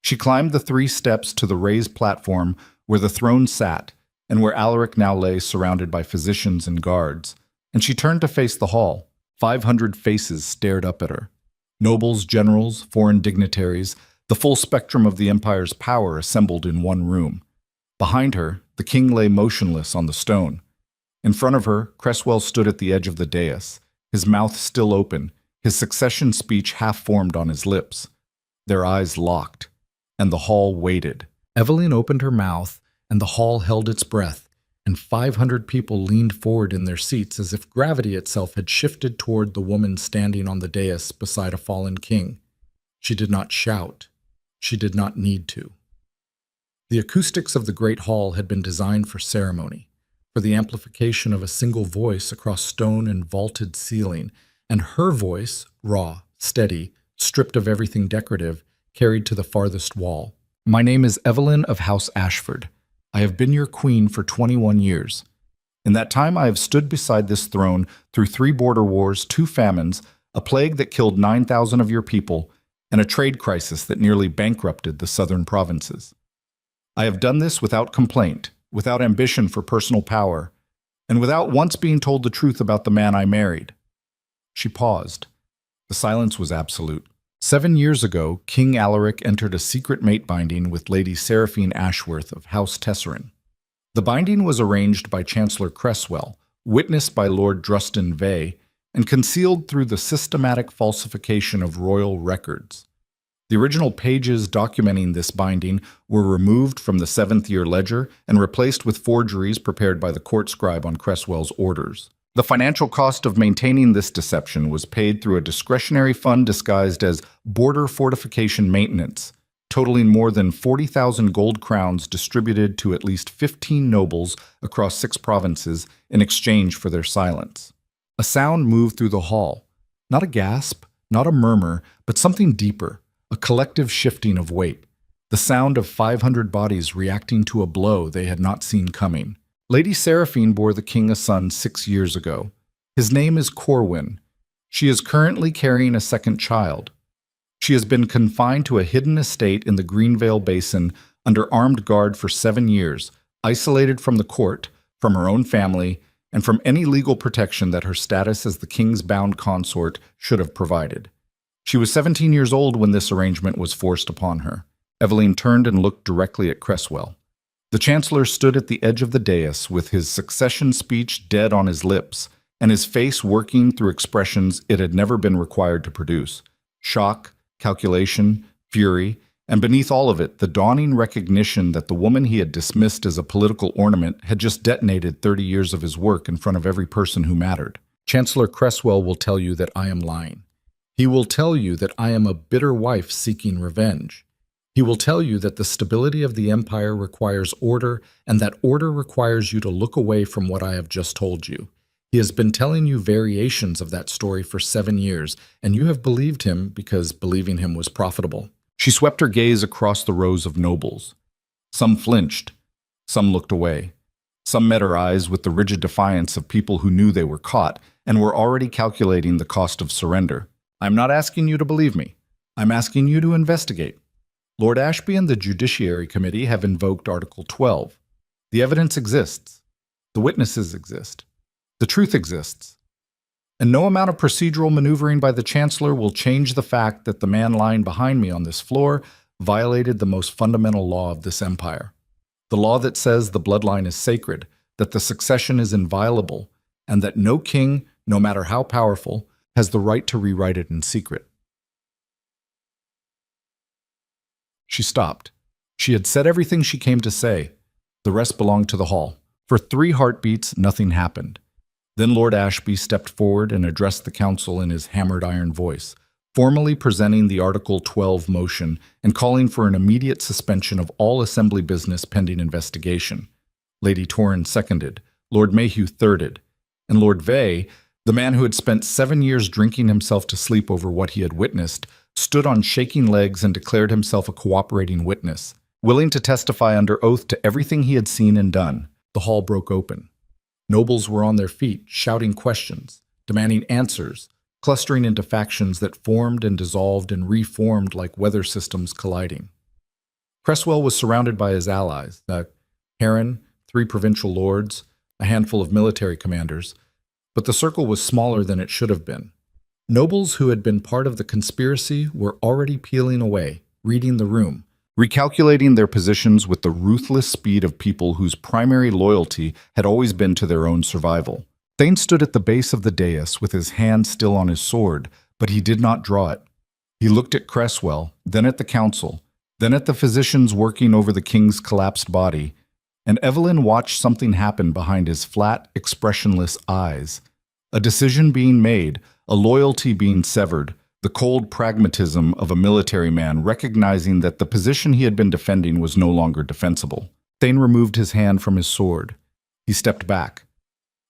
She climbed the 3 steps to the raised platform where the throne sat, and where Alaric now lay surrounded by physicians and guards, and she turned to face the hall. 500 faces stared up at her. Nobles, generals, foreign dignitaries, the full spectrum of the empire's power assembled in one room. Behind her, the king lay motionless on the stone. In front of her, Cresswell stood at the edge of the dais, his mouth still open, his succession speech half-formed on his lips. Their eyes locked, and the hall waited. Eveline opened her mouth, and the hall held its breath, and 500 people leaned forward in their seats as if gravity itself had shifted toward the woman standing on the dais beside a fallen king. She did not shout. She did not need to. The acoustics of the great hall had been designed for ceremony, for the amplification of a single voice across stone and vaulted ceiling, and her voice, raw, steady, stripped of everything decorative, carried to the farthest wall. "My name is Eveline of House Ashford. I have been your queen for 21 years. In that time I have stood beside this throne through 3 border wars, 2 famines, a plague that killed 9,000 of your people, and a trade crisis that nearly bankrupted the southern provinces. I have done this without complaint, without ambition for personal power, and without once being told the truth about the man I married." She paused. The silence was absolute. 7 years ago, King Alaric entered a secret mate binding with Lady Seraphine Ashworth of House Tesserin. The binding was arranged by Chancellor Cresswell, witnessed by Lord Druston Vey, and concealed through the systematic falsification of royal records. The original pages documenting this binding were removed from the 7th-year ledger and replaced with forgeries prepared by the court scribe on Cresswell's orders. The financial cost of maintaining this deception was paid through a discretionary fund disguised as border fortification maintenance, totaling more than 40,000 gold crowns distributed to at least 15 nobles across 6 provinces in exchange for their silence. A sound moved through the hall. Not a gasp, not a murmur, but something deeper, a collective shifting of weight. The sound of 500 bodies reacting to a blow they had not seen coming. Lady Seraphine bore the king a son 6 years ago. His name is Corwin. She is currently carrying a second child. She has been confined to a hidden estate in the Greenvale Basin under armed guard for 7 years, isolated from the court, from her own family, and from any legal protection that her status as the king's bound consort should have provided. She was 17 years old when this arrangement was forced upon her. Eveline turned and looked directly at Cresswell. The Chancellor stood at the edge of the dais with his succession speech dead on his lips, and his face working through expressions it had never been required to produce: shock, calculation, fury, and beneath all of it, the dawning recognition that the woman he had dismissed as a political ornament had just detonated 30 years of his work in front of every person who mattered. Chancellor Cresswell will tell you that I am lying. He will tell you that I am a bitter wife seeking revenge. He will tell you that the stability of the empire requires order, and that order requires you to look away from what I have just told you. He has been telling you variations of that story for 7 years, and you have believed him because believing him was profitable. She swept her gaze across the rows of nobles. Some flinched. Some looked away. Some met her eyes with the rigid defiance of people who knew they were caught and were already calculating the cost of surrender. I'm not asking you to believe me. I'm asking you to investigate. Lord Ashby and the Judiciary Committee have invoked Article 12. The evidence exists. The witnesses exist. The truth exists. And no amount of procedural maneuvering by the Chancellor will change the fact that the man lying behind me on this floor violated the most fundamental law of this empire. The law that says the bloodline is sacred, that the succession is inviolable, and that no king, no matter how powerful, has the right to rewrite it in secret. She stopped. She had said everything she came to say. The rest belonged to the hall. For 3 heartbeats, nothing happened. Then Lord Ashby stepped forward and addressed the council in his hammered iron voice, formally presenting the Article 12 motion and calling for an immediate suspension of all assembly business pending investigation. Lady Torrens seconded, Lord Mayhew thirded, and Lord Vey, the man who had spent 7 years drinking himself to sleep over what he had witnessed, stood on shaking legs and declared himself a cooperating witness, willing to testify under oath to everything he had seen and done. The hall broke open. Nobles were on their feet, shouting questions, demanding answers, clustering into factions that formed and dissolved and reformed like weather systems colliding. Cresswell was surrounded by his allies, the Heron, 3 provincial lords, a handful of military commanders, but the circle was smaller than it should have been. Nobles who had been part of the conspiracy were already peeling away, reading the room, recalculating their positions with the ruthless speed of people whose primary loyalty had always been to their own survival. Thane stood at the base of the dais with his hand still on his sword, but he did not draw it. He looked at Cresswell, then at the council, then at the physicians working over the king's collapsed body, and Eveline watched something happen behind his flat, expressionless eyes. A decision being made, a loyalty being severed, the cold pragmatism of a military man recognizing that the position he had been defending was no longer defensible. Thane removed his hand from his sword. He stepped back.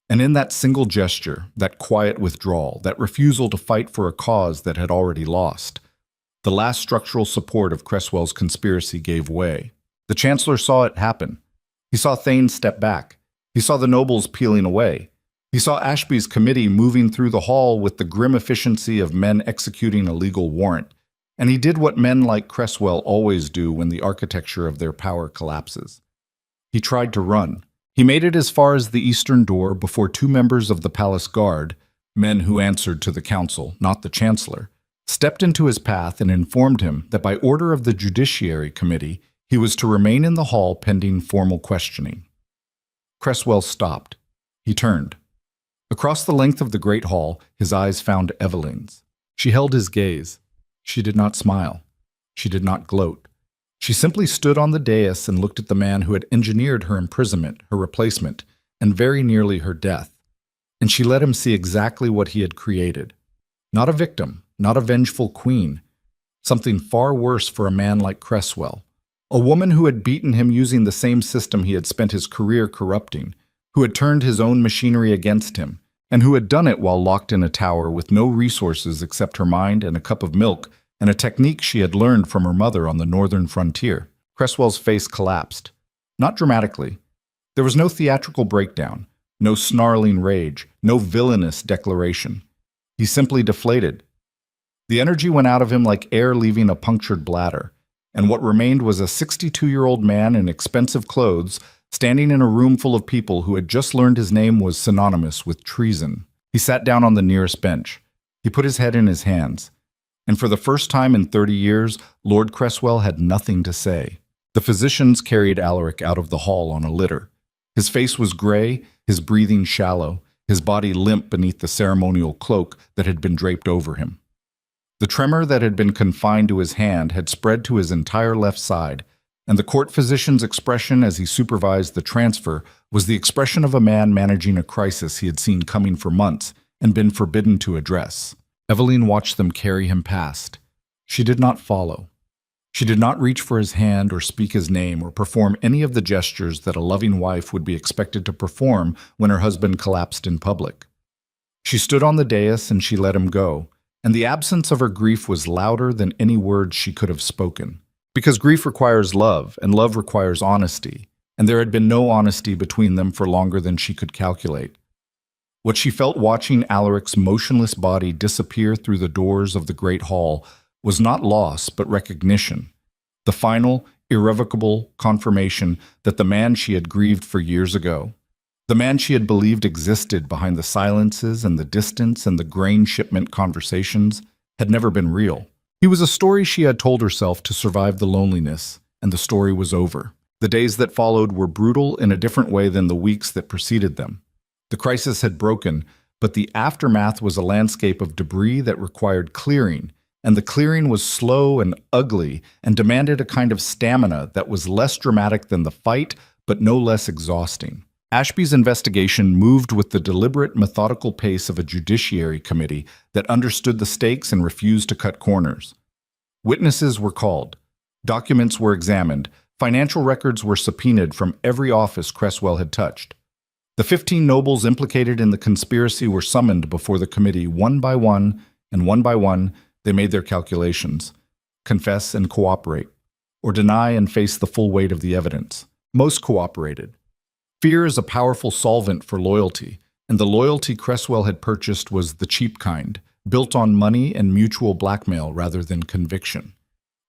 And in that single gesture, that quiet withdrawal, that refusal to fight for a cause that had already lost, the last structural support of Cresswell's conspiracy gave way. The Chancellor saw it happen. He saw Thane step back. He saw the nobles peeling away. He saw Ashby's committee moving through the hall with the grim efficiency of men executing a legal warrant, and he did what men like Cresswell always do when the architecture of their power collapses. He tried to run. He made it as far as the eastern door before 2 members of the palace guard, men who answered to the council, not the Chancellor, stepped into his path and informed him that by order of the Judiciary Committee, he was to remain in the hall pending formal questioning. Cresswell stopped. He turned. Across the length of the great hall, his eyes found Eveline's. She held his gaze. She did not smile. She did not gloat. She simply stood on the dais and looked at the man who had engineered her imprisonment, her replacement, and very nearly her death. And she let him see exactly what he had created. Not a victim, not a vengeful queen. Something far worse for a man like Cresswell. A woman who had beaten him using the same system he had spent his career corrupting, who had turned his own machinery against him, and who had done it while locked in a tower with no resources except her mind and a cup of milk and a technique she had learned from her mother on the northern frontier. Cresswell's face collapsed. Not dramatically. There was no theatrical breakdown, no snarling rage, no villainous declaration. He simply deflated. The energy went out of him like air leaving a punctured bladder, and what remained was a 62-year-old man in expensive clothes standing in a room full of people who had just learned his name was synonymous with treason. He sat down on the nearest bench. He put his head in his hands. And for the first time in 30 years, Lord Cresswell had nothing to say. The physicians carried Alaric out of the hall on a litter. His face was gray, his breathing shallow, his body limp beneath the ceremonial cloak that had been draped over him. The tremor that had been confined to his hand had spread to his entire left side, and the court physician's expression as he supervised the transfer was the expression of a man managing a crisis he had seen coming for months and been forbidden to address. Eveline watched them carry him past. She did not follow. She did not reach for his hand or speak his name or perform any of the gestures that a loving wife would be expected to perform when her husband collapsed in public. She stood on the dais and she let him go, and the absence of her grief was louder than any words she could have spoken. Because grief requires love, and love requires honesty, and there had been no honesty between them for longer than she could calculate. What she felt watching Alaric's motionless body disappear through the doors of the great hall was not loss but recognition, the final, irrevocable confirmation that the man she had grieved for years ago, the man she had believed existed behind the silences and the distance and the grain shipment conversations, had never been real. He was a story she had told herself to survive the loneliness, and the story was over. The days that followed were brutal in a different way than the weeks that preceded them. The crisis had broken, but the aftermath was a landscape of debris that required clearing, and the clearing was slow and ugly and demanded a kind of stamina that was less dramatic than the fight, but no less exhausting. Ashby's investigation moved with the deliberate, methodical pace of a judiciary committee that understood the stakes and refused to cut corners. Witnesses were called. Documents were examined. Financial records were subpoenaed from every office Cresswell had touched. The 15 nobles implicated in the conspiracy were summoned before the committee one by one, and one by one they made their calculations, confess and cooperate, or deny and face the full weight of the evidence. Most cooperated. Fear is a powerful solvent for loyalty, and the loyalty Cresswell had purchased was the cheap kind, built on money and mutual blackmail rather than conviction.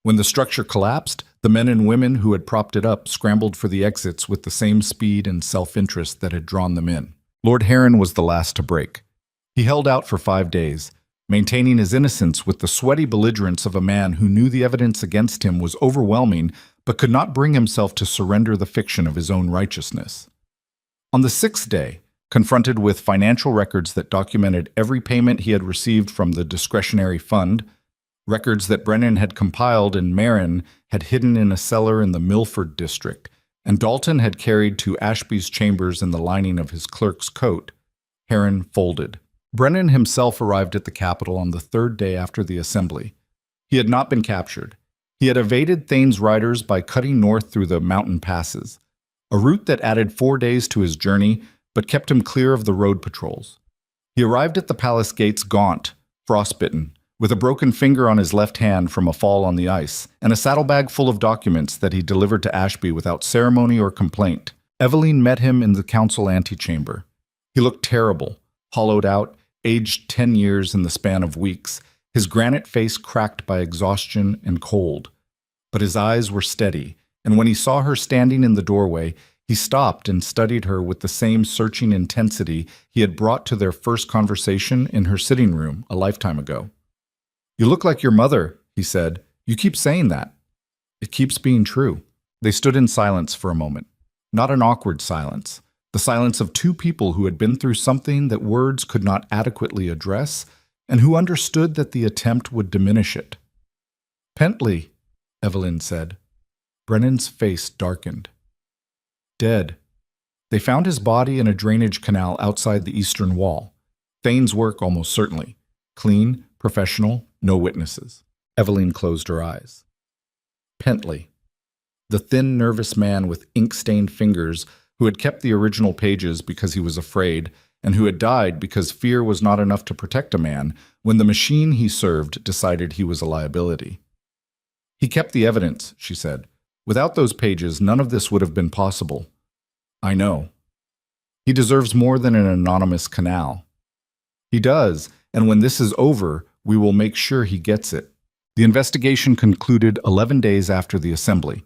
When the structure collapsed, the men and women who had propped it up scrambled for the exits with the same speed and self-interest that had drawn them in. Lord Heron was the last to break. He held out for 5 days, maintaining his innocence with the sweaty belligerence of a man who knew the evidence against him was overwhelming but could not bring himself to surrender the fiction of his own righteousness. On the 6th day, confronted with financial records that documented every payment he had received from the discretionary fund, records that Brennan had compiled and Marin had hidden in a cellar in the Milford district, and Dalton had carried to Ashby's chambers in the lining of his clerk's coat, Heron folded. Brennan himself arrived at the capital on the 3rd day after the assembly. He had not been captured. He had evaded Thane's riders by cutting north through the mountain passes, a route that added 4 days to his journey but kept him clear of the road patrols. He arrived at the palace gates gaunt, frostbitten, with a broken finger on his left hand from a fall on the ice, and a saddlebag full of documents that he delivered to Ashby without ceremony or complaint. Eveline met him in the council antechamber. He looked terrible, hollowed out, aged 10 years in the span of weeks, his granite face cracked by exhaustion and cold. But his eyes were steady, and when he saw her standing in the doorway, he stopped and studied her with the same searching intensity he had brought to their first conversation in her sitting room a lifetime ago. "You look like your mother," he said. "You keep saying that." "It keeps being true." They stood in silence for a moment. Not an awkward silence. The silence of two people who had been through something that words could not adequately address, and who understood that the attempt would diminish it. "Pentley," Eveline said. Brennan's face darkened. "Dead. They found his body in a drainage canal outside the eastern wall. Thane's work, almost certainly. Clean, professional, no witnesses." Eveline closed her eyes. Pentley. The thin, nervous man with ink-stained fingers who had kept the original pages because he was afraid, and who had died because fear was not enough to protect a man when the machine he served decided he was a liability. "He kept the evidence," she said. "Without those pages, none of this would have been possible." "I know." "He deserves more than an anonymous canal." "He does, and when this is over, we will make sure he gets it." The investigation concluded 11 days after the assembly.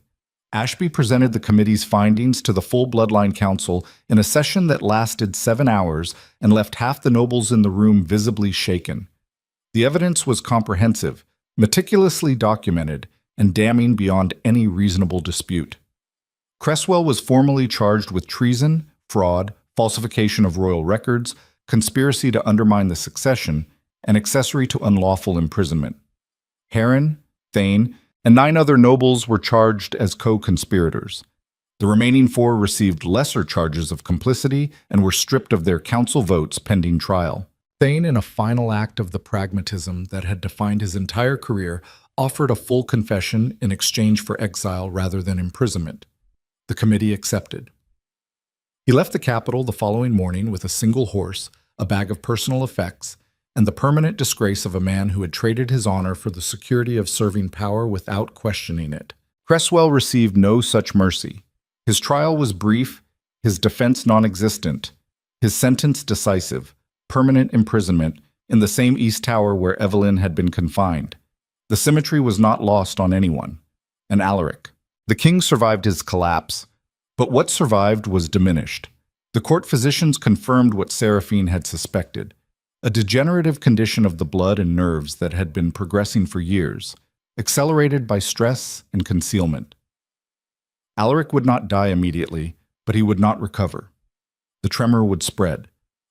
Ashby presented the committee's findings to the full Bloodline Council in a session that lasted 7 hours and left half the nobles in the room visibly shaken. The evidence was comprehensive, meticulously documented and damning beyond any reasonable dispute. Cresswell was formally charged with treason, fraud, falsification of royal records, conspiracy to undermine the succession, and accessory to unlawful imprisonment. Heron, Thane, and 9 other nobles were charged as co-conspirators. The remaining 4 received lesser charges of complicity and were stripped of their council votes pending trial. Thane, in a final act of the pragmatism that had defined his entire career, offered a full confession in exchange for exile rather than imprisonment. The committee accepted. He left the capital the following morning with a single horse, a bag of personal effects, and the permanent disgrace of a man who had traded his honor for the security of serving power without questioning it. Cresswell received no such mercy. His trial was brief, his defense non-existent, his sentence decisive, permanent imprisonment in the same East Tower where Evelyn had been confined. The symmetry was not lost on anyone, and Alaric. The king survived his collapse, but what survived was diminished. The court physicians confirmed what Seraphine had suspected, a degenerative condition of the blood and nerves that had been progressing for years, accelerated by stress and concealment. Alaric would not die immediately, but he would not recover. The tremor would spread.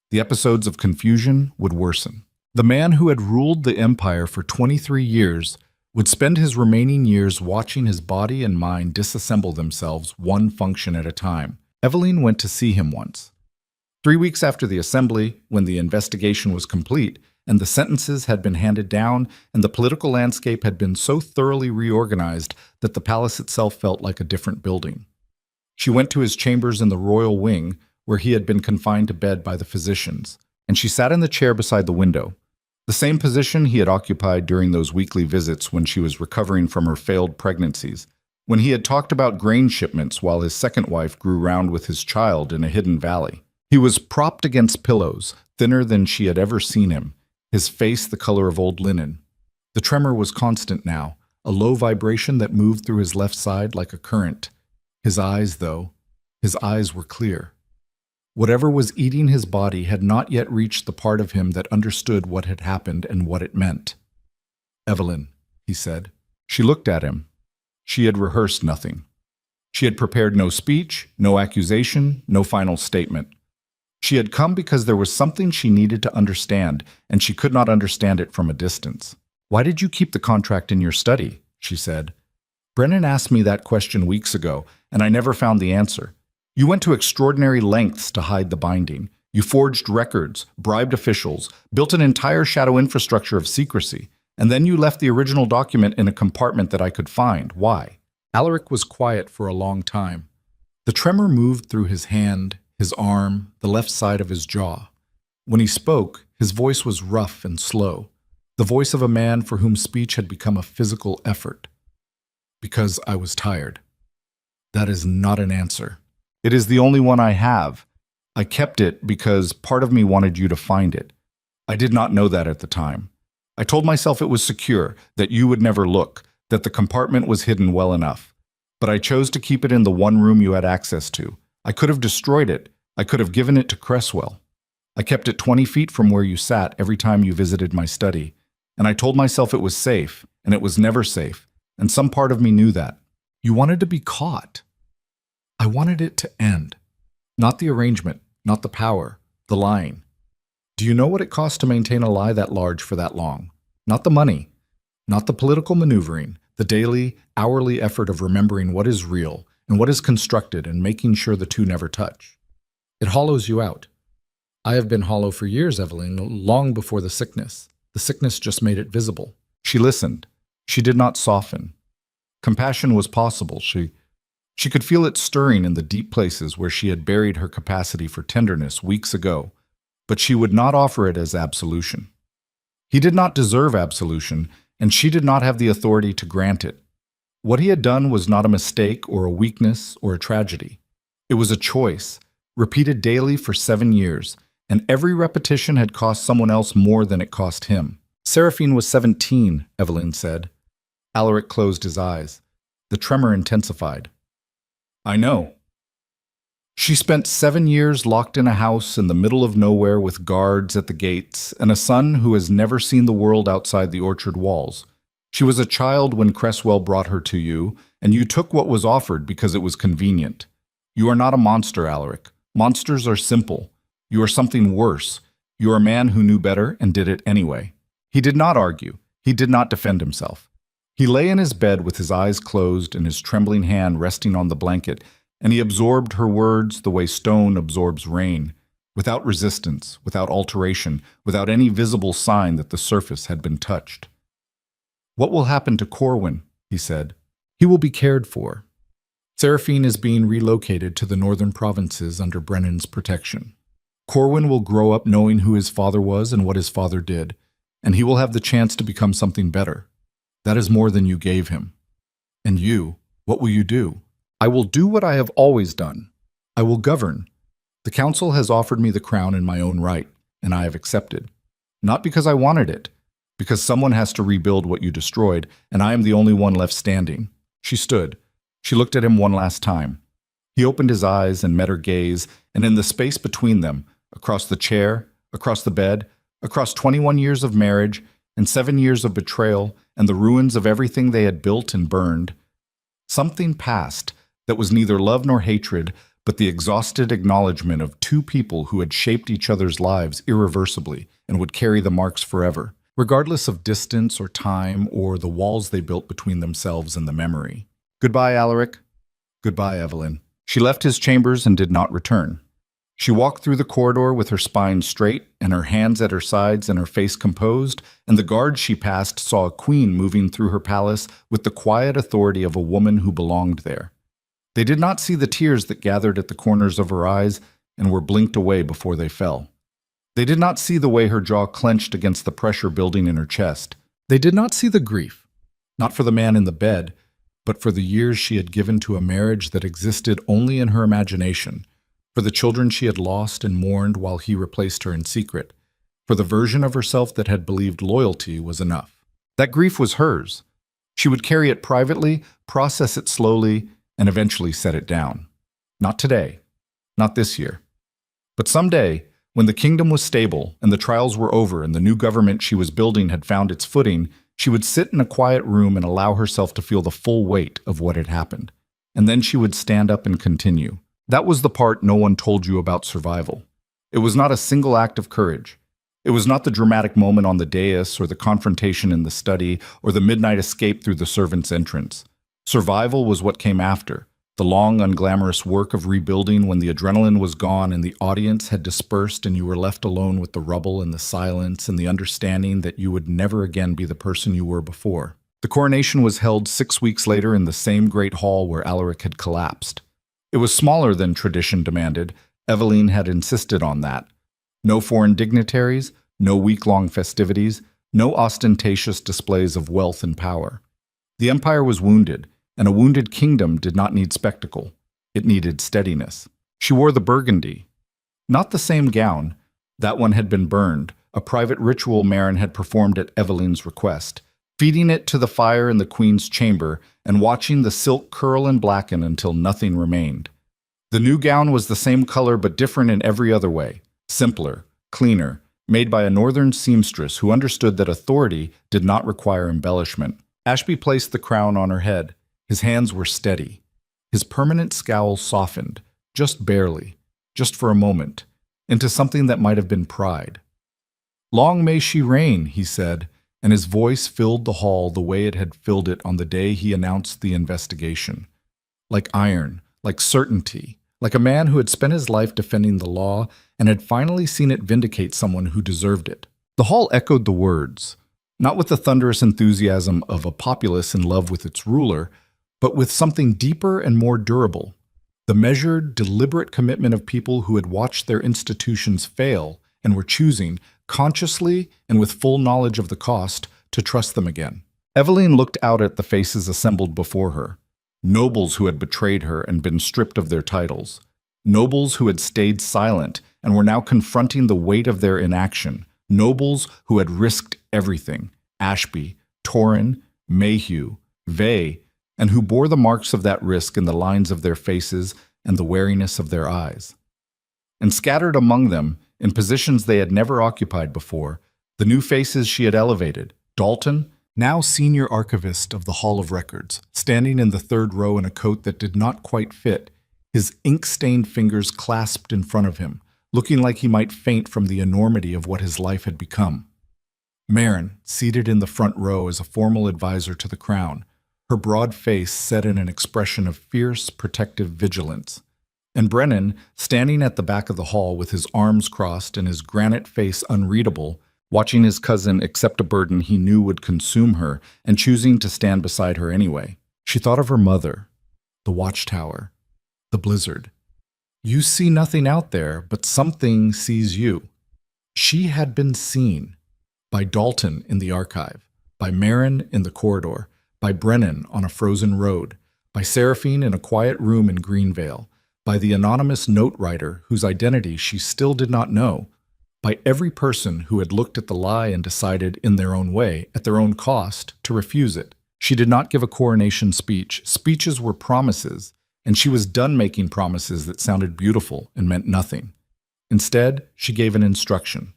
The episodes of confusion would worsen. The man who had ruled the empire for 23 years would spend his remaining years watching his body and mind disassemble themselves one function at a time. Evelyn went to see him once. 3 weeks after the assembly, when the investigation was complete, and the sentences had been handed down, and the political landscape had been so thoroughly reorganized that the palace itself felt like a different building. She went to his chambers in the royal wing, where he had been confined to bed by the physicians, and she sat in the chair beside the window, the same position he had occupied during those weekly visits when she was recovering from her failed pregnancies, when he had talked about grain shipments while his second wife grew round with his child in a hidden valley. He was propped against pillows, thinner than she had ever seen him, his face the color of old linen. The tremor was constant now, a low vibration that moved through his left side like a current. His eyes were clear. Whatever was eating his body had not yet reached the part of him that understood what had happened and what it meant. "Evelyn," he said. She looked at him. She had rehearsed nothing. She had prepared no speech, no accusation, no final statement. She had come because there was something she needed to understand, and she could not understand it from a distance. "Why did you keep the contract in your study?" she said. "Brennan asked me that question weeks ago, and I never found the answer. You went to extraordinary lengths to hide the binding. You forged records, bribed officials, built an entire shadow infrastructure of secrecy, and then you left the original document in a compartment that I could find. Why?" Alaric was quiet for a long time. The tremor moved through his hand, his arm, the left side of his jaw. When he spoke, his voice was rough and slow, the voice of a man for whom speech had become a physical effort. "Because I was tired. That is not an answer. It is the only one I have. I kept it because part of me wanted you to find it. I did not know that at the time. I told myself it was secure, that you would never look, that the compartment was hidden well enough. But I chose to keep it in the one room you had access to. I could have destroyed it. I could have given it to Cresswell. I kept it 20 feet from where you sat every time you visited my study, and I told myself it was safe, and it was never safe, and some part of me knew that. You wanted to be caught. I wanted it to end. Not the arrangement, not the power, the lying. Do you know what it costs to maintain a lie that large for that long? Not the money, not the political maneuvering, the daily, hourly effort of remembering what is real and what is constructed and making sure the two never touch. It hollows you out. I have been hollow for years, Evelyn, long before the sickness. The sickness just made it visible." She listened. She did not soften. Compassion was possible. She could feel it stirring in the deep places where she had buried her capacity for tenderness weeks ago, but she would not offer it as absolution. He did not deserve absolution, and she did not have the authority to grant it. What he had done was not a mistake or a weakness or a tragedy. It was a choice, repeated daily for 7 years, and every repetition had cost someone else more than it cost him. Seraphine was 17, Evelyn said. Alaric closed his eyes. The tremor intensified. "I know." She spent 7 years locked in a house in the middle of nowhere with guards at the gates and a son who has never seen the world outside the orchard walls. She was a child when Cresswell brought her to you, and you took what was offered because it was convenient. You are not a monster, Alaric. Monsters are simple. You are something worse. You are a man who knew better and did it anyway. He did not argue. He did not defend himself. He lay in his bed with his eyes closed and his trembling hand resting on the blanket, and he absorbed her words the way stone absorbs rain, without resistance, without alteration, without any visible sign that the surface had been touched. "What will happen to Corwin?" he said. "He will be cared for. Seraphine is being relocated to the northern provinces under Brennan's protection. Corwin will grow up knowing who his father was and what his father did, and he will have the chance to become something better. That is more than you gave him. And you, what will you do?" "I will do what I have always done. I will govern. The council has offered me the crown in my own right, and I have accepted. Not because I wanted it, because someone has to rebuild what you destroyed, and I am the only one left standing." She stood. She looked at him one last time. He opened his eyes and met her gaze, and in the space between them, across the chair, across the bed, across 21 years of marriage and 7 years of betrayal and the ruins of everything they had built and burned, something passed that was neither love nor hatred, but the exhausted acknowledgement of two people who had shaped each other's lives irreversibly and would carry the marks forever, regardless of distance or time or the walls they built between themselves and the memory. "Goodbye, Alaric. Goodbye, Evelyn." She left his chambers and did not return. She walked through the corridor with her spine straight and her hands at her sides and her face composed, and the guards she passed saw a queen moving through her palace with the quiet authority of a woman who belonged there. They did not see the tears that gathered at the corners of her eyes and were blinked away before they fell. They did not see the way her jaw clenched against the pressure building in her chest. They did not see the grief, not for the man in the bed, but for the years she had given to a marriage that existed only in her imagination, for the children she had lost and mourned while he replaced her in secret, for the version of herself that had believed loyalty was enough. That grief was hers. She would carry it privately, process it slowly, and eventually set it down. Not today, not this year. But someday, when the kingdom was stable and the trials were over and the new government she was building had found its footing, she would sit in a quiet room and allow herself to feel the full weight of what had happened. And then she would stand up and continue. That was the part no one told you about survival. It was not a single act of courage. It was not the dramatic moment on the dais or the confrontation in the study or the midnight escape through the servant's entrance. Survival was what came after, the long, unglamorous work of rebuilding when the adrenaline was gone and the audience had dispersed and you were left alone with the rubble and the silence and the understanding that you would never again be the person you were before. The coronation was held 6 weeks later in the same great hall where Alaric had collapsed. It was smaller than tradition demanded. Eveline had insisted on that. No foreign dignitaries, no week-long festivities, no ostentatious displays of wealth and power. The empire was wounded, and a wounded kingdom did not need spectacle. It needed steadiness. She wore the burgundy. Not the same gown. That one had been burned. A private ritual Marin had performed at Eveline's request, feeding it to the fire in the queen's chamber and watching the silk curl and blacken until nothing remained. The new gown was the same color but different in every other way. Simpler, cleaner, made by a northern seamstress who understood that authority did not require embellishment. Ashby placed the crown on her head. His hands were steady. His permanent scowl softened, just barely, just for a moment, into something that might have been pride. "Long may she reign," he said, and his voice filled the hall the way it had filled it on the day he announced the investigation. Like iron, like certainty, like a man who had spent his life defending the law and had finally seen it vindicate someone who deserved it. The hall echoed the words, not with the thunderous enthusiasm of a populace in love with its ruler, but with something deeper and more durable, the measured, deliberate commitment of people who had watched their institutions fail and were choosing, consciously and with full knowledge of the cost, to trust them again. Eveline looked out at the faces assembled before her, nobles who had betrayed her and been stripped of their titles, nobles who had stayed silent and were now confronting the weight of their inaction, nobles who had risked everything, Ashby, Torrin, Mayhew, Vey, and who bore the marks of that risk in the lines of their faces and the wariness of their eyes. And scattered among them, in positions they had never occupied before, the new faces she had elevated, Dalton, now senior archivist of the Hall of Records, standing in the third row in a coat that did not quite fit, his ink-stained fingers clasped in front of him, looking like he might faint from the enormity of what his life had become. Marin, seated in the front row as a formal advisor to the crown, her broad face set in an expression of fierce, protective vigilance. And Brennan, standing at the back of the hall with his arms crossed and his granite face unreadable, watching his cousin accept a burden he knew would consume her and choosing to stand beside her anyway. She thought of her mother, the watchtower, the blizzard. You see nothing out there, but something sees you. She had been seen by Dalton in the archive, by Marin in the corridor, by Brennan on a frozen road, by Seraphine in a quiet room in Greenvale, by the anonymous note writer whose identity she still did not know, by every person who had looked at the lie and decided in their own way, at their own cost, to refuse it. She did not give a coronation speech. Speeches were promises, and she was done making promises that sounded beautiful and meant nothing. Instead, she gave an instruction.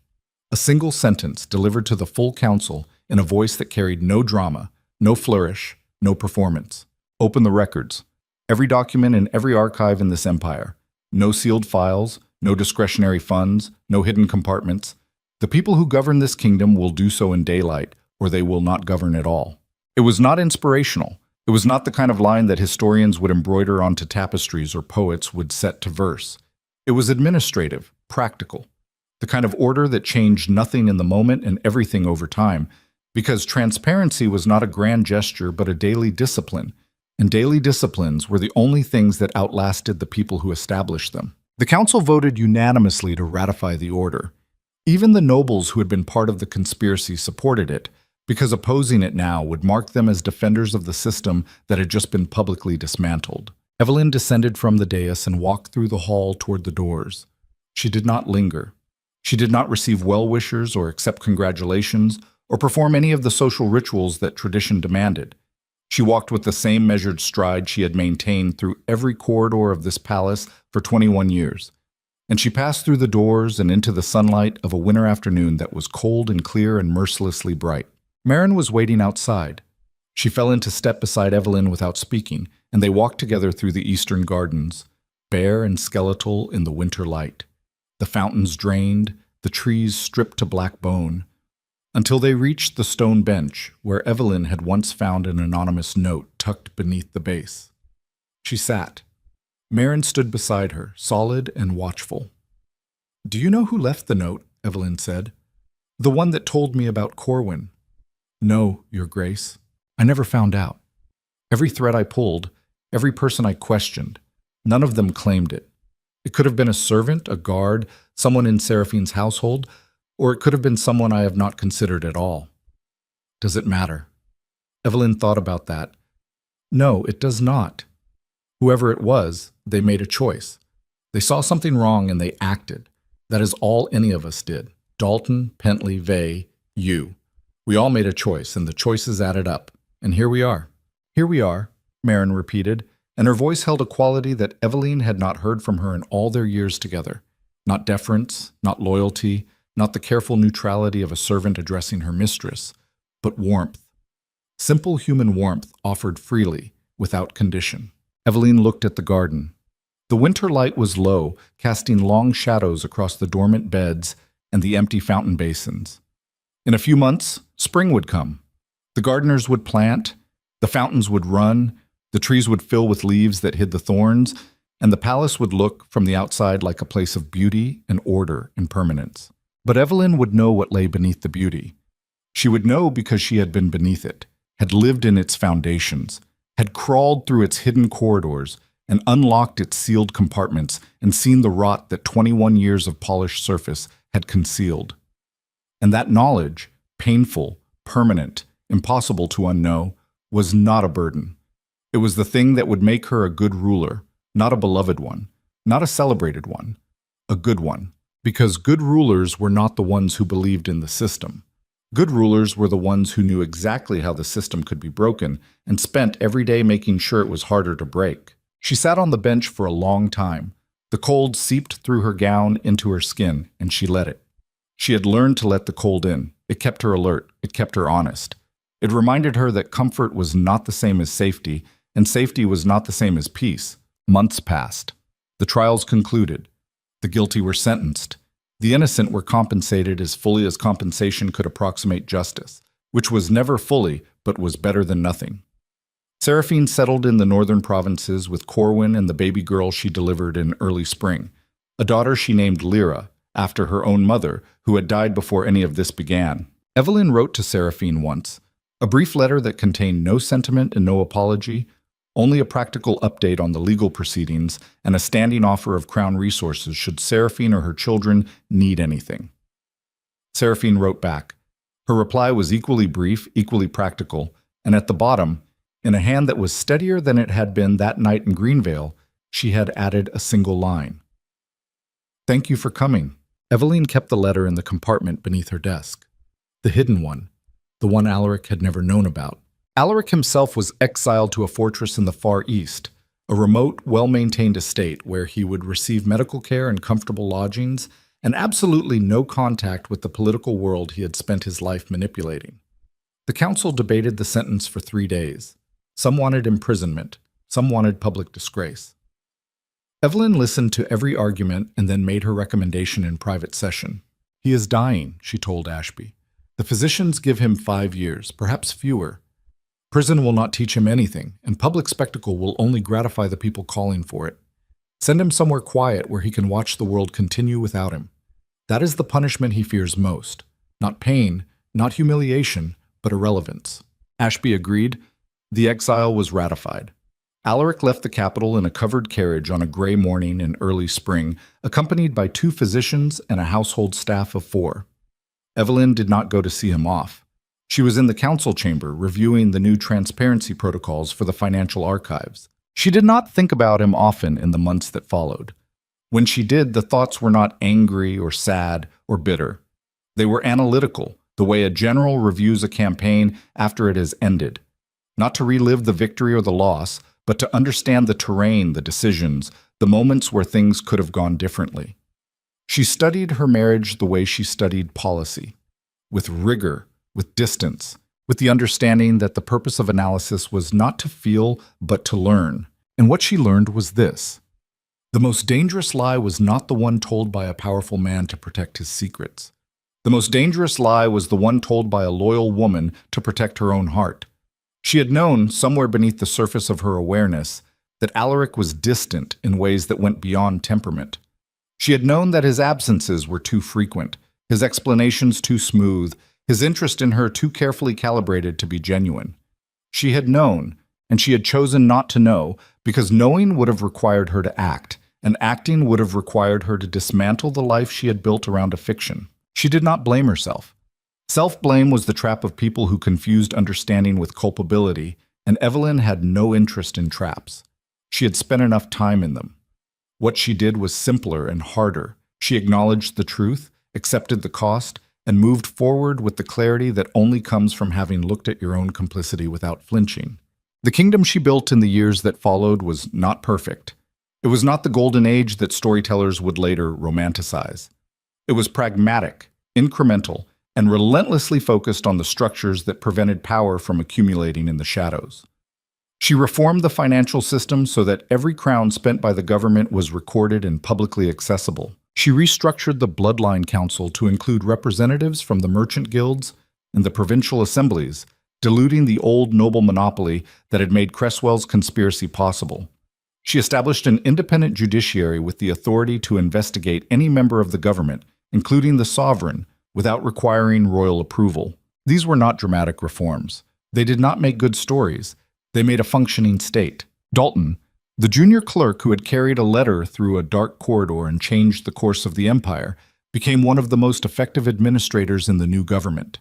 A single sentence delivered to the full council in a voice that carried no drama, no flourish, no performance. Open the records. Every document in every archive in this empire. No sealed files, no discretionary funds, no hidden compartments. The people who govern this kingdom will do so in daylight, or they will not govern at all. It was not inspirational. It was not the kind of line that historians would embroider onto tapestries or poets would set to verse. It was administrative, practical. The kind of order that changed nothing in the moment and everything over time, because transparency was not a grand gesture but a daily discipline, and daily disciplines were the only things that outlasted the people who established them. The council voted unanimously to ratify the order. Even the nobles who had been part of the conspiracy supported it, because opposing it now would mark them as defenders of the system that had just been publicly dismantled. Evelyn descended from the dais and walked through the hall toward the doors. She did not linger. She did not receive well-wishers or accept congratulations or perform any of the social rituals that tradition demanded. She walked with the same measured stride she had maintained through every corridor of this palace for 21 years. And she passed through the doors and into the sunlight of a winter afternoon that was cold and clear and mercilessly bright. Marin was waiting outside. She fell into step beside Evelyn without speaking, and they walked together through the eastern gardens, bare and skeletal in the winter light. The fountains drained, the trees stripped to black bone, until they reached the stone bench where Evelyn had once found an anonymous note tucked beneath the base. She sat. Marin stood beside her, solid and watchful. "Do you know who left the note?" Evelyn said. "The one that told me about Corwin." "No, Your Grace. I never found out. Every thread I pulled, every person I questioned, none of them claimed it. It could have been a servant, a guard, someone in Seraphine's household, or it could have been someone I have not considered at all. Does it matter?" Evelyn thought about that. No, it does not. Whoever it was, they made a choice. They saw something wrong and they acted. That is all any of us did. Dalton, Pentley, Vey, you. We all made a choice, and the choices added up. And here we are. "Here we are," Marin repeated, and her voice held a quality that Evelyn had not heard from her in all their years together. Not deference, not loyalty, not the careful neutrality of a servant addressing her mistress, but warmth. Simple human warmth offered freely, without condition. Evelyn looked at the garden. The winter light was low, casting long shadows across the dormant beds and the empty fountain basins. In a few months, spring would come. The gardeners would plant, the fountains would run, the trees would fill with leaves that hid the thorns, and the palace would look from the outside like a place of beauty and order and permanence. But Evelyn would know what lay beneath the beauty. She would know because she had been beneath it, had lived in its foundations, had crawled through its hidden corridors and unlocked its sealed compartments and seen the rot that 21 years of polished surface had concealed. And that knowledge, painful, permanent, impossible to unknow, was not a burden. It was the thing that would make her a good ruler, not a beloved one, not a celebrated one, a good one. Because good rulers were not the ones who believed in the system. Good rulers were the ones who knew exactly how the system could be broken and spent every day making sure it was harder to break. She sat on the bench for a long time. The cold seeped through her gown into her skin, and she let it. She had learned to let the cold in. It kept her alert. It kept her honest. It reminded her that comfort was not the same as safety, and safety was not the same as peace. Months passed. The trials concluded. The guilty were sentenced. The innocent were compensated as fully as compensation could approximate justice, which was never fully, but was better than nothing. Seraphine settled in the northern provinces with Corwin and the baby girl she delivered in early spring, a daughter she named Lyra, after her own mother, who had died before any of this began. Evelyn wrote to Seraphine once, a brief letter that contained no sentiment and no apology, only a practical update on the legal proceedings and a standing offer of crown resources should Seraphine or her children need anything. Seraphine wrote back. Her reply was equally brief, equally practical, and at the bottom, in a hand that was steadier than it had been that night in Greenvale, she had added a single line. Thank you for coming. Evelyn kept the letter in the compartment beneath her desk. The hidden one, the one Alaric had never known about. Alaric himself was exiled to a fortress in the Far East, a remote, well-maintained estate where he would receive medical care and comfortable lodgings and absolutely no contact with the political world he had spent his life manipulating. The council debated the sentence for 3 days. Some wanted imprisonment, some wanted public disgrace. Evelyn listened to every argument and then made her recommendation in private session. He is dying, she told Ashby. The physicians give him 5 years, perhaps fewer. Prison will not teach him anything, and public spectacle will only gratify the people calling for it. Send him somewhere quiet where he can watch the world continue without him. That is the punishment he fears most. Not pain, not humiliation, but irrelevance. Ashby agreed. The exile was ratified. Alaric left the capital in a covered carriage on a gray morning in early spring, accompanied by 2 physicians and a household staff of 4. Evelyn did not go to see him off. She was in the council chamber reviewing the new transparency protocols for the financial archives. She did not think about him often in the months that followed. When she did, the thoughts were not angry or sad or bitter. They were analytical, the way a general reviews a campaign after it has ended. Not to relive the victory or the loss, but to understand the terrain, the decisions, the moments where things could have gone differently. She studied her marriage the way she studied policy, with rigor, with distance, with the understanding that the purpose of analysis was not to feel, but to learn. And what she learned was this. The most dangerous lie was not the one told by a powerful man to protect his secrets. The most dangerous lie was the one told by a loyal woman to protect her own heart. She had known, somewhere beneath the surface of her awareness, that Alaric was distant in ways that went beyond temperament. She had known that his absences were too frequent, his explanations too smooth, his interest in her too carefully calibrated to be genuine. She had known, and she had chosen not to know, because knowing would have required her to act, and acting would have required her to dismantle the life she had built around a fiction. She did not blame herself. Self-blame was the trap of people who confused understanding with culpability, and Evelyn had no interest in traps. She had spent enough time in them. What she did was simpler and harder. She acknowledged the truth, accepted the cost, and moved forward with the clarity that only comes from having looked at your own complicity without flinching. The kingdom she built in the years that followed was not perfect. It was not the golden age that storytellers would later romanticize. It was pragmatic, incremental, and relentlessly focused on the structures that prevented power from accumulating in the shadows. She reformed the financial system so that every crown spent by the government was recorded and publicly accessible. She restructured the Bloodline Council to include representatives from the merchant guilds and the provincial assemblies, diluting the old noble monopoly that had made Cresswell's conspiracy possible. She established an independent judiciary with the authority to investigate any member of the government, including the sovereign, without requiring royal approval. These were not dramatic reforms. They did not make good stories. They made a functioning state. Dalton, the junior clerk who had carried a letter through a dark corridor and changed the course of the empire, became one of the most effective administrators in the new government.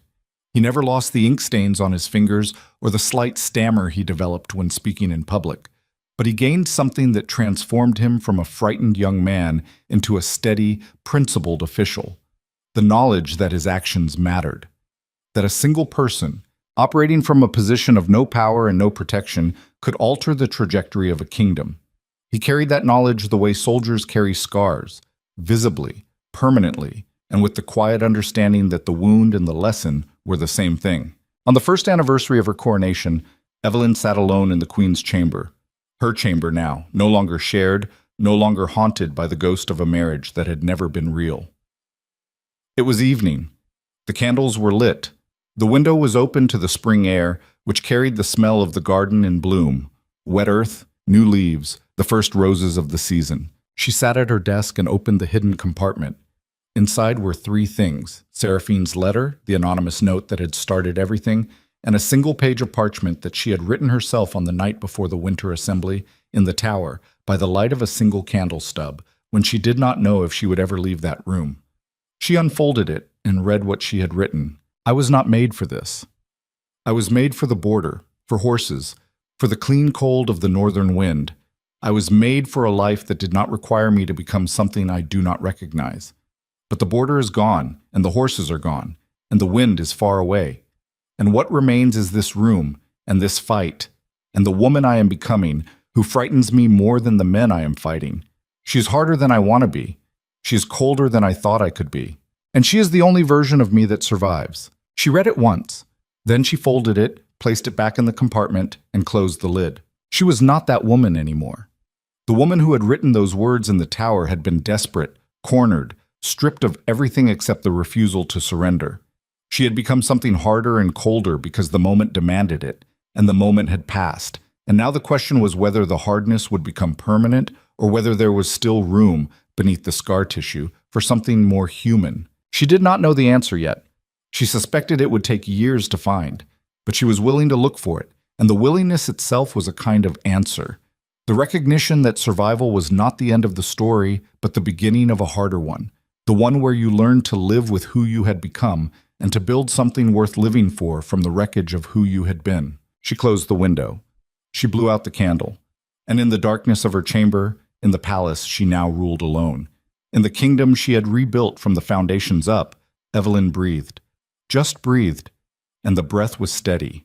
He never lost the ink stains on his fingers or the slight stammer he developed when speaking in public, but he gained something that transformed him from a frightened young man into a steady, principled official. The knowledge that his actions mattered. That a single person, operating from a position of no power and no protection, could alter the trajectory of a kingdom. He carried that knowledge the way soldiers carry scars, visibly, permanently, and with the quiet understanding that the wound and the lesson were the same thing. On the first anniversary of her coronation, Evelyn sat alone in the Queen's chamber. Her chamber now, no longer shared, no longer haunted by the ghost of a marriage that had never been real. It was evening. The candles were lit. The window was open to the spring air, which carried the smell of the garden in bloom, wet earth, new leaves, the first roses of the season. She sat at her desk and opened the hidden compartment. Inside were three things: Seraphine's letter, the anonymous note that had started everything, and a single page of parchment that she had written herself on the night before the winter assembly in the tower by the light of a single candle stub, when she did not know if she would ever leave that room. She unfolded it and read what she had written. I was not made for this. I was made for the border, for horses, for the clean cold of the northern wind. I was made for a life that did not require me to become something I do not recognize. But the border is gone, and the horses are gone, and the wind is far away. And what remains is this room, and this fight, and the woman I am becoming, who frightens me more than the men I am fighting. She is harder than I want to be. She is colder than I thought I could be. And she is the only version of me that survives. She read it once. Then she folded it, placed it back in the compartment, and closed the lid. She was not that woman anymore. The woman who had written those words in the tower had been desperate, cornered, stripped of everything except the refusal to surrender. She had become something harder and colder because the moment demanded it, and the moment had passed. And now the question was whether the hardness would become permanent or whether there was still room beneath the scar tissue for something more human. She did not know the answer yet. She suspected it would take years to find, but she was willing to look for it, and the willingness itself was a kind of answer. The recognition that survival was not the end of the story, but the beginning of a harder one, the one where you learned to live with who you had become and to build something worth living for from the wreckage of who you had been. She closed the window. She blew out the candle, and in the darkness of her chamber, in the palace she now ruled alone. In the kingdom she had rebuilt from the foundations up, Evelyn breathed. Just breathed, and the breath was steady.